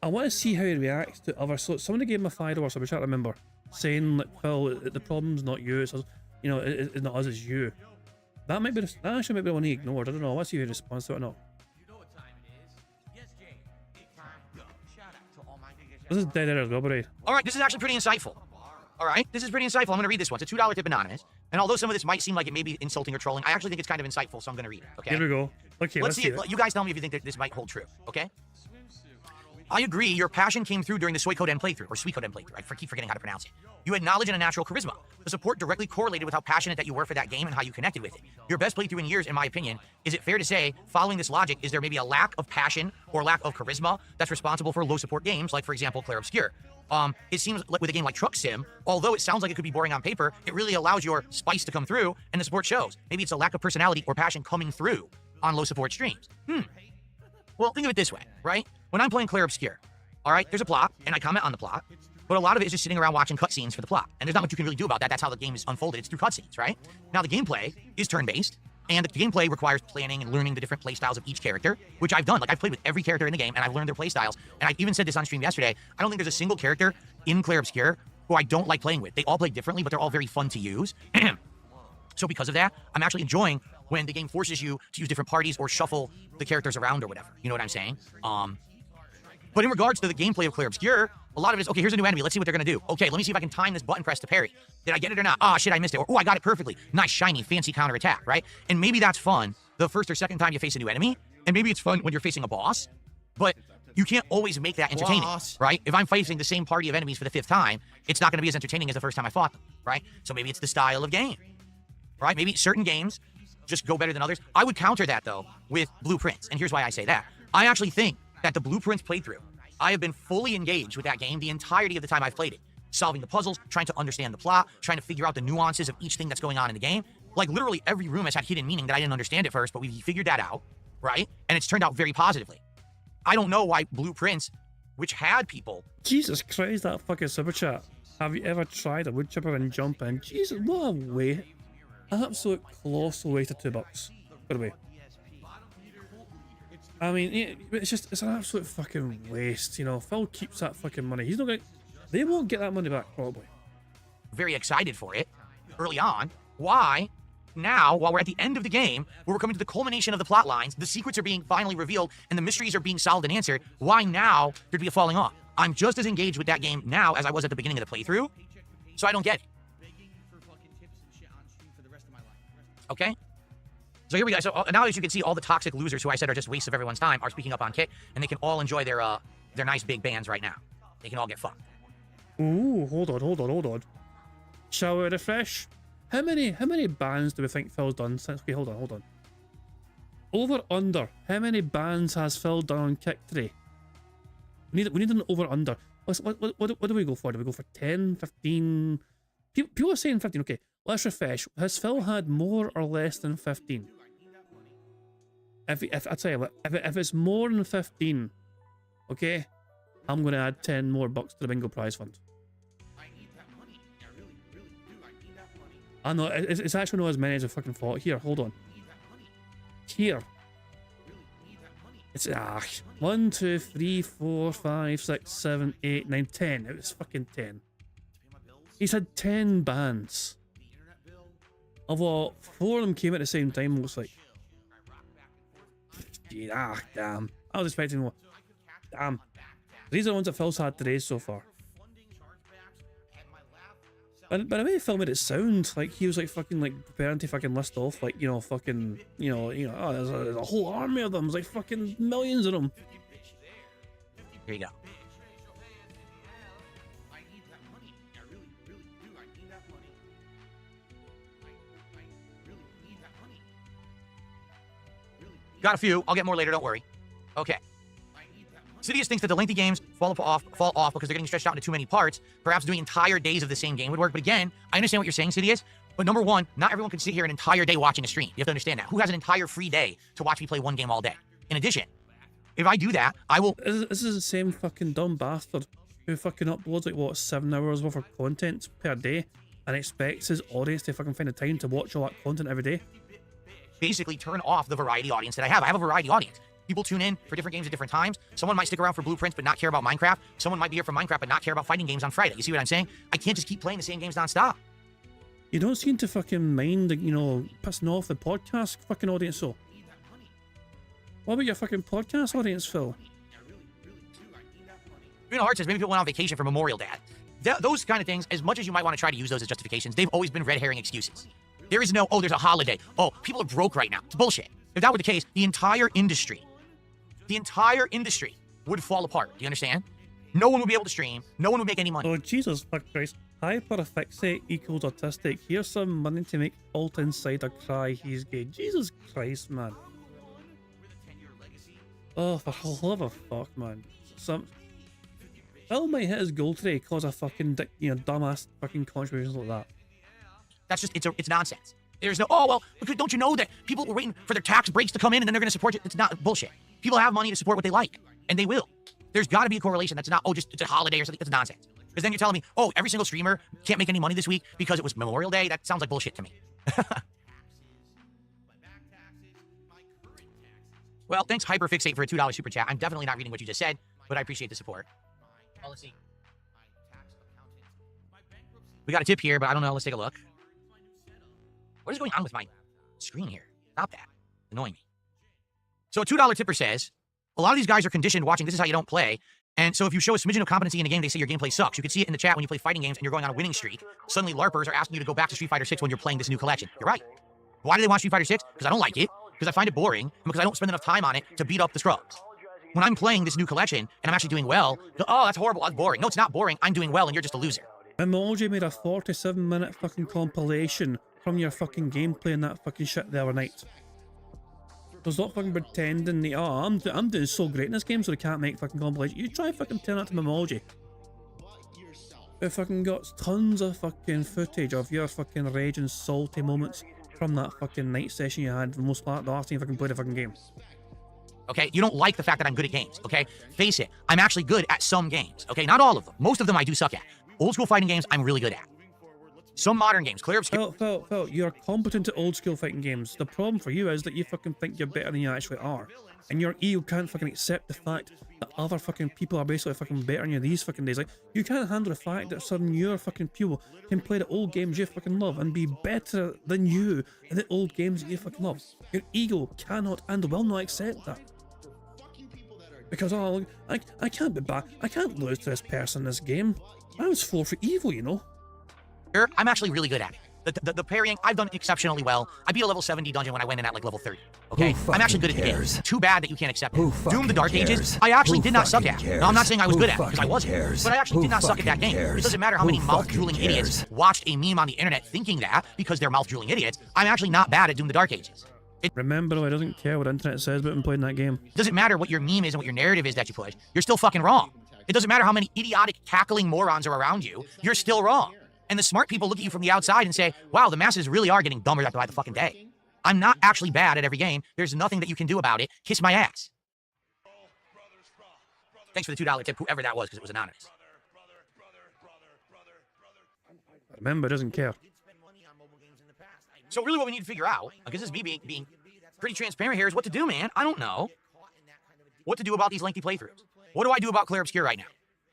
I want to see how he reacts to other. So somebody gave him a $5 sub, which I can't remember, saying like, Phil, the problem's not you. It's us, you know, it's not us, it's you. That might be. That actually might be one he ignored. I don't know. Let's see if he responds to it or not. This is dead air as well, buddy. All right, this is actually pretty insightful. All right, this is pretty insightful. I'm going to read this one. It's a $2 tip anonymous. And although some of this might seem like it may be insulting or trolling, I actually think it's kind of insightful, so I'm going to read it. Okay. Here we go. Okay, let's see it. You guys tell me if you think that this might hold true. Okay. I agree, your passion came through during the Suikoden playthrough, or Suikoden playthrough. I keep forgetting how to pronounce it. You had knowledge and a natural charisma. The support directly correlated with how passionate that you were for that game and how you connected with it. Your best playthrough in years, in my opinion. Is it fair to say, following this logic, is there maybe a lack of passion or lack of charisma that's responsible for low support games, like, for example, Clair Obscur? It seems like with a game like Truck Sim, although it sounds like it could be boring on paper, it really allows your spice to come through, and the support shows. Maybe it's a lack of personality or passion coming through on low support streams. Well, think of it this way, right? When I'm playing Clair Obscur, all right, there's a plot, and I comment on the plot, but a lot of it is just sitting around watching cutscenes for the plot, and there's not much you can really do about that. That's how the game is unfolded. It's through cutscenes, right? Now, the gameplay is turn-based, and the gameplay requires planning and learning the different playstyles of each character, which I've done. Like, I've played with every character in the game, and I've learned their playstyles, and I even said this on stream yesterday. I don't think there's a single character in Clair Obscur who I don't like playing with. They all play differently, but they're all very fun to use. So because of that, I'm actually enjoying when the game forces you to use different parties or shuffle the characters around or whatever. You know what I'm saying? But in regards to the gameplay of Clair Obscur, a lot of it is, okay, here's a new enemy. Let's see what they're going to do. Okay, let me see if I can time this button press to parry. Did I get it or not? Ah, shit, I missed it. Or, oh, I got it perfectly. Nice, shiny, fancy counterattack, right? And maybe that's fun the first or second time you face a new enemy. And maybe it's fun when you're facing a boss. But you can't always make that entertaining, right? If I'm facing the same party of enemies for the 5th time, it's not going to be as entertaining as the first time I fought them, right? So maybe it's the style of game, right? Maybe certain games just go better than others. I would counter that, though, with Blueprints. And here's why I say that. I actually think that the Blueprints playthrough, I have been fully engaged with that game the entirety of the time I've played it. Solving the puzzles, trying to understand the plot, trying to figure out the nuances of each thing that's going on in the game. Like, literally every room has had hidden meaning that I didn't understand at first, but we figured that out, right? And it's turned out very positively. I don't know why Blueprints, which had people... Jesus Christ, that fucking super chat. Have you ever tried a wood chipper and jump in? Jesus, what a way. Absolute colossal waste of $2, by the way. I mean, it's an absolute fucking waste, you know. Phil keeps that fucking money. He's not gonna, they won't get that money back, probably. Very excited for it early on. Why? Now, while we're at the end of the game, where we're coming to the culmination of the plot lines, the secrets are being finally revealed, and the mysteries are being solved and answered, why now there'd be a falling off? I'm just as engaged with that game now as I was at the beginning of the playthrough, so I don't get it. Okay? So here we go. So now, as you can see, all the toxic losers who I said are just wastes of everyone's time are speaking up on Kick, and they can all enjoy their nice big bands right now. They can all get fucked. Ooh, hold on. Shall we refresh? How many bans do we think Phil's done since? Okay, hold on. Over under. How many bans has Phil done on Kick today? We need an over under. What do we go for? Do we go for 10, 15? People are saying 15. Okay, let's refresh. Has Phil had more or less than 15? If I tell you what, if it's more than 15, okay, I'm gonna add 10 more bucks to the bingo prize fund. I know it's actually not as many as I fucking thought. Here, hold on. Here. It's 1, 2, 3, 4, 5, 6, 7, 8, 9, 10. It was fucking 10. He's had 10 bans. Although 4 of them came at the same time, looks like. Damn. I was expecting more. Damn. These are the ones that Phil's had today so far. But the way Phil made it sound like he was like fucking like preparing to fucking list off like, you know, fucking, you know, oh, there's a whole army of them. There's like fucking millions of them. Here you go. Got a few. I'll get more later, don't worry. Okay. Sidious thinks that the lengthy games fall off because they're getting stretched out into too many parts. Perhaps doing entire days of the same game would work. But again, I understand what you're saying, Sidious. But number one, not everyone can sit here an entire day watching a stream. You have to understand that. Who has an entire free day to watch me play one game all day? In addition, if I do that, I will... This is the same fucking dumb bastard who fucking uploads like, what, 7 hours worth of content per day and expects his audience to fucking find the time to watch all that content every day. Basically turn off the variety audience that I have. I have a variety audience. People tune in for different games at different times. Someone might stick around for Blueprints but not care about Minecraft. Someone might be here for Minecraft but not care about fighting games on Friday. You see what I'm saying? I can't just keep playing the same games nonstop. You don't seem to fucking mind, you know, pissing off the podcast fucking audience, so. What about your fucking podcast audience, Phil? Bruno Hart says maybe people went on vacation for Memorial Day. Those kind of things, as much as you might want to try to use those as justifications, they've always been red herring excuses. There is no, oh, there's a holiday. Oh, people are broke right now. It's bullshit. If that were the case, the entire industry would fall apart. Do you understand? No one would be able to stream. No one would make any money. Oh, Jesus fuck Christ. Hyperfixate equals autistic. Here's some money to make Alt Insider cry he's gay. Jesus Christ, man. Oh, for the love of fuck, man. Phil might hit his goal today cause a fucking, dumbass fucking contributions like that. That's just, it's nonsense. There's no, oh, well, don't you know that people were waiting for their tax breaks to come in and then they're going to support you? It's not bullshit. People have money to support what they like, and they will. There's got to be a correlation. That's not, oh, just it's a holiday or something. That's nonsense. Because then you're telling me, oh, every single streamer can't make any money this week because it was Memorial Day. That sounds like bullshit to me. Well, thanks, Hyperfixate, for a $2 super chat. I'm definitely not reading what you just said, but I appreciate the support. Well, let's see. We got a tip here, but I don't know. Let's take a look. What is going on with my screen here? Stop that. Annoying me. So a $2 tipper says, a lot of these guys are conditioned watching This Is How You Don't Play, and so if you show a smidgen of competency in a game, they say your gameplay sucks. You can see it in the chat when you play fighting games and you're going on a winning streak. Suddenly LARPers are asking you to go back to Street Fighter 6 when you're playing this new collection. You're right. Why do they want Street Fighter 6? Because I don't like it, because I find it boring, and because I don't spend enough time on it to beat up the scrubs. When I'm playing this new collection and I'm actually doing well, oh, that's horrible, that's boring. No, it's not boring. I'm doing well and you're just a loser. Emoji made a 47-minute fucking compilation from your fucking gameplay and that fucking shit the other night. So stop fucking pretending that, oh, I'm doing so great in this game so they can't make fucking compilation. You try fucking telling that to Memoji. It fucking got tons of fucking footage of your fucking rage and salty moments from that fucking night session you had the last time you fucking played a fucking game. Okay, you don't like the fact that I'm good at games, okay? Face it, I'm actually good at some games, okay? Not all of them. Most of them I do suck at. Old school fighting games, I'm really good at. Some modern games, clear obscure. Phil, you're competent at old school fighting games. The problem for you is that you fucking think you're better than you actually are. And your ego can't fucking accept the fact that other fucking people are basically fucking better than you these fucking days. Like, you can't handle the fact that certain your fucking people can play the old games you fucking love and be better than you in the old games that you fucking love. Your ego cannot and will not accept that. Because, oh, I can't be back. I can't lose to this person in this game. I was 4 for evil, you know. I'm actually really good at it. The parrying, I've done exceptionally well. I beat a level 70 dungeon when I went in at like level 30. Okay? I'm actually good at the game. Too bad that you can't accept it. Doom the Dark Ages, I actually did not suck at. Now, I'm not saying I was good at it, because I wasn't. But I actually did not suck at that game. It doesn't matter how many mouth-drooling idiots watched a meme on the internet thinking that, because they're mouth-drooling idiots, I'm actually not bad at Doom the Dark Ages. Remember, though, I doesn't care what the internet says about him playing that game. It doesn't matter what your meme is and what your narrative is that you push. You're still fucking wrong. It doesn't matter how many idiotic, cackling morons are around you. You're still wrong. And the smart people look at you from the outside and say, wow, the masses really are getting dumber by the fucking day. I'm not actually bad at every game. There's nothing that you can do about it. Kiss my ass. Thanks for the $2 tip, whoever that was, because it was anonymous. Remember, doesn't care. So really what we need to figure out, because this is me being pretty transparent here, is what to do, man. I don't know what to do about these lengthy playthroughs. What do I do about Clear Obscure right now?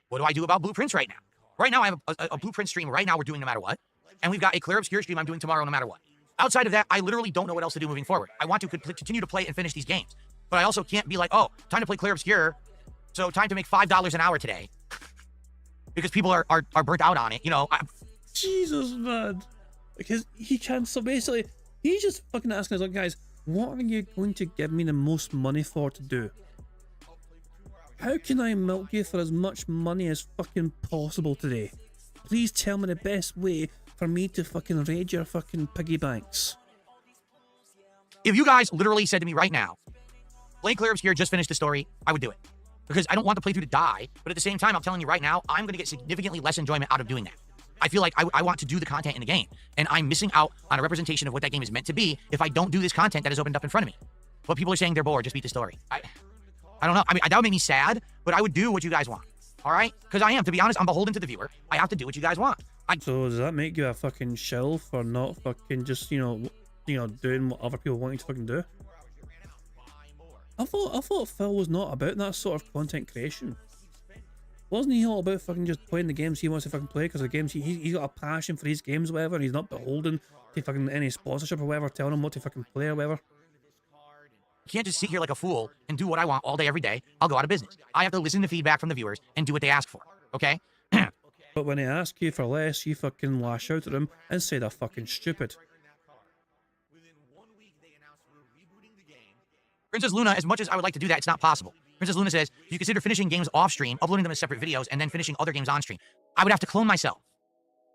What do I do about Blueprints right now? Right now, I have a Blueprint stream right now we're doing no matter what. And we've got a Clear Obscure stream I'm doing tomorrow no matter what. Outside of that, I literally don't know what else to do moving forward. I want to continue to play and finish these games. But I also can't be like, oh, time to play Clear Obscure, so time to make $5 an hour today. Because people are burnt out on it, you know. Jesus, man. Because he can't, so basically, he's just fucking asking us, like, guys, what are you going to give me the most money for to do? How can I milk you for as much money as fucking possible today? Please tell me the best way for me to fucking raid your fucking piggy banks. If you guys literally said to me right now, play Clear Obscure, just finish the story, I would do it. because I don't want the playthrough to die. But at the same time, I'm telling you right now, I'm going to get significantly less enjoyment out of doing that. I feel like I want to do the content in the game, and I'm missing out on a representation of what that game is meant to be if I don't do this content that is opened up in front of me. But people are saying they're bored. Just beat the story. I don't know. I mean, that would make me sad, but I would do what you guys want. All right? Because I am. To be honest, I'm beholden to the viewer. I have to do what you guys want. So does that make you a fucking shill for not fucking just, doing what other people want you to fucking do? I thought Phil was not about that sort of content creation. Wasn't he all about fucking just playing the games he wants to fucking play? Because the games he's got a passion for his games or whatever, and he's not beholden to fucking any sponsorship or whatever telling him what to fucking play or whatever. You can't just sit here like a fool and do what I want all day, every day. I'll go out of business. I have to listen to feedback from the viewers and do what they ask for, okay? But when they ask you for less, you fucking lash out at them and say they're fucking stupid. Princess Luna, as much as I would like to do that, it's not possible. Princess Luna says, you consider finishing games off stream, uploading them as separate videos, and then finishing other games on stream. I would have to clone myself.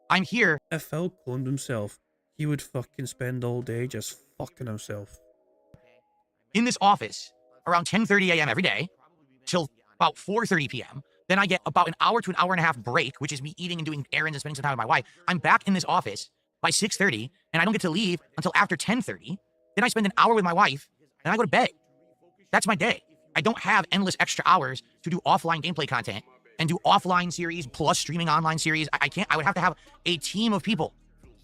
I'm here. If Phil cloned himself, he would fucking spend all day just fucking himself. In this office around 10:30 a.m. every day till about 4:30 p.m. Then I get about an hour to an hour and a half break, which is me eating and doing errands and spending some time with my wife. I'm back in this office by 6:30, and I don't get to leave until after 10:30. Then I spend an hour with my wife, and I go to bed. That's my day. I don't have endless extra hours to do offline gameplay content and do offline series plus streaming online series. I can't. I would have to have a team of people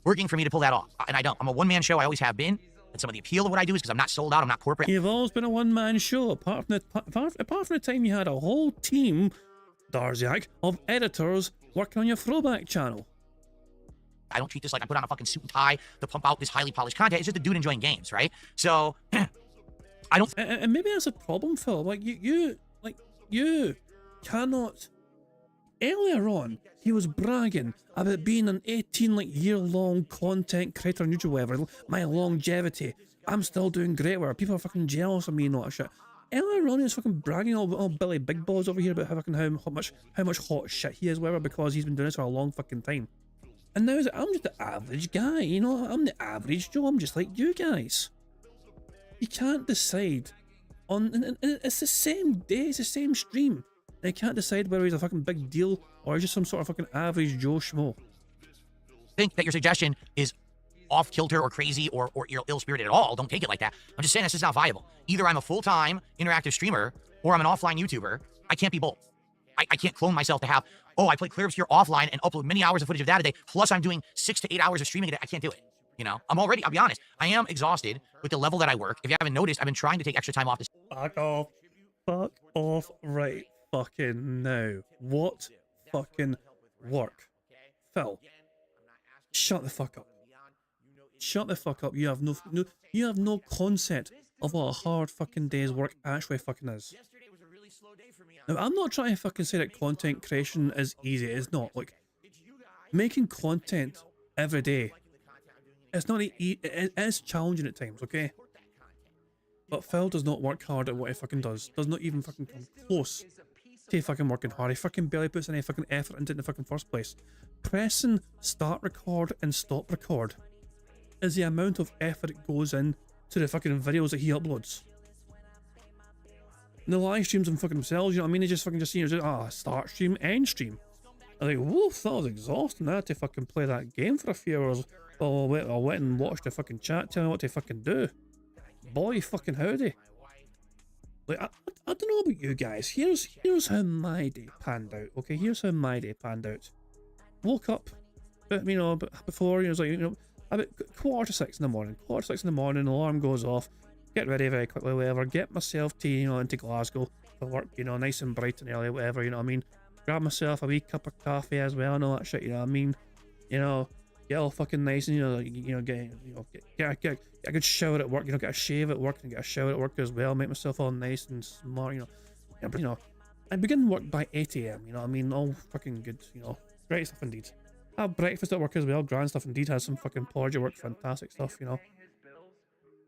working for me to pull that off, and I don't. I'm a one-man show. I always have been. And some of the appeal of what I do is because I'm not sold out. I'm not corporate. You've always been a one-man show, apart from the time you had a whole team, Darziak, of editors working on your throwback channel. I don't treat this like I put on a fucking suit and tie to pump out this highly polished content. It's just a dude enjoying games, right? So, I don't... And maybe that's a problem, Phil. Like, you cannot... Earlier on, he was bragging about being an 18-year-long content creator on YouTube, whatever. My longevity. I'm still doing great work. People are fucking jealous of me and all that shit. Earlier on, he was fucking bragging all Billy Big Balls over here about how much hot shit he is, whatever, because he's been doing this for a long fucking time. And now I'm just the average guy, I'm the average Joe. I'm just like you guys. You can't decide on... And it's the same day, it's the same stream. And you can't decide whether he's a fucking big deal or he's just some sort of fucking average Joe Schmo. Think that your suggestion is off kilter or crazy or ill-spirited at all. Don't take it like that. I'm just saying this is not viable. Either I'm a full-time interactive streamer or I'm an offline YouTuber. I can't be both. I can't clone myself to have, I play Clear Obscure offline and upload many hours of footage of that a day, plus I'm doing 6 to 8 hours of streaming a day. I can't do it. I'll be honest, I am exhausted with the level that I work. If you haven't noticed, I've been trying to take extra time off this. Fuck off. Fuck off right fucking now. What fucking work? Phil, shut the fuck up. Shut the fuck up. You have no concept of what a hard fucking day's work actually fucking is. Now, I'm not trying to fucking say that content creation is easy. It's not. Like, making content every day, it's not it is challenging at times, okay? But Phil does not work hard at what he fucking does. Does not even fucking come close to fucking working hard. He fucking barely puts any fucking effort into it in the fucking first place. Pressing start record and stop record is the amount of effort it goes in to the fucking videos that he uploads. And the live streams and fucking themselves, you know what I mean? They just start stream, end stream. I'm like, woof, that was exhausting. I had to fucking play that game for a few hours. I went and watched the fucking chat telling me what to fucking do. Boy, fucking howdy. Like, I don't know about you guys. Here's how my day panned out. Okay, here's how my day panned out. Woke up, but before, it was like, about 5:45 in the morning. 5:45 in the morning, alarm goes off. Get ready very quickly, whatever. Get myself to, into Glasgow for work, nice and bright and early, whatever, you know what I mean? Grab myself a wee cup of coffee as well and all that shit, you know what I mean? Get all fucking nice and, get a good shower at work, get a shave at work and get a shower at work as well, make myself all nice and smart, I begin work by 8 AM, you know what I mean? All fucking good, great stuff indeed. Have breakfast at work as well, grand stuff indeed, has some fucking porridge at work, fantastic stuff,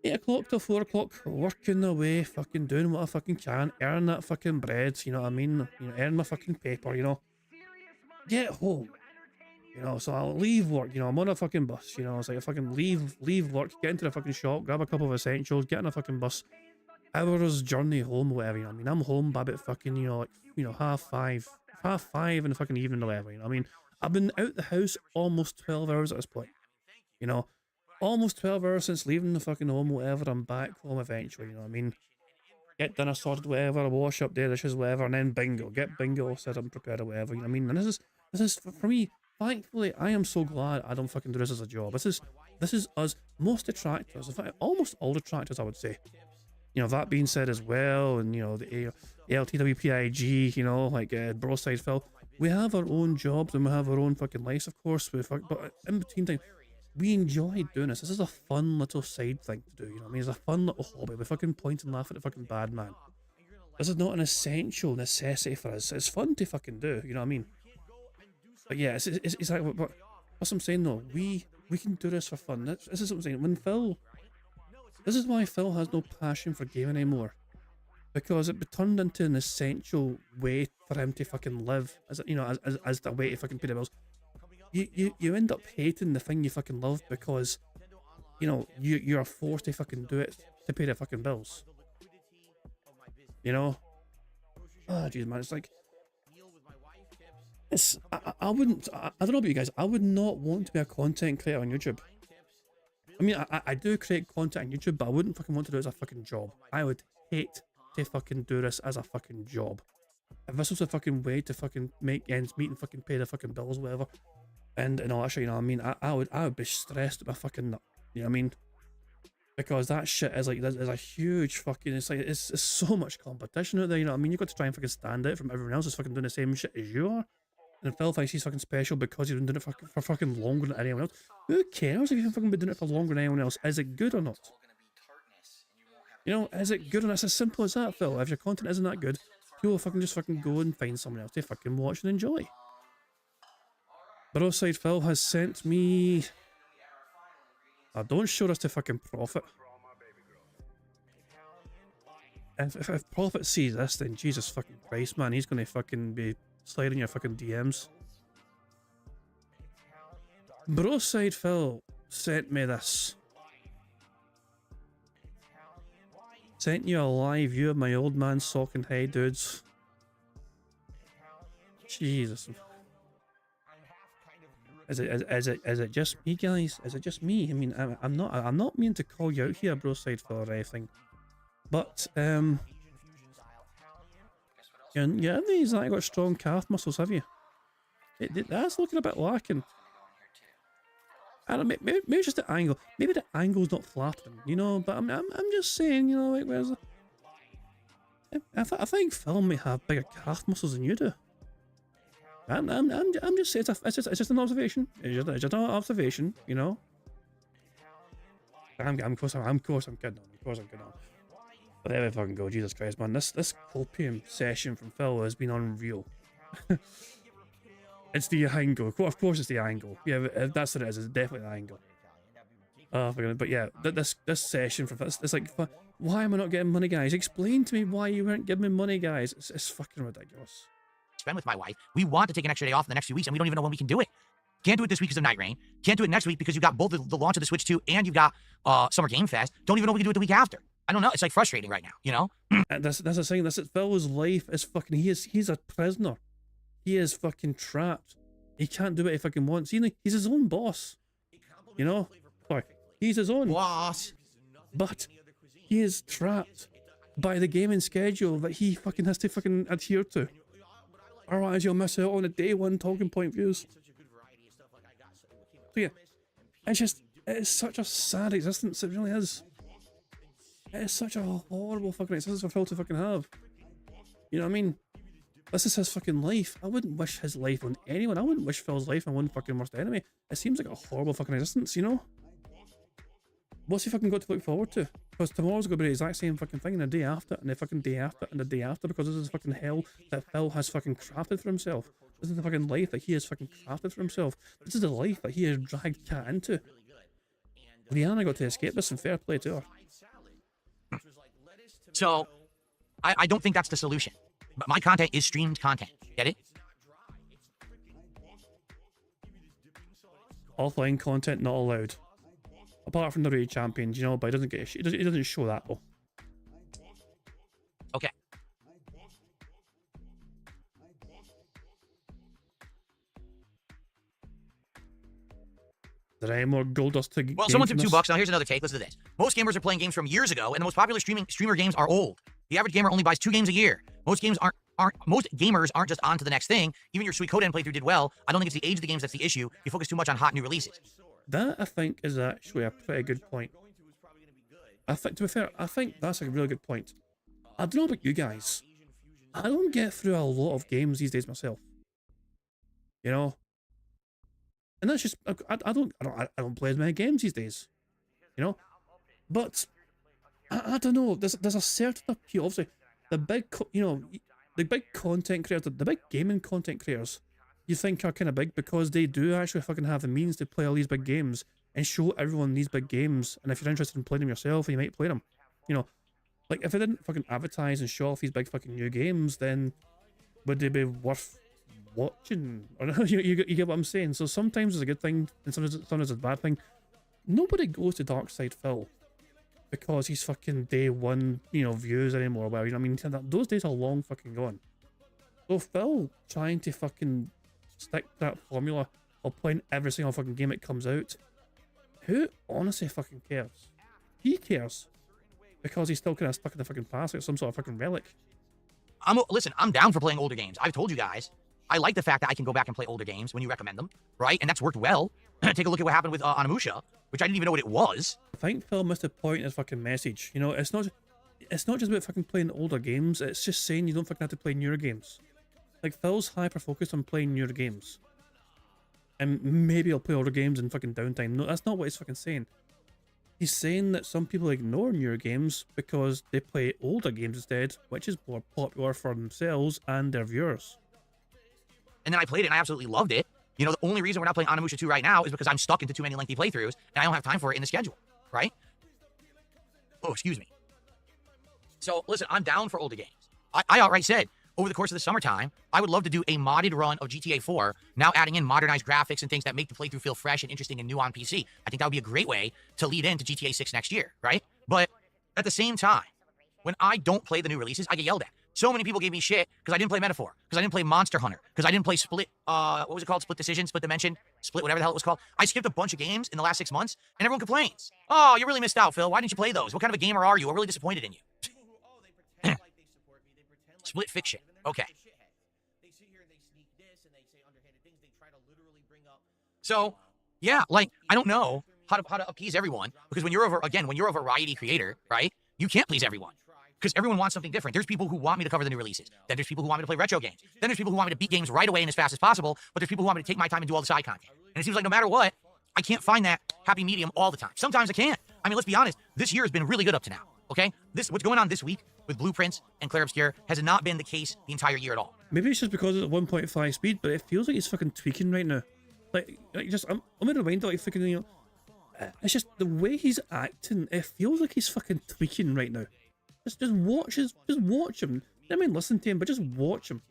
8 o'clock till 4 o'clock, working away, fucking doing what I fucking can, earn that fucking bread, you know what I mean? Earn my fucking paper, Get home. So I'll leave work, I'm on a fucking bus, it's like I fucking leave work, get into the fucking shop, grab a couple of essentials, get on a fucking bus, hours journey home, whatever, you know what I mean? I'm home by about fucking, you know, like, you know, half five in the fucking evening or whatever, you know what I mean? I've been out the house almost 12 hours at this point, you know? Almost 12 hours since leaving the fucking home, whatever, I'm back home eventually, you know what I mean? Get dinner sorted, whatever, wash up the dishes, whatever, and then bingo. Get bingo set up and prepared or whatever, you know what I mean? And this is, for me, thankfully, I am so glad I don't fucking do this as a job. This is us, most detractors, in fact, almost all detractors, I would say. You know, that being said as well, and, you know, the LTWPIG, you know, like Broadside Phil, we have our own jobs and we have our own fucking lives, of course, but in between time, we enjoy doing this. This is a fun little side thing to do, you know what I mean? It's a fun little hobby. We fucking point and laugh at the fucking bad man. This is not an essential necessity for us. It's fun to fucking do, you know what I mean? But yeah, it's like, what I'm saying though, we can do this for fun. This is what I'm saying. When Phil, this is why Phil has no passion for gaming anymore. Because it turned into an essential way for him to fucking live, as you know, as the way to fucking pay the bills. You end up hating the thing you fucking love because, you know, you're forced to fucking do it to pay the fucking bills. You know? Ah, jeez, man, it's like, I wouldn't, I don't know about you guys, I would not want to be a content creator on YouTube. I mean, I do create content on YouTube, but I wouldn't fucking want to do it as a fucking job. I would hate to fucking do this as a fucking job. If this was a fucking way to fucking make ends meet and fucking pay the fucking bills, whatever, and all that shit, you know what I mean? I would be stressed about fucking nut, you know what I mean? Because that shit is like, there's a huge fucking, it's like, it's so much competition out there, you know what I mean? You've got to try and fucking stand out from everyone else who's fucking doing the same shit as you are. And Phil thinks he's fucking special because he's been doing it for fucking longer than anyone else. Who cares if you've fucking been doing it for longer than anyone else? Is it good or not? You know, is it good or not? It's as simple as that, Phil. If your content isn't that good, people will fucking just fucking go and find someone else to fucking watch and enjoy. Broadside Phil has sent me... Oh, don't show us to fucking Prophet. If Prophet sees this, then Jesus fucking Christ, man, he's gonna fucking be sliding your fucking DMs. Broadside Phil sent me this. Sent you a live view of my old man socking hey dudes. Jesus. Is it just me, guys? Is it just me? I mean, I'm not meaning to call you out here, Broadside Phil, or anything. But you haven't exactly got strong calf muscles, have you? That's looking a bit lacking. I don't know, maybe it's just the angle. Maybe the angle's not flattering, you know. But I'm just saying, you know, like, where's the... I think Phil may have bigger calf muscles than you do. I'm just saying, it's just an observation. It's just an observation, you know. Of course I'm kidding on. Of course I'm kidding on. But there we fucking go. Jesus Christ, man. This copium session from Phil has been unreal. It's the angle. Of course it's the angle. Yeah, that's what it is. It's definitely the angle. But yeah, this session from Phil, it's like, why am I not getting money, guys? Explain to me why you weren't giving me money, guys. It's fucking ridiculous. Spend with my wife. We want to take an extra day off in the next few weeks, and we don't even know when we can do it. Can't do it this week because of Night Rain. Can't do it next week because you've got both the launch of the Switch 2 and you've got Summer Game Fest. Don't even know we can do it the week after. I don't know. It's like frustrating right now, you know? And that's the thing. That's it. Phil's life is fucking... He's a prisoner. He is fucking trapped. He can't do what he fucking wants. He's his own boss. You know? Sorry. He's his own boss. But he is trapped by the gaming schedule that he fucking has to fucking adhere to. Otherwise you'll miss out on the day one talking point views. So yeah, it's such a sad existence, it really is. It is such a horrible fucking existence for Phil to fucking have. You know what I mean? This is his fucking life. I wouldn't wish his life on anyone. I wouldn't wish Phil's life on one fucking worst enemy. It seems like a horrible fucking existence, you know? What's he fucking got to look forward to? Because tomorrow's going to be the exact same fucking thing, and the day after, and the fucking day after, and the day after, because this is fucking hell that Phil has fucking crafted for himself. This is the fucking life that he has fucking crafted for himself. This is the life that he has dragged Kat into. Leanna got to escape this, and fair play to her. So, I don't think that's the solution. But my content is streamed content. Get it? Offline content not allowed. Apart from the Raid Champions, you know, but he doesn't get he doesn't show that though. there any more gold dust to Well, someone took $2. Now here's another take. Listen to this. Most gamers are playing games from years ago, and the most popular streamer games are old. The average gamer only buys 2 games a year. Most gamers aren't just on to the next thing. Even your Suikoden playthrough did well. I don't think it's the age of the games that's the issue. You focus too much on hot new releases. That, I think, is actually a pretty good point. I think, to be fair, I think that's a really good point. I don't know about you guys. I don't get through a lot of games these days myself. You know? And that's just, I don't play as many games these days. You know? But, I don't know, there's a certain appeal, obviously, the big, the big content creators, the big gaming content creators, you think are kind of big because they do actually fucking have the means to play all these big games and show everyone these big games. And if you're interested in playing them yourself, you might play them. You know, like if they didn't fucking advertise and show off these big fucking new games, then would they be worth watching? Or you get what I'm saying? So sometimes it's a good thing and sometimes it's a bad thing. Nobody goes to Dark Side Phil because he's fucking day one, views anymore. Well, you know what I mean? Those days are long fucking gone. So Phil trying to fucking stick to that formula of playing every single fucking game that comes out. Who honestly fucking cares? He cares. Because he's still kind of stuck in the fucking past like some sort of fucking relic. Listen, I'm down for playing older games. I've told you guys. I like the fact that I can go back and play older games when you recommend them, right? And that's worked well. Take a look at what happened with Onimusha, which I didn't even know what it was. I think Phil missed a point in his fucking message. You know, it's not just about fucking playing older games. It's just saying you don't fucking have to play newer games. Like, Phil's hyper-focused on playing newer games. And maybe he'll play older games in fucking downtime. No, that's not what he's fucking saying. He's saying that some people ignore newer games because they play older games instead, which is more popular for themselves and their viewers. And then I played it and I absolutely loved it. You know, the only reason we're not playing Onimusha 2 right now is because I'm stuck into too many lengthy playthroughs and I don't have time for it in the schedule, right? Oh, excuse me. So, listen, I'm down for older games. I outright said, over the course of the summertime, I would love to do a modded run of GTA 4, now adding in modernized graphics and things that make the playthrough feel fresh and interesting and new on PC. I think that would be a great way to lead into GTA 6 next year, right? But at the same time, when I don't play the new releases, I get yelled at. So many people gave me shit because I didn't play Metaphor, because I didn't play Monster Hunter, because I didn't play Split, what was it called? Split Decision, Split Dimension, Split, whatever the hell it was called. I skipped a bunch of games in the last 6 months, and everyone complains. Oh, you really missed out, Phil. Why didn't you play those? What kind of a gamer are you? I'm really disappointed in you. Split Fiction. Okay. So, yeah, like, I don't know how to appease everyone, because when you're a variety creator, right, you can't please everyone, because everyone wants something different. There's people who want me to cover the new releases. Then there's people who want me to play retro games. Then there's people who want me to beat games right away and as fast as possible, but there's people who want me to take my time and do all the side content. And it seems like no matter what, I can't find that happy medium all the time. Sometimes I can't. I mean, let's be honest, this year has been really good up to now, okay? What's going on this week with Blueprints and Clair Obscur has not been the case the entire year at all. Maybe it's just because it's at 1.5 speed, but it feels like he's fucking tweaking right now. Like I'm in a mind like fucking, it's just the way he's acting. It feels like he's fucking tweaking right now. Just watch him. I mean, listen to him, but just watch him.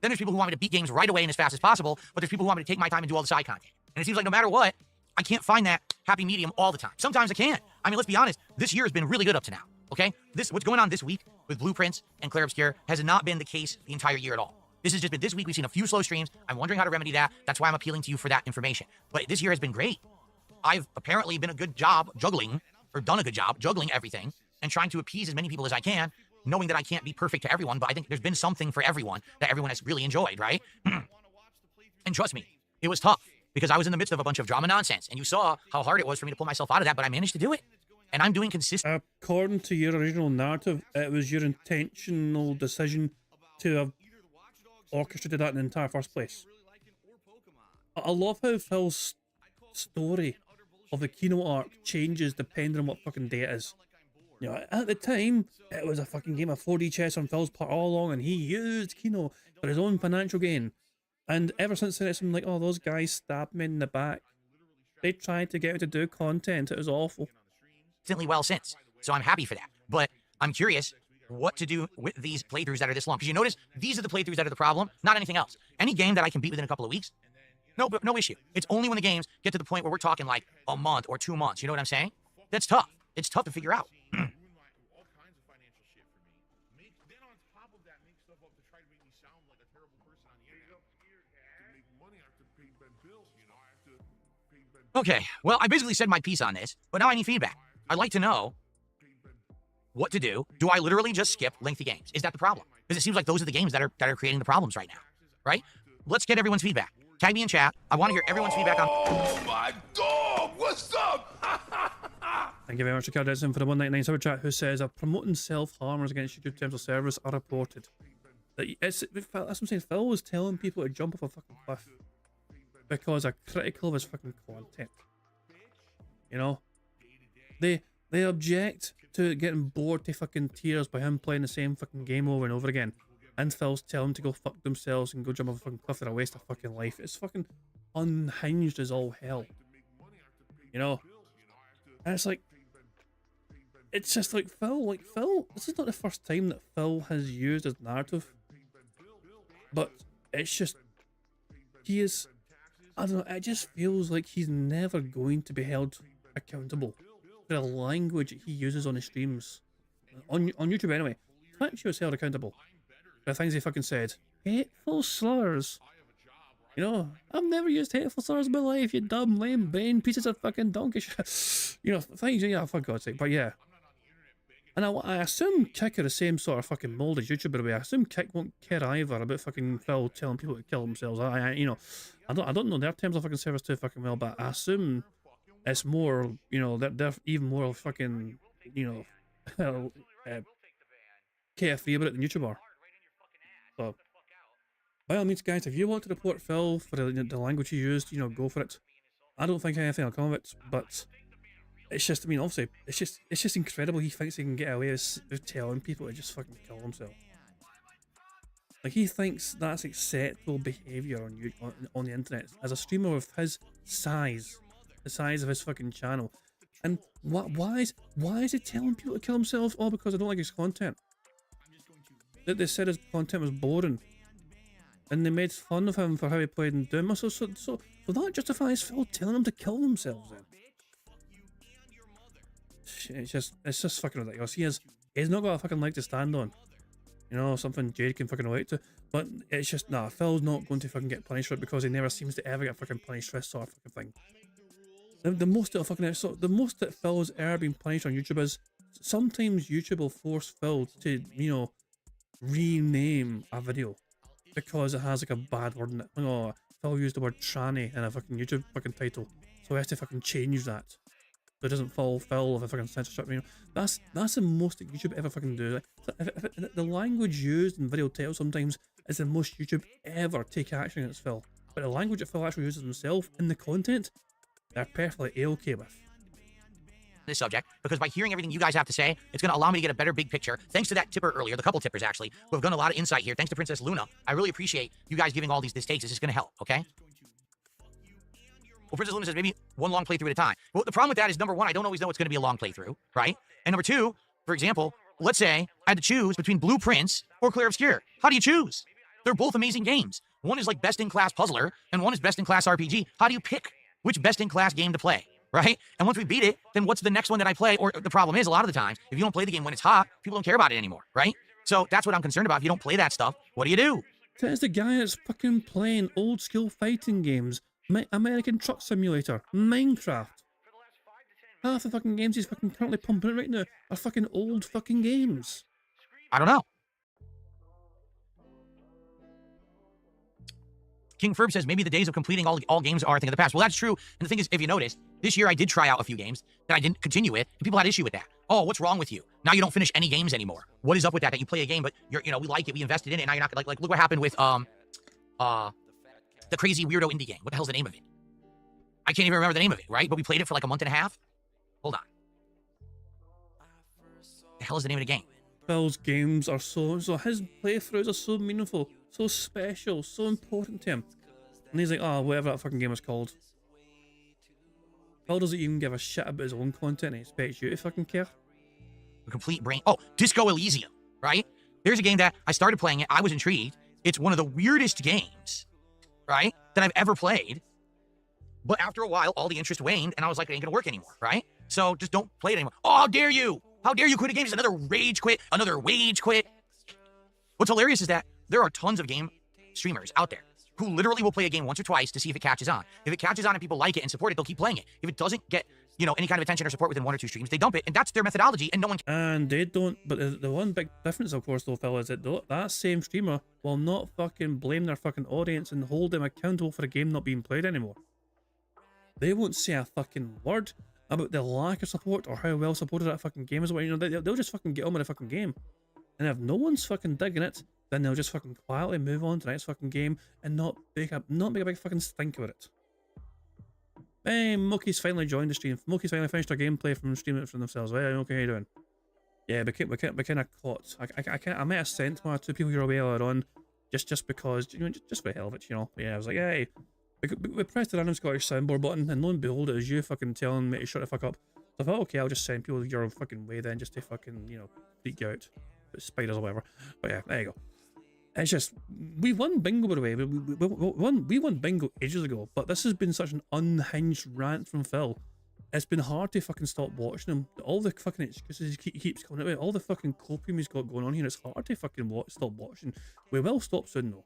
Then there's people who want me to beat games right away and as fast as possible, but there's people who want me to take my time and do all the side content. And it seems like no matter what, I can't find that happy medium all the time. Sometimes I can't. I mean, let's be honest. This year has been really good up to now. Okay, what's going on this week with Blueprints and Clair Obscur has not been the case the entire year at all. This has just been this week. We've seen a few slow streams. I'm wondering how to remedy that. That's why I'm appealing to you for that information. But this year has been great. I've apparently been a good job juggling, or done a good job juggling everything and trying to appease as many people as I can, knowing that I can't be perfect to everyone, but I think there's been something for everyone that everyone has really enjoyed, right? And trust me, it was tough because I was in the midst of a bunch of drama nonsense, and you saw how hard it was for me to pull myself out of that, but I managed to do it. And I'm doing consistent. According to your original narrative, it was your intentional decision to have orchestrated that in the entire first place. I love how Phil's story of the Kino arc changes depending on what fucking day it is. You know, at the time, it was a fucking game of 4D chess on Phil's part all along, and he used Kino for his own financial gain. And ever since then, it's been like, oh, those guys stabbed me in the back. They tried to get me to do content. It was awful. Well since, so I'm happy for that. But I'm curious what to do with these playthroughs that are this long, because you notice these are the playthroughs that are the problem, not anything else. Any game that I can beat within a couple of weeks, no issue. It's only when the games get to the point where we're talking like a month or 2 months. You know what I'm saying? That's tough. It's tough to figure out. Okay, well, I basically said my piece on this, but now I need feedback. I'd like to know what to do. Do I literally just skip lengthy games? Is that the problem? Because it seems like those are the games that are creating the problems right now, right? Let's get everyone's feedback. Tag me in chat. I want to hear everyone's feedback on... Oh my dog! What's up? Thank you very much to Cardison for the 199 super chat, who says promoting self-harmers against YouTube terms of service are reported. That's what I'm saying. Phil was telling people to jump off a fucking cliff because they're critical of his fucking content. You know, they object to getting bored to fucking tears by him playing the same fucking game over and over again. And Phil's telling them to go fuck themselves and go jump off a fucking cliff. They're a waste of fucking life. It's fucking unhinged as all hell. You know? And it's like, it's just like Phil, this is not the first time that Phil has used his narrative. But it's just, he is, I don't know, it just feels like he's never going to be held accountable for the language he uses on his streams. On YouTube anyway. Twitch, he was held accountable for the things he fucking said. Hateful slurs. You know, I've never used hateful slurs in my life, you dumb, lame, brain pieces of fucking donkey shit. You know, things, yeah, for God's sake, but yeah. And I assume Kick are the same sort of fucking mold as YouTuber way. I assume Kick won't care either about fucking Phil telling people to kill themselves. You know, I don't know their terms of fucking service too fucking well, but I assume it's more, you know, they're even more fucking, you know, carefree about it than YouTuber. So, by all means, guys, if you want to report Phil for the language he used, you know, go for it. I don't think anything will come of it, but it's just, I mean, obviously, it's just incredible he thinks he can get away with telling people to just fucking kill themselves. Like, he thinks that's acceptable behaviour on the internet. As a streamer of his size, the size of his fucking channel. And why is he telling people to kill themselves? All because I don't like his content. They said his content was boring. And they made fun of him for how he played in Doom. So that justifies Phil telling them to kill themselves then. It's just fucking ridiculous. He's not got a fucking leg to stand on. You know, something Jade can fucking relate to. But it's just, nah, Phil's not going to fucking get punished for it because he never seems to ever get fucking punished for this sort of fucking thing. The most that Phil has ever been punished on YouTube is sometimes YouTube will force Phil to, you know, rename a video because it has like a bad word in it. Oh, Phil used the word tranny in a fucking YouTube fucking title, so he has to fucking change that so it doesn't fall foul of a fucking censorship. You know, that's the most that YouTube ever fucking do. Like, if the language used in video titles sometimes is the most YouTube ever take action against Phil, but the language that Phil actually uses himself in the content, they're perfectly A-okay with. This subject, because by hearing everything you guys have to say, it's going to allow me to get a better big picture. Thanks to that tipper earlier, the couple tippers actually, who have done a lot of insight here. Thanks to Princess Luna. I really appreciate you guys giving all these takes. This is going to help, okay? Well, Princess Luna says maybe one long playthrough at a time. Well, the problem with that is, number one, I don't always know it's going to be a long playthrough, right? And number two, for example, let's say I had to choose between Blue Prince or Clear Obscure. How do you choose? They're both amazing games. One is like best-in-class puzzler, and one is best-in-class RPG. How do you pick which best-in-class game to play? Right? And once we beat it, then what's the next one that I play? Or the problem is, a lot of the times, if you don't play the game when it's hot, people don't care about it anymore, right? So that's what I'm concerned about. If you don't play that stuff, what do you do? There's the guy that's fucking playing old school fighting games, American Truck Simulator, Minecraft. Half the fucking games he's fucking currently pumping right now are fucking old fucking games. I don't know. King Ferb says maybe the days of completing all games are a thing of the past. Well, that's true. And the thing is, if you notice, this year I did try out a few games that I didn't continue with, and people had issue with that. Oh, what's wrong with you? Now you don't finish any games anymore. What is up with that? That you play a game, but we like it, we invested in it, and now you're not like look what happened with the crazy weirdo indie game. What the hell's the name of it? I can't even remember the name of it, right? But we played it for like a month and a half. Hold on. The hell is the name of the game? Phil's games are so his playthroughs are so meaningful, so special, so important to him. And he's like, oh, whatever that fucking game is called. Phil doesn't even give a shit about his own content and he expects you to fucking care. A complete brain. Oh, Disco Elysium, right? There's a game that I started playing it. I was intrigued. It's one of the weirdest games, right, that I've ever played. But after a while, all the interest waned, and I was like, it ain't gonna work anymore, right? So just don't play it anymore. Oh, how dare you? How dare you quit a game? It's another rage quit, another wage quit. What's hilarious is that there are tons of game streamers out there who literally will play a game once or twice to see if it catches on. If it catches on and people like it and support it, they'll keep playing it. If it doesn't get, you know, any kind of attention or support within 1 or 2 streams, they dump it, and that's their methodology, and no one. And they don't. But the one big difference, of course, though, Phil, is that that same streamer will not fucking blame their fucking audience and hold them accountable for a game not being played anymore. They won't say a fucking word about the lack of support or how well supported that fucking game is. You know, they'll just fucking get on with the fucking game. And if no one's fucking digging it, then they'll just fucking quietly move on to the next fucking game and not make a big fucking stink about it. Hey, Mookie's finally joined the stream. Mookie's finally finished their gameplay from streaming it from themselves. Hey, okay, how you doing? Yeah, we kind of caught. I met a sent one or 2 people here away earlier on, just because, you know, just for the hell of it, you know. But yeah, I was like, hey, we pressed the random Scottish soundboard button, and lo and behold, it was you fucking telling me to shut the fuck up. So I thought, okay, I'll just send people your fucking way then, just to fucking, you know, freak you out. Spiders or whatever. But yeah, there you go. It's just, we won bingo, by the way. We won bingo ages ago, but this has been such an unhinged rant from Phil. It's been hard to fucking stop watching him. All the fucking excuses he keeps coming out with, all the fucking copium he's got going on here, it's hard to fucking stop watching. We will stop soon though.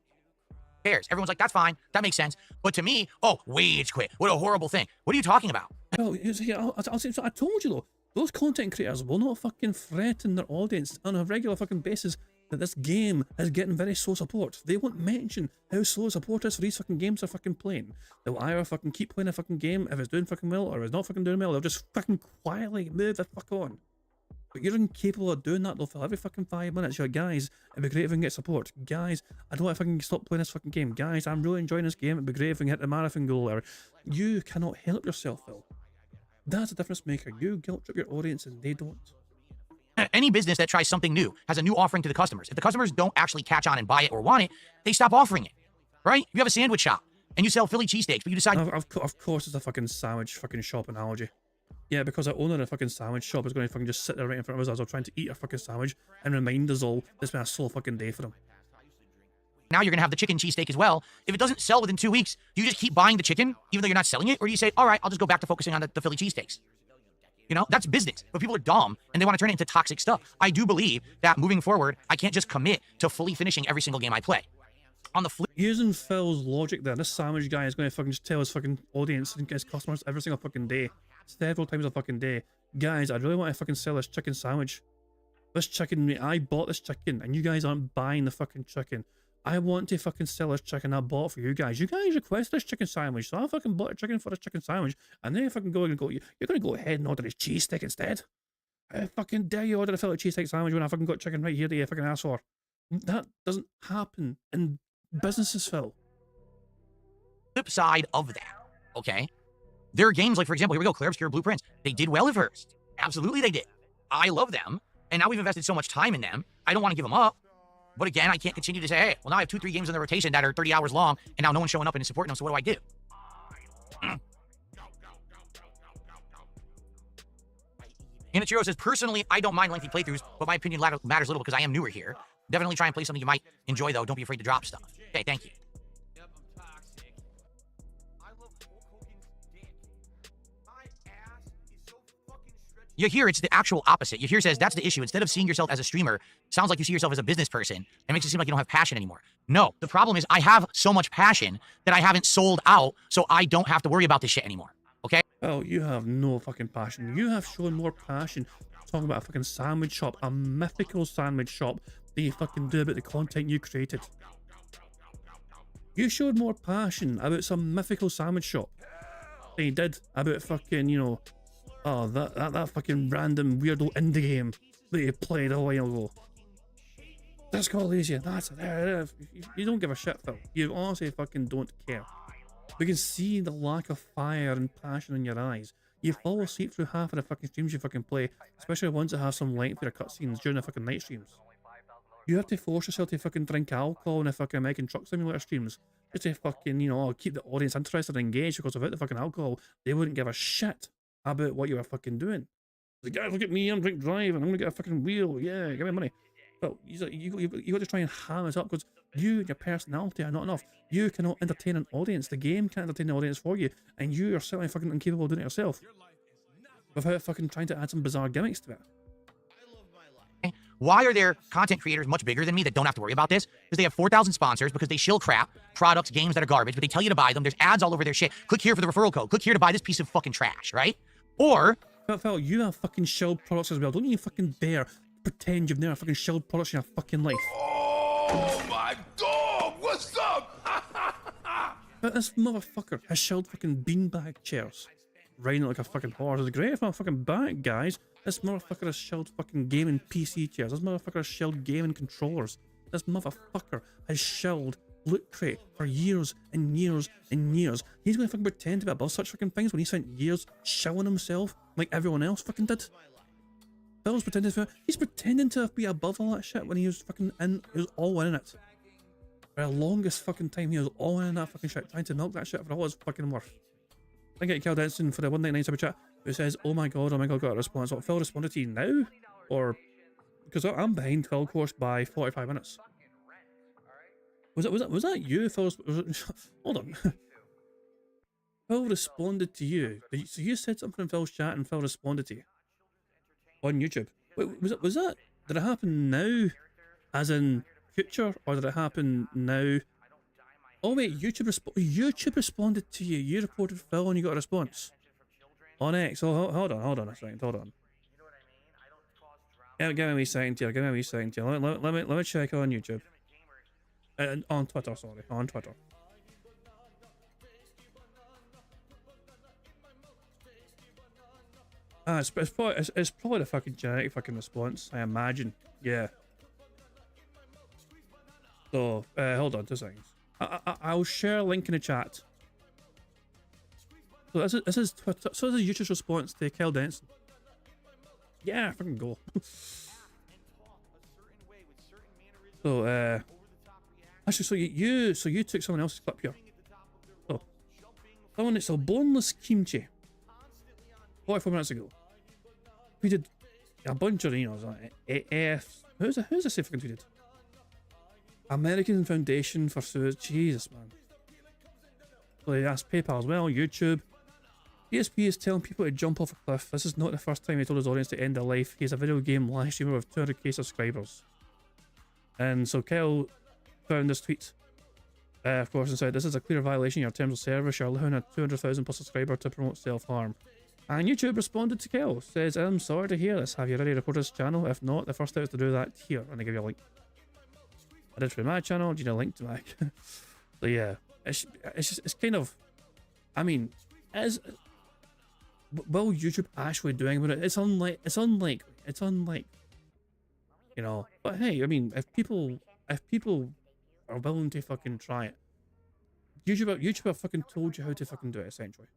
Cares. Everyone's like, that's fine, that makes sense. But to me, oh, wage quit. What a horrible thing. What are you talking about? Well, I told you though, those content creators will not fucking threaten their audience on a regular fucking basis that this game is getting very slow support. They won't mention how slow support is for these fucking games they're fucking playing. They'll either fucking keep playing a fucking game if it's doing fucking well, or if it's not fucking doing well, they'll just fucking quietly move the fuck on. But you're incapable of doing that though, Phil. Every fucking 5 minutes, you're like, guys, it'd be great if we can get support. Guys, I don't want to fucking stop playing this fucking game. Guys, I'm really enjoying this game. It'd be great if we can hit the marathon goal. Or you cannot help yourself, Phil. That's a difference maker. You guilt trip your audience and they don't. Any business that tries something new has a new offering to the customers. If the customers don't actually catch on and buy it or want it, they stop offering it, right? You have a sandwich shop and you sell Philly cheesesteaks, but you decide... Of course it's a fucking sandwich fucking shop analogy. Yeah, because the owner of a fucking sandwich shop is going to fucking just sit there right in front of us as we're trying to eat a fucking sandwich and remind us all this has been a slow fucking day for them. Now you're going to have the chicken cheesesteak as well. If it doesn't sell within 2 weeks, do you just keep buying the chicken even though you're not selling it? Or do you say, all right, I'll just go back to focusing on the Philly cheesesteaks? You know, that's business. But people are dumb and they want to turn it into toxic stuff. I do believe that moving forward, I can't just commit to fully finishing every single game I play. On the flip, using Phil's logic there, this sandwich guy is going to fucking just tell his fucking audience and his customers every single fucking day, several times a fucking day, guys, I really want to fucking sell this chicken sandwich. This chicken, I bought this chicken and you guys aren't buying the fucking chicken. I want to fucking sell this chicken I bought for you guys. You guys request this chicken sandwich, so I fucking bought a chicken for this chicken sandwich, and then you fucking you're gonna go ahead and order this cheesesteak instead. I fucking dare you order a Philly cheesesteak sandwich when I fucking got chicken right here that you fucking asked for. That doesn't happen in businesses, Phil. Flip side of that, okay? There are games like, for example, here we go, Clear Obscure Blueprints. They did well at first. Absolutely they did. I love them, and now we've invested so much time in them, I don't want to give them up. But again, I can't continue to say, hey, well, now I have 2-3 games in the rotation that are 30 hours long, and now no one's showing up and supporting them, so what do I do? Inichiro says, personally, I don't mind lengthy playthroughs, but my opinion matters little because I am newer here. Definitely try and play something you might enjoy, though. Don't be afraid to drop stuff. Okay, thank you. You hear it's the actual opposite. You hear says that's the issue. Instead of seeing yourself as a streamer, sounds like you see yourself as a business person. It makes it seem like you don't have passion anymore. No, the problem is I have so much passion that I haven't sold out, so I don't have to worry about this shit anymore. Okay? Oh, you have no fucking passion. You have shown more passion talking about a fucking sandwich shop, a mythical sandwich shop that you fucking do about the content you created. You showed more passion about some mythical sandwich shop than you did about fucking, you know, oh, that fucking random weirdo indie game that you played a while ago. That's called easy. That's you don't give a shit, Phil. You honestly fucking don't care. We can see the lack of fire and passion in your eyes. You fall asleep through half of the fucking streams you fucking play, especially ones that have some lengthier cutscenes during the fucking night streams. You have to force yourself to fucking drink alcohol in the fucking American Truck Simulator streams just to fucking, you know, keep the audience interested and engaged, because without the fucking alcohol, they wouldn't give a shit about what you were fucking doing. The guys, look at me, I'm drink drive and I'm gonna get a fucking wheel. Yeah, give me money. But you got to try and ham it up because you and your personality are not enough. You cannot entertain an audience. The game can't entertain the audience for you, and you are certainly fucking incapable of doing it yourself without fucking trying to add some bizarre gimmicks to it. Why are there content creators much bigger than me that don't have to worry about this? Because they have 4,000 sponsors, because they shill crap, products, games that are garbage, but they tell you to buy them. There's ads all over their shit. Click here for the referral code. Click here to buy this piece of fucking trash, right? Or... Phil, you have fucking shilled products as well. Don't you fucking dare pretend you've never fucking shilled products in your fucking life. Oh my dog! What's up? But this motherfucker has shilled fucking beanbag chairs. Riding it like a fucking horse. It's great for my fucking back, guys. This motherfucker has shelled fucking gaming PC chairs. This motherfucker has shelled gaming controllers. This motherfucker has shelled Loot Crate for years and years and years. He's gonna fucking pretend to be above such fucking things when he spent years shelling himself like everyone else fucking did. Phil's pretending he's pretending to be above all that shit when he was fucking in, he was all in it. For the longest fucking time he was all in that fucking shit, trying to milk that shit for all it's fucking worth. I get Cal Denson for the 199 super chat who says, oh my god, got a response. What, Phil responded to you now? Or, because I'm behind Phil course by 45 minutes. Was that you, Phil? Hold on. Phil responded to you. So you said something in Phil's chat and Phil responded to you on YouTube. Wait, was that? Did it happen now, as in future, or did it happen now? Oh wait, YouTube responded to you. You reported Phil and you got a response on X. Oh, hold on a second. Hold on. Give me a wee second here. Let me check on YouTube. On Twitter, sorry. On Twitter. It's probably the fucking generic fucking response, I imagine. Yeah. So, hold on 2 seconds. I'll share a link in the chat. So this is Twitter. So this is YouTube's response to Kel Denson. Yeah, fucking go. So actually, so you took someone else's clip here. So someone that's a boneless kimchi 44 minutes ago. We did a bunch of who's this fucking tweeted? American Foundation for Suicide. Jesus, man. So he asked PayPal as well, YouTube. DSP is telling people to jump off a cliff. This is not the first time he told his audience to end their life. He's a video game live streamer with 200k subscribers. And so Kyle found this tweet, of course, and said, this is a clear violation of your terms of service. You're allowing a 200,000 plus subscriber to promote self-harm. And YouTube responded to Kyle, says, I'm sorry to hear this. Have you already reported this channel? If not, the first step is to do that here. And they give you a link. I did for my channel. Do you need a link to my? So yeah, it's kind of, I mean, will YouTube actually doing about it? It's unlikely, you know. But hey, I mean, if people are willing to fucking try it, YouTube have fucking told you how to fucking do it, essentially.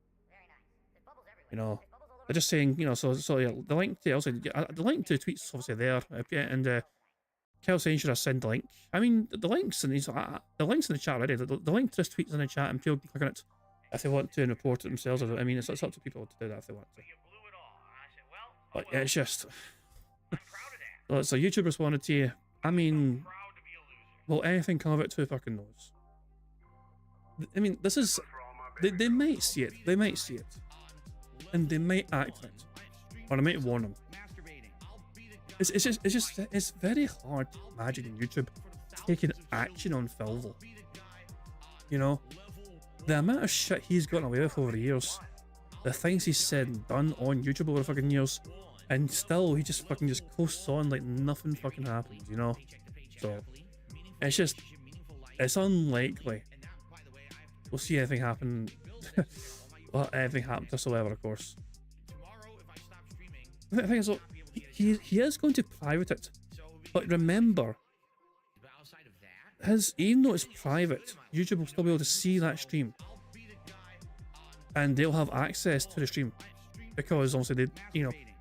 You know, they're just saying, you know. So yeah, the link to the link to the tweets is obviously there, and Kel saying should I send the link? I mean, the links in these, the links in the chat already. The link to this tweet's in the chat, and people can click on it if they want to report it themselves. I mean, it's up to people to do that if they want to. But yeah, it's just. So YouTube responded to you. I mean, will anything come of it? Who fucking knows? I mean, this is. They might see it. They might see it, and they might act on it, or they might warn them. It's very hard to imagine YouTube taking action on Philvo. You know, the amount of shit he's gotten away with over the years, the things he's said and done on YouTube over the fucking years, and still he just coasts on like nothing fucking happens, you know? So it's unlikely we'll see anything happen. Well, anything happen whatsoever, of course. The thing is, he is going to private it, but remember, even though it's private, YouTube will still be able to see that stream, and they'll have access to the stream because obviously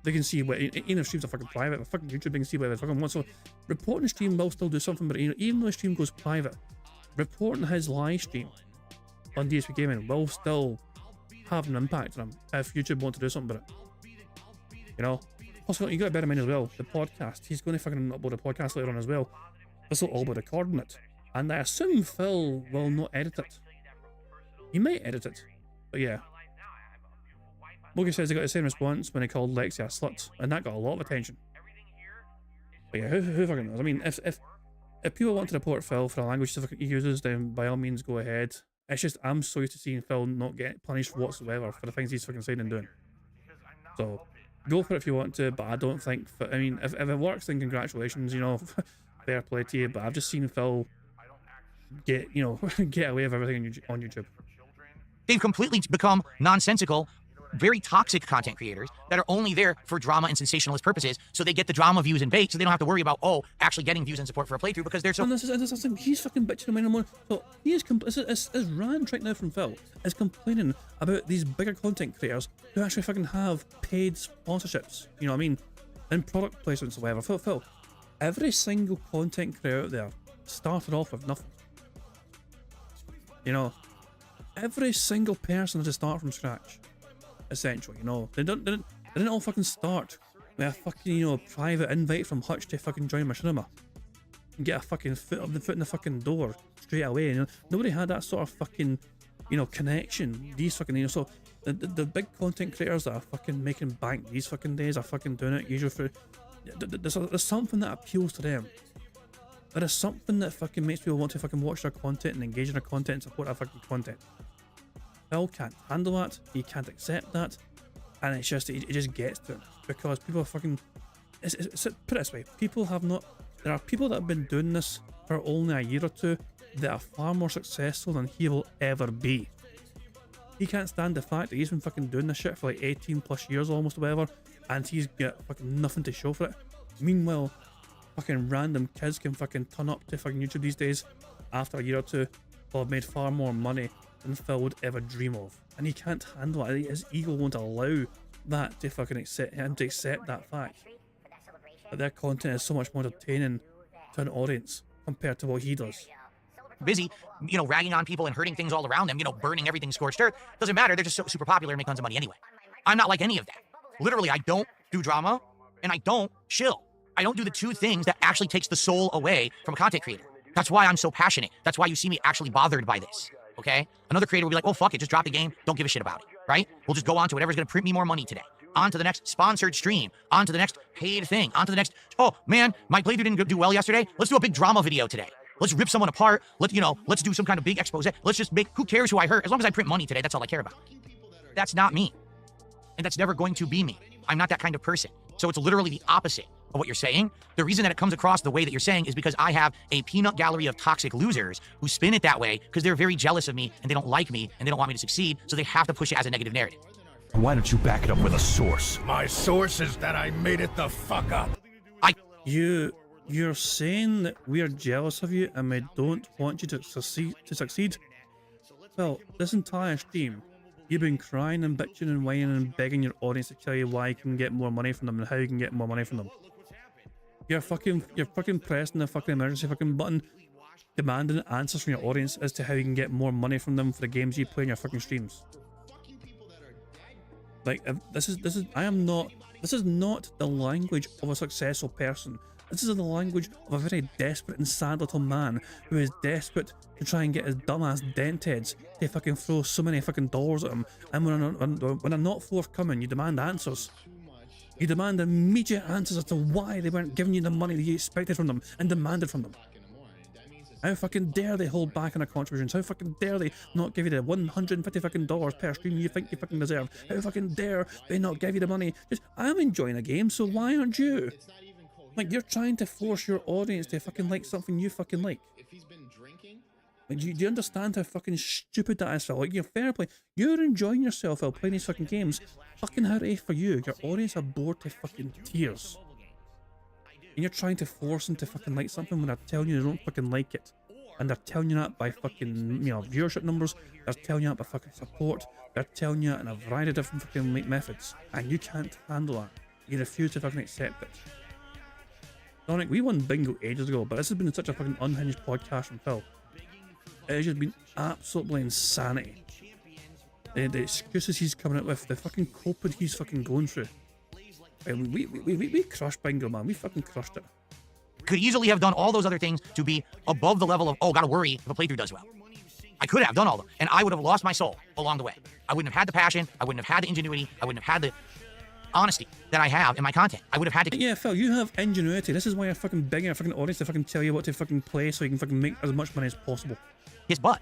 they can see what, even if streams are fucking private, the fucking YouTube can see whatever they fucking want. So reporting the stream will still do something, but even though the stream goes private, reporting his live stream on DSP Gaming will still have an impact on him if YouTube want to do something about it. You know. Also, you got to bear in mind as well, the podcast, he's going to fucking upload a podcast later on as well. This will all be recording it. And I assume Phil will not edit it. He might edit it, but yeah. Logan says he got the same response when he called Lexi a slut, and that got a lot of attention. But yeah, who fucking knows? I mean, if people want to report Phil for a language he uses, then by all means go ahead. It's just I'm so used to seeing Phil not get punished whatsoever for the things he's fucking saying and doing. So go for it if you want to, but I don't think. I mean, if it works, then congratulations. You know, fair play to you. But I've just seen Phil get get away with everything on YouTube. They've completely become nonsensical, very toxic content creators that are only there for drama and sensationalist purposes, so they get the drama views and bait, so they don't have to worry about actually getting views and support for a playthrough because they're so. And this is he's fucking bitching him more. So he is his rant right now from Phil is complaining about these bigger content creators who actually fucking have paid sponsorships. You know what I mean? And product placements or whatever. Phil, every single content creator out there started off with nothing. You know, every single person has to start from scratch. Essentially, you know, they didn't all fucking start with a fucking private invite from Hutch to fucking join Machinima and get a fucking foot in the fucking door straight away. You know, nobody had that sort of fucking connection. These fucking so the big content creators that are fucking making bank these fucking days are fucking doing it usually for there's something that appeals to them. There is something that fucking makes people want to fucking watch their content and engage in their content and support their fucking content. Phil can't handle that, he can't accept that, and it's just, it just gets to him because people are fucking, put it this way, there are people that have been doing this for only a year or two that are far more successful than he will ever be. He can't stand the fact that he's been fucking doing this shit for like 18 plus years almost or whatever, and he's got fucking nothing to show for it. Meanwhile, fucking random kids can fucking turn up to fucking YouTube these days after a year or two will have made far more money than Phil would ever dream of, and he can't handle it. His ego won't allow that to fucking accept that fact that their content is so much more entertaining to an audience compared to what he does. Busy, ragging on people and hurting things all around them, burning everything scorched earth. Doesn't matter, they're just so super popular and make tons of money anyway. I'm not like any of that. Literally, I don't do drama and I don't chill. I don't do the two things that actually takes the soul away from a content creator. That's why I'm so passionate. That's why you see me actually bothered by this. Okay? Another creator will be like, oh, fuck it, just drop the game, don't give a shit about it, right? We'll just go on to whatever's gonna print me more money today. On to the next sponsored stream, on to the next paid thing, on to the next, oh man, my playthrough didn't do well yesterday, let's do a big drama video today. Let's rip someone apart, let's do some kind of big expose, let's just make, who cares who I hurt, as long as I print money today, that's all I care about. That's not me. And that's never going to be me. I'm not that kind of person. So it's literally the opposite of what you're saying. The reason that it comes across the way that you're saying is because I have a peanut gallery of toxic losers who spin it that way because they're very jealous of me and they don't like me and they don't want me to succeed, so they have to push it as a negative narrative. Why don't you back it up with a source? My source is that I made it the fuck up. You're saying that we're jealous of you and we don't want you to succeed? Well, this entire stream, you've been crying and bitching and whining and begging your audience to tell you why you can get more money from them and how you can get more money from them. You're fucking pressing the fucking emergency fucking button, demanding answers from your audience as to how you can get more money from them for the games you play in your fucking streams. Like, this is not the language of a successful person. This is the language of a very desperate and sad little man who is desperate to try and get his dumbass dent heads to fucking throw so many fucking dollars at him. And when they're not forthcoming, you demand answers. You demand immediate answers as to why they weren't giving you the money that you expected from them and demanded from them. How fucking dare they hold back on their contributions? How fucking dare they not give you the $150 fucking dollars per stream you think you fucking deserve? How fucking dare they not give you the money? I'm enjoying a game, so why aren't you? Like, you're trying to force your audience to fucking like something you fucking like. Like, do you understand how fucking stupid that is, Phil? Like, fair play. You're enjoying yourself while playing these fucking games. Fucking hooray for you. Your audience are bored to fucking tears. And you're trying to force them to fucking like something when they're telling you they don't fucking like it. And they're telling you that by fucking, viewership numbers. They're telling you that by fucking support. They're telling you that in a variety of different fucking methods. And you can't handle that. You refuse to fucking accept it. Sonic, we won bingo ages ago, but this has been such a fucking unhinged podcast from Phil. It has just been absolutely insanity. The excuses he's coming up with, the fucking coping he's fucking going through. And we crushed bingo, man. We fucking crushed it. Could easily have done all those other things to be above the level of, oh, gotta worry if a playthrough does well. I could have done all of them, and I would have lost my soul along the way. I wouldn't have had the passion, I wouldn't have had the ingenuity, I wouldn't have had honesty that I have in my content. I would have had to. Yeah, Phil, you have ingenuity. This is why you're fucking begging a fucking audience to fucking tell you what to fucking play so you can fucking make as much money as possible. His butt.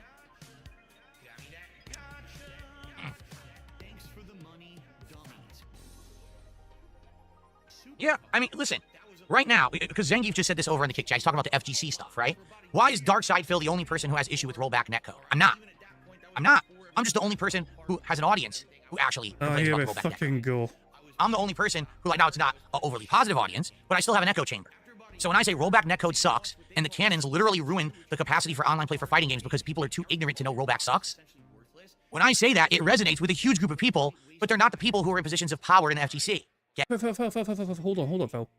Yeah, I mean, listen. Right now, because Zangief just said this over in the kick chat, he's talking about the FGC stuff, right? Why is Darkside Phil the only person who has issue with rollback netcode? I'm not. I'm just the only person who has an audience who actually complains about rollback fucking netcode. go. I'm the only person who, like, now it's not an overly positive audience, but I still have an echo chamber. So when I say rollback netcode sucks, and the canons literally ruin the capacity for online play for fighting games because people are too ignorant to know rollback sucks, when I say that, it resonates with a huge group of people, but they're not the people who are in positions of power in the FGC. Hold on, Phil.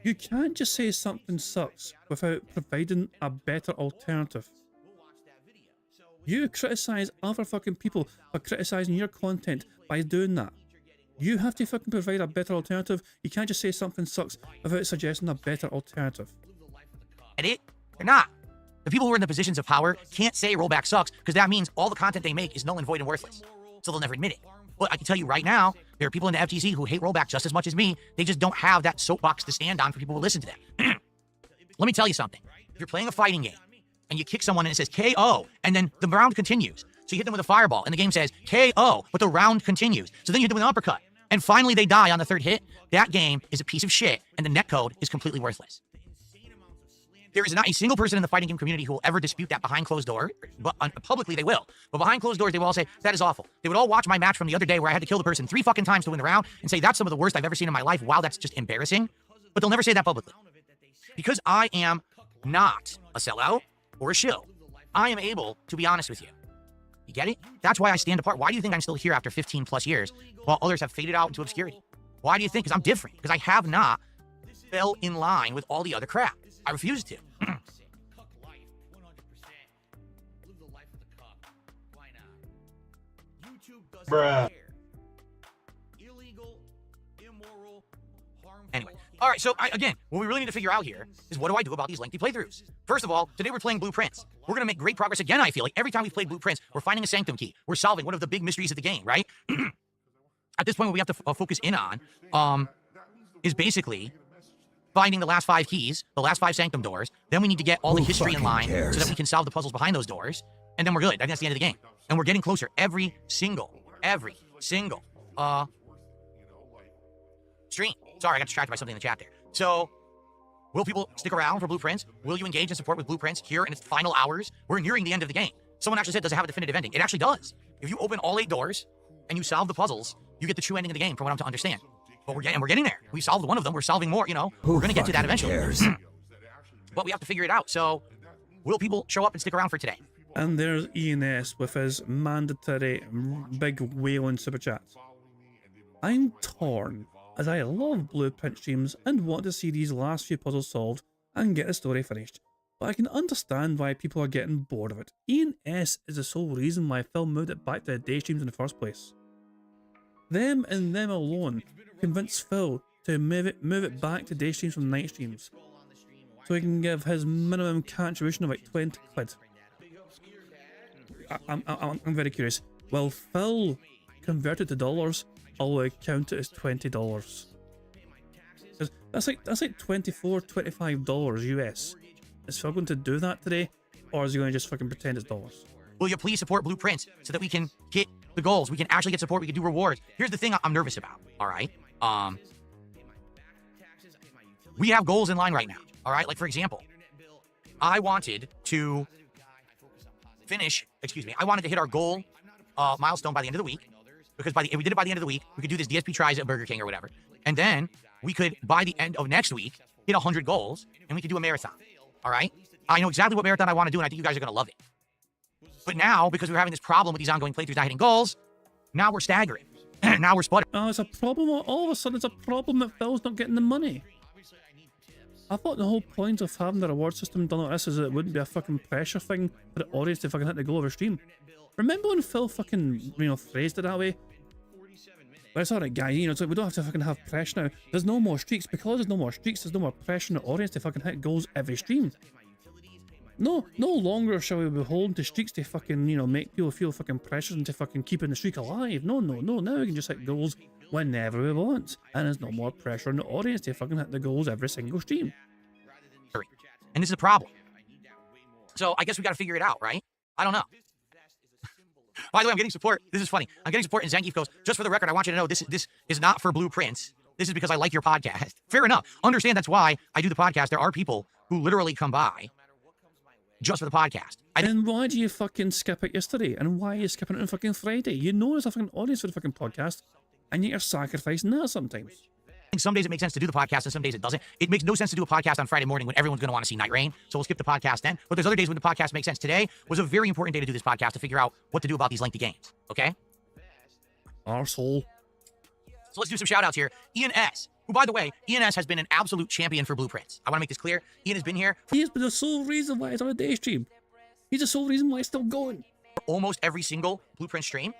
You can't just say something sucks without providing a better alternative. You criticize other fucking people for criticizing your content by doing that. You have to fucking provide a better alternative. You can't just say something sucks without suggesting a better alternative. They're not. The people who are in the positions of power can't say rollback sucks because that means all the content they make is null and void and worthless. So they'll never admit it. But I can tell you right now, there are people in the FGC who hate rollback just as much as me. They just don't have that soapbox to stand on for people who listen to them. Let me tell you something. If you're playing a fighting game and you kick someone and it says KO, and then the round continues. So you hit them with a fireball and the game says KO, but the round continues. So then you hit them with an uppercut. And finally they die on the third hit. That game is a piece of shit and the netcode is completely worthless. There is not a single person in the fighting game community who will ever dispute that behind closed doors, but publicly they will. But behind closed doors, they will all say, that is awful. They would all watch my match from the other day where I had to kill the person 3 fucking times to win the round and say, that's some of the worst I've ever seen in my life. Wow, that's just embarrassing. But they'll never say that publicly. Because I am not a sellout or a shill. I am able to be honest with you. You get it? That's why I stand apart. Why do you think I'm still here after 15 plus years while others have faded out into obscurity? Why do you think? Because I'm different. Because I have not fell in line with all the other crap. I refuse to. Bruh. Anyway, all right, so again, what we really need to figure out here is what do I do about these lengthy playthroughs? First of all, today we're playing Blueprints. We're going to make great progress again, I feel like. Every time we've played Blueprints, we're finding a Sanctum key. We're solving one of the big mysteries of the game, right? At this point, what we have to focus in on is basically finding the last 5 keys, the last 5 Sanctum doors. Then we need to get all the history in line so that we can solve the puzzles behind those doors. And then we're good. I think that's the end of the game. And we're getting closer every single stream. Sorry, I got distracted by something in the chat there. So, will people stick around for Blueprints? Will you engage and support with Blueprints here in its final hours? We're nearing the end of the game. Someone actually said, does it have a definitive ending? It actually does. If you open all 8 doors and you solve the puzzles, you get the true ending of the game, from what I'm to understand. But we're getting there. We solved one of them. We're solving more, you know. We're going to get to that eventually. But we have to figure it out. So, will people show up and stick around for today? And there's ENS with his mandatory big wailing super chats. I'm torn, as I love Blueprint streams and want to see these last few puzzles solved and get the story finished. But I can understand why people are getting bored of it. ENS is the sole reason why Phil moved it back to the day streams in the first place. Them and them alone convinced Phil to move it back to day streams from night streams, so he can give his minimum contribution of like 20 quid. I'm very curious. Will Phil convert it to dollars, or will it count it as $20? That's like $24, $25 US. Is Phil going to do that today, or is he going to just fucking pretend it's dollars? Will you please support Blueprints so that we can get the goals? We can actually get support. We can do rewards. Here's the thing I'm nervous about. All right. We have goals in line right now. All right. Like, for example, I wanted to hit our goal milestone by the end of the week, because if we did it by the end of the week, we could do this DSP tries at Burger King or whatever. And then we could, by the end of next week, hit 100 goals and we could do a marathon. All right. I know exactly what marathon I want to do, and I think you guys are going to love it. But now, because we're having this problem with these ongoing playthroughs not hitting goals, now we're staggering. Now we're sputtering. Oh, it's a problem. All of a sudden, it's a problem that Phil's not getting the money. I thought the whole point of having the reward system done like this is that it wouldn't be a fucking pressure thing for the audience to fucking hit the goal of a stream. Remember when Phil fucking, phrased it that way? But it's alright, guys, it's like we don't have to fucking have pressure now. There's no more streaks. Because there's no more streaks, there's no more pressure on the audience to fucking hit goals every stream. No longer shall we be beholden to streaks to fucking, make people feel fucking pressured into fucking keeping the streak alive. No. Now we can just hit goals whenever we want, and there's no more pressure on the audience to fucking hit the goals every single stream. And this is a problem. So I guess we got to figure it out, right? I don't know. By the way, I'm getting support. This is funny. I'm getting support, and Zangief goes, just for the record, I want you to know this is not for blueprints. This is because I like your podcast. Fair enough. Understand that's why I do the podcast. There are people who literally come by just for the podcast. And why do you fucking skip it yesterday? And why are you skipping it on fucking Friday? You know there's a fucking audience for the fucking podcast, and yet you're sacrificing that sometimes. Some days it makes sense to do the podcast, and some days it doesn't. It makes no sense to do a podcast on Friday morning when everyone's going to want to see Night Rain, so we'll skip the podcast then. But there's other days when the podcast makes sense. Today was a very important day to do this podcast to figure out what to do about these lengthy games, okay? Arsehole. So let's do some shout-outs here. Ian S., who, by the way, Ian S. has been an absolute champion for Blueprints. I want to make this clear. Ian has been here. He has been the sole reason why it's on a day stream. He's the sole reason why it's still going. Almost every single Blueprint stream,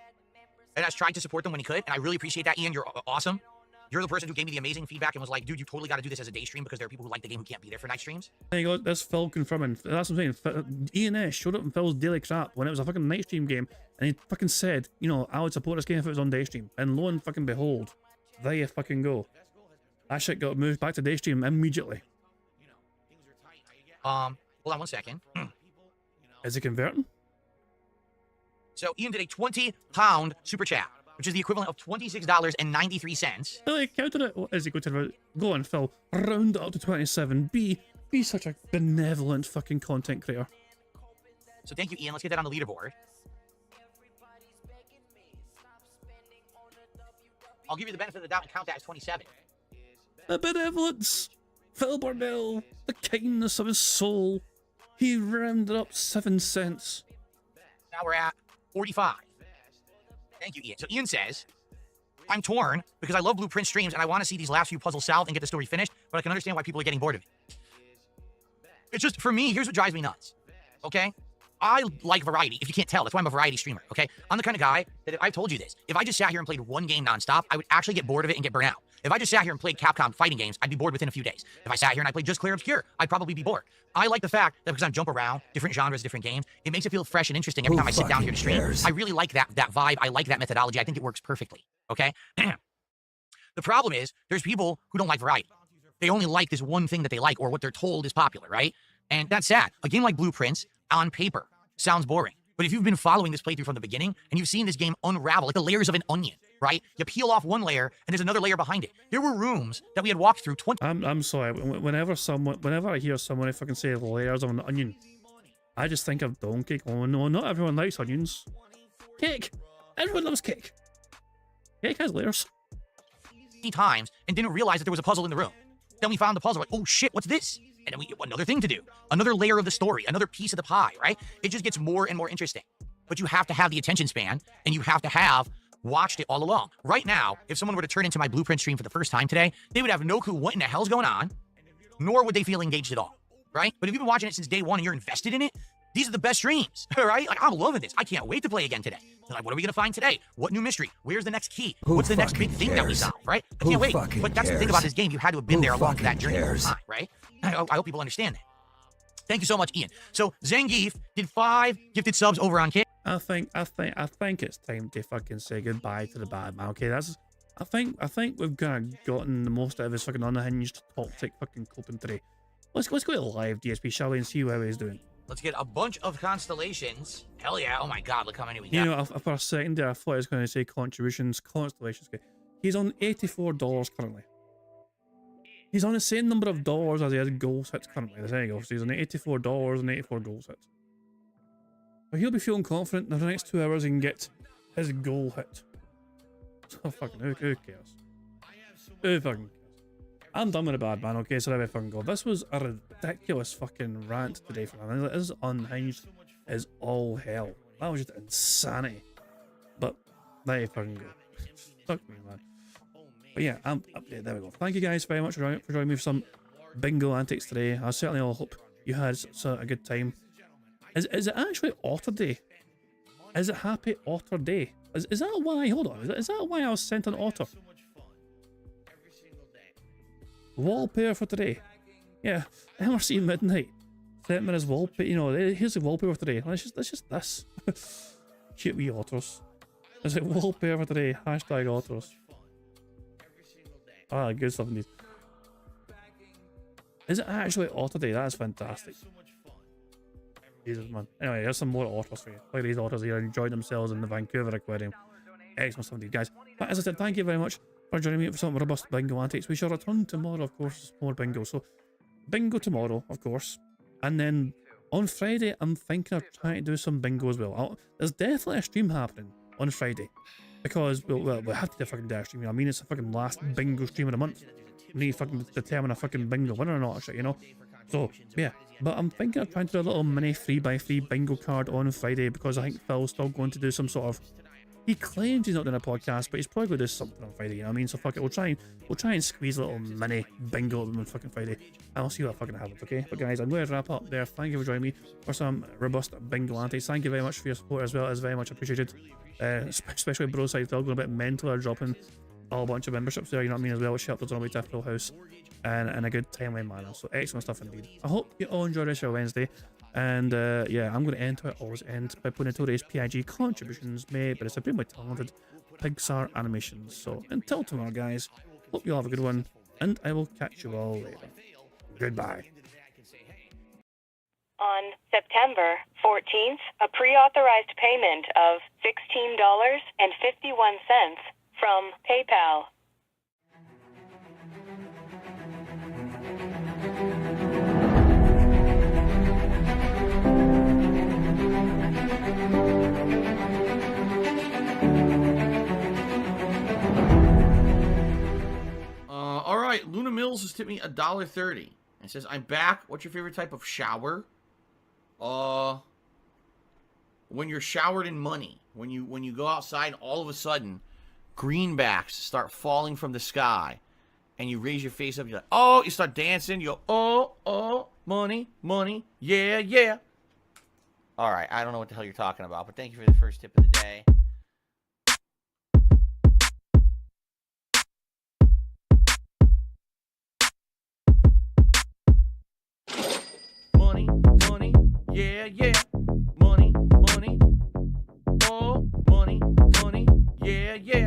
and has tried to support them when he could, and I really appreciate that, Ian. You're awesome. You're the person who gave me the amazing feedback and was like, dude, you totally got to do this as a day stream because there are people who like the game who can't be there for night streams. There you go. That's Phil confirming. That's what I'm saying. Ian S. showed up in Phil's Daily Crap when it was a fucking night stream game, and he fucking said, you know, I would support this game if it was on day stream. And lo and fucking behold, there you fucking go. That shit got moved back to day stream immediately. Hold on one second. Is it converting? So Ian did a £20 super chat, which is the equivalent of $26.93. Oh, he counted it. What is he going to go on, Phil? Round it up to 27. Be such a benevolent fucking content creator. So thank you, Ian. Let's get that on the leaderboard. I'll give you the benefit of the doubt and count that as 27. The benevolence. Phil Burnell. The kindness of his soul. He rounded up 7 cents. Now we're at 45. Thank you, Ian. So Ian says, I'm torn because I love Blueprint streams and I want to see these last few puzzles solved and get the story finished, but I can understand why people are getting bored of it. It's just, for me, here's what drives me nuts, okay? I like variety, if you can't tell. That's why I'm a variety streamer, okay? I'm the kind of guy that, I've told you this, if I just sat here and played one game nonstop, I would actually get bored of it and get burnt out. If I just sat here and played Capcom fighting games, I'd be bored within a few days. If I sat here and I played just Clear Obscure, I'd probably be bored. I like the fact that because I jump around, different genres, different games, it makes it feel fresh and interesting every time I sit down here to stream. I really like that vibe. I like that methodology. I think it works perfectly, okay? The problem is, there's people who don't like variety. They only like this one thing that they like or what they're told is popular, right? And that's sad. A game like Blueprints, on paper, sounds boring. But if you've been following this playthrough from the beginning, and you've seen this game unravel like the layers of an onion, right? You peel off one layer, and there's another layer behind it. There were rooms that we had walked through 20... I'm sorry. Whenever I hear someone fucking say layers of an onion, I just think of Dawn Cake. Oh no, not everyone likes onions. Cake! Everyone loves cake. Cake has layers. ...times, and didn't realize that there was a puzzle in the room. Then we found the puzzle, like, oh shit, what's this? And then we another thing to do, another layer of the story, another piece of the pie, right? It just gets more and more interesting. But you have to have the attention span, and you have to have watched it all along. Right now, if someone were to turn into my Blueprint stream for the first time today, they would have no clue what in the hell's going on, nor would they feel engaged at all, right? But if you've been watching it since day one and you're invested in it, these are the best streams, right? Like, I'm loving this. I can't wait to play again today. Like, what are we going to find today? What new mystery? Where's the next key? What's the next big thing that we solve, right? I can't wait. But that's the thing about this game. You had to have been there along for that journey all the time, right? I hope people understand that. Thank you so much, Ian. So Zangief did 5 gifted subs over on Kick. I think it's time to fucking say goodbye to the bad man. Okay, I think we've kind of gotten the most out of his fucking unhinged, toxic fucking coping today. Let's go to live DSP, shall we, and see how he's doing. Let's get a bunch of constellations. Hell yeah! Oh my god, look how many we got. You know, for a second there, I thought I was going to say contributions, constellations. Okay, he's on $84 currently. He's on the same number of dollars as he has goals hits currently. There you go. So he's on $84 and 84 goals hits. But he'll be feeling confident in the next 2 hours he can get his goal hit. So fucking who cares? Who fucking cares? I'm done with the bad man, okay, so there we fucking go. This was a ridiculous fucking rant today for me. This is unhinged as all hell. That was just insanity. But there you fucking go. Fuck me, man. But yeah, yeah, there we go. Thank you guys very much for joining me for some bingo antics today. I certainly all hope you had a good time. Is it actually Otter Day? Is it Happy Otter Day? Is that why? Hold on. Is that why I was sent an otter? Wallpaper for today. Yeah, MRC Midnight sent me his wallpaper. You know, here's the wallpaper for today. That's just this. Cute wee otters. Is it wallpaper for today? Hashtag otters. Ah, good stuff indeed. Is it actually auto day? That is fantastic. Jesus, man. Anyway, here's some more otters for you. Look at these otters here enjoying themselves in the Vancouver Aquarium. Excellent stuff indeed, guys. But as I said, thank you very much for joining me for some robust bingo antics. We shall return tomorrow, of course, more bingo. So, bingo tomorrow, of course. And then on Friday, I'm thinking of trying to do some bingo as well. There's definitely a stream happening on Friday. Because, well, we have to do a fucking dash stream. You know what I mean? It's the fucking last bingo stream of the month. We need to fucking determine a fucking bingo winner or not, shit, you know? So, yeah. But I'm thinking of trying to do a little mini 3x3 bingo card on Friday because I think Phil's still going to do some sort of... He claims he's not doing a podcast, but he's probably going to do something on Friday, you know what I mean? So fuck it, we'll try and squeeze a little mini bingo on fucking Friday. And I'll see what fucking happens, okay? But guys, I'm going to wrap up there. Thank you for joining me for some robust bingo antics. Thank you very much for your support as well. It's very much appreciated. Especially Broside Phil going a bit mental or dropping a whole bunch of memberships there, you know what I mean, as well, which helped us on the way to Full House and in a good timely manner. So excellent stuff indeed. I hope you all enjoyed this show Wednesday. And yeah, I'm going to end how I always end by putting Notorious PIG contributions made by the supremely talented Pixar Animations. So until tomorrow, guys, hope you all have a good one, and I will catch you all later. Goodbye. On September 14th, a pre-authorized payment of $16.51 from PayPal. All right, Luna Mills has tipped me $1.30. It says, "I'm back. What's your favorite type of shower?" When you're showered in money. When you go outside, all of a sudden, greenbacks start falling from the sky, and you raise your face up. You're like, oh, you start dancing. You go, oh, money, money, yeah, yeah. All right, I don't know what the hell you're talking about, but thank you for the first tip of the day. Money, money, yeah, yeah. Money, money, oh, money, money, yeah, yeah.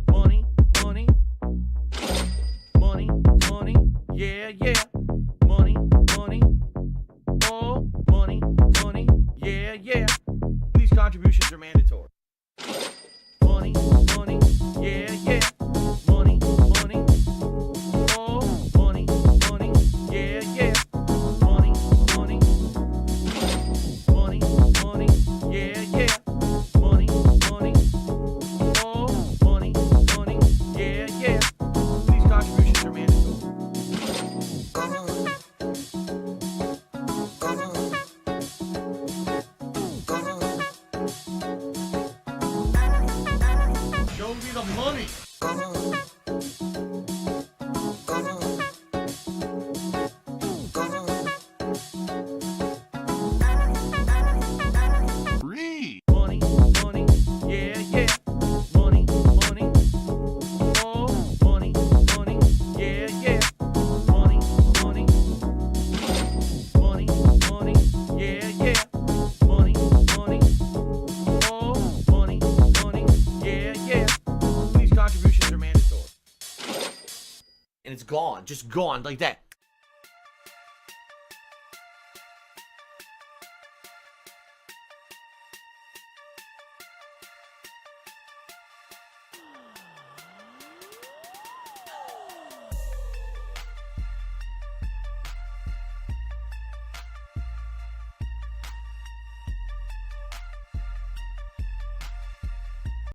Money, money, money, money, yeah, yeah. Money, money, oh, money, money, yeah, yeah. These contributions are mandatory. Money, money, yeah, yeah. Money, money, oh, money, money, yeah, yeah. Money, money, money, money, yeah, yeah. Money, money, oh, money, money, yeah, yeah. These contributions are mandatory. Show me the money. Read. Money, money, yeah, yeah. Money, money, oh, money, money, yeah, yeah. Money, money, money, money, yeah, yeah. Money, money, oh, money, money, yeah, yeah. These contributions are mandatory. And it's gone, just gone like that.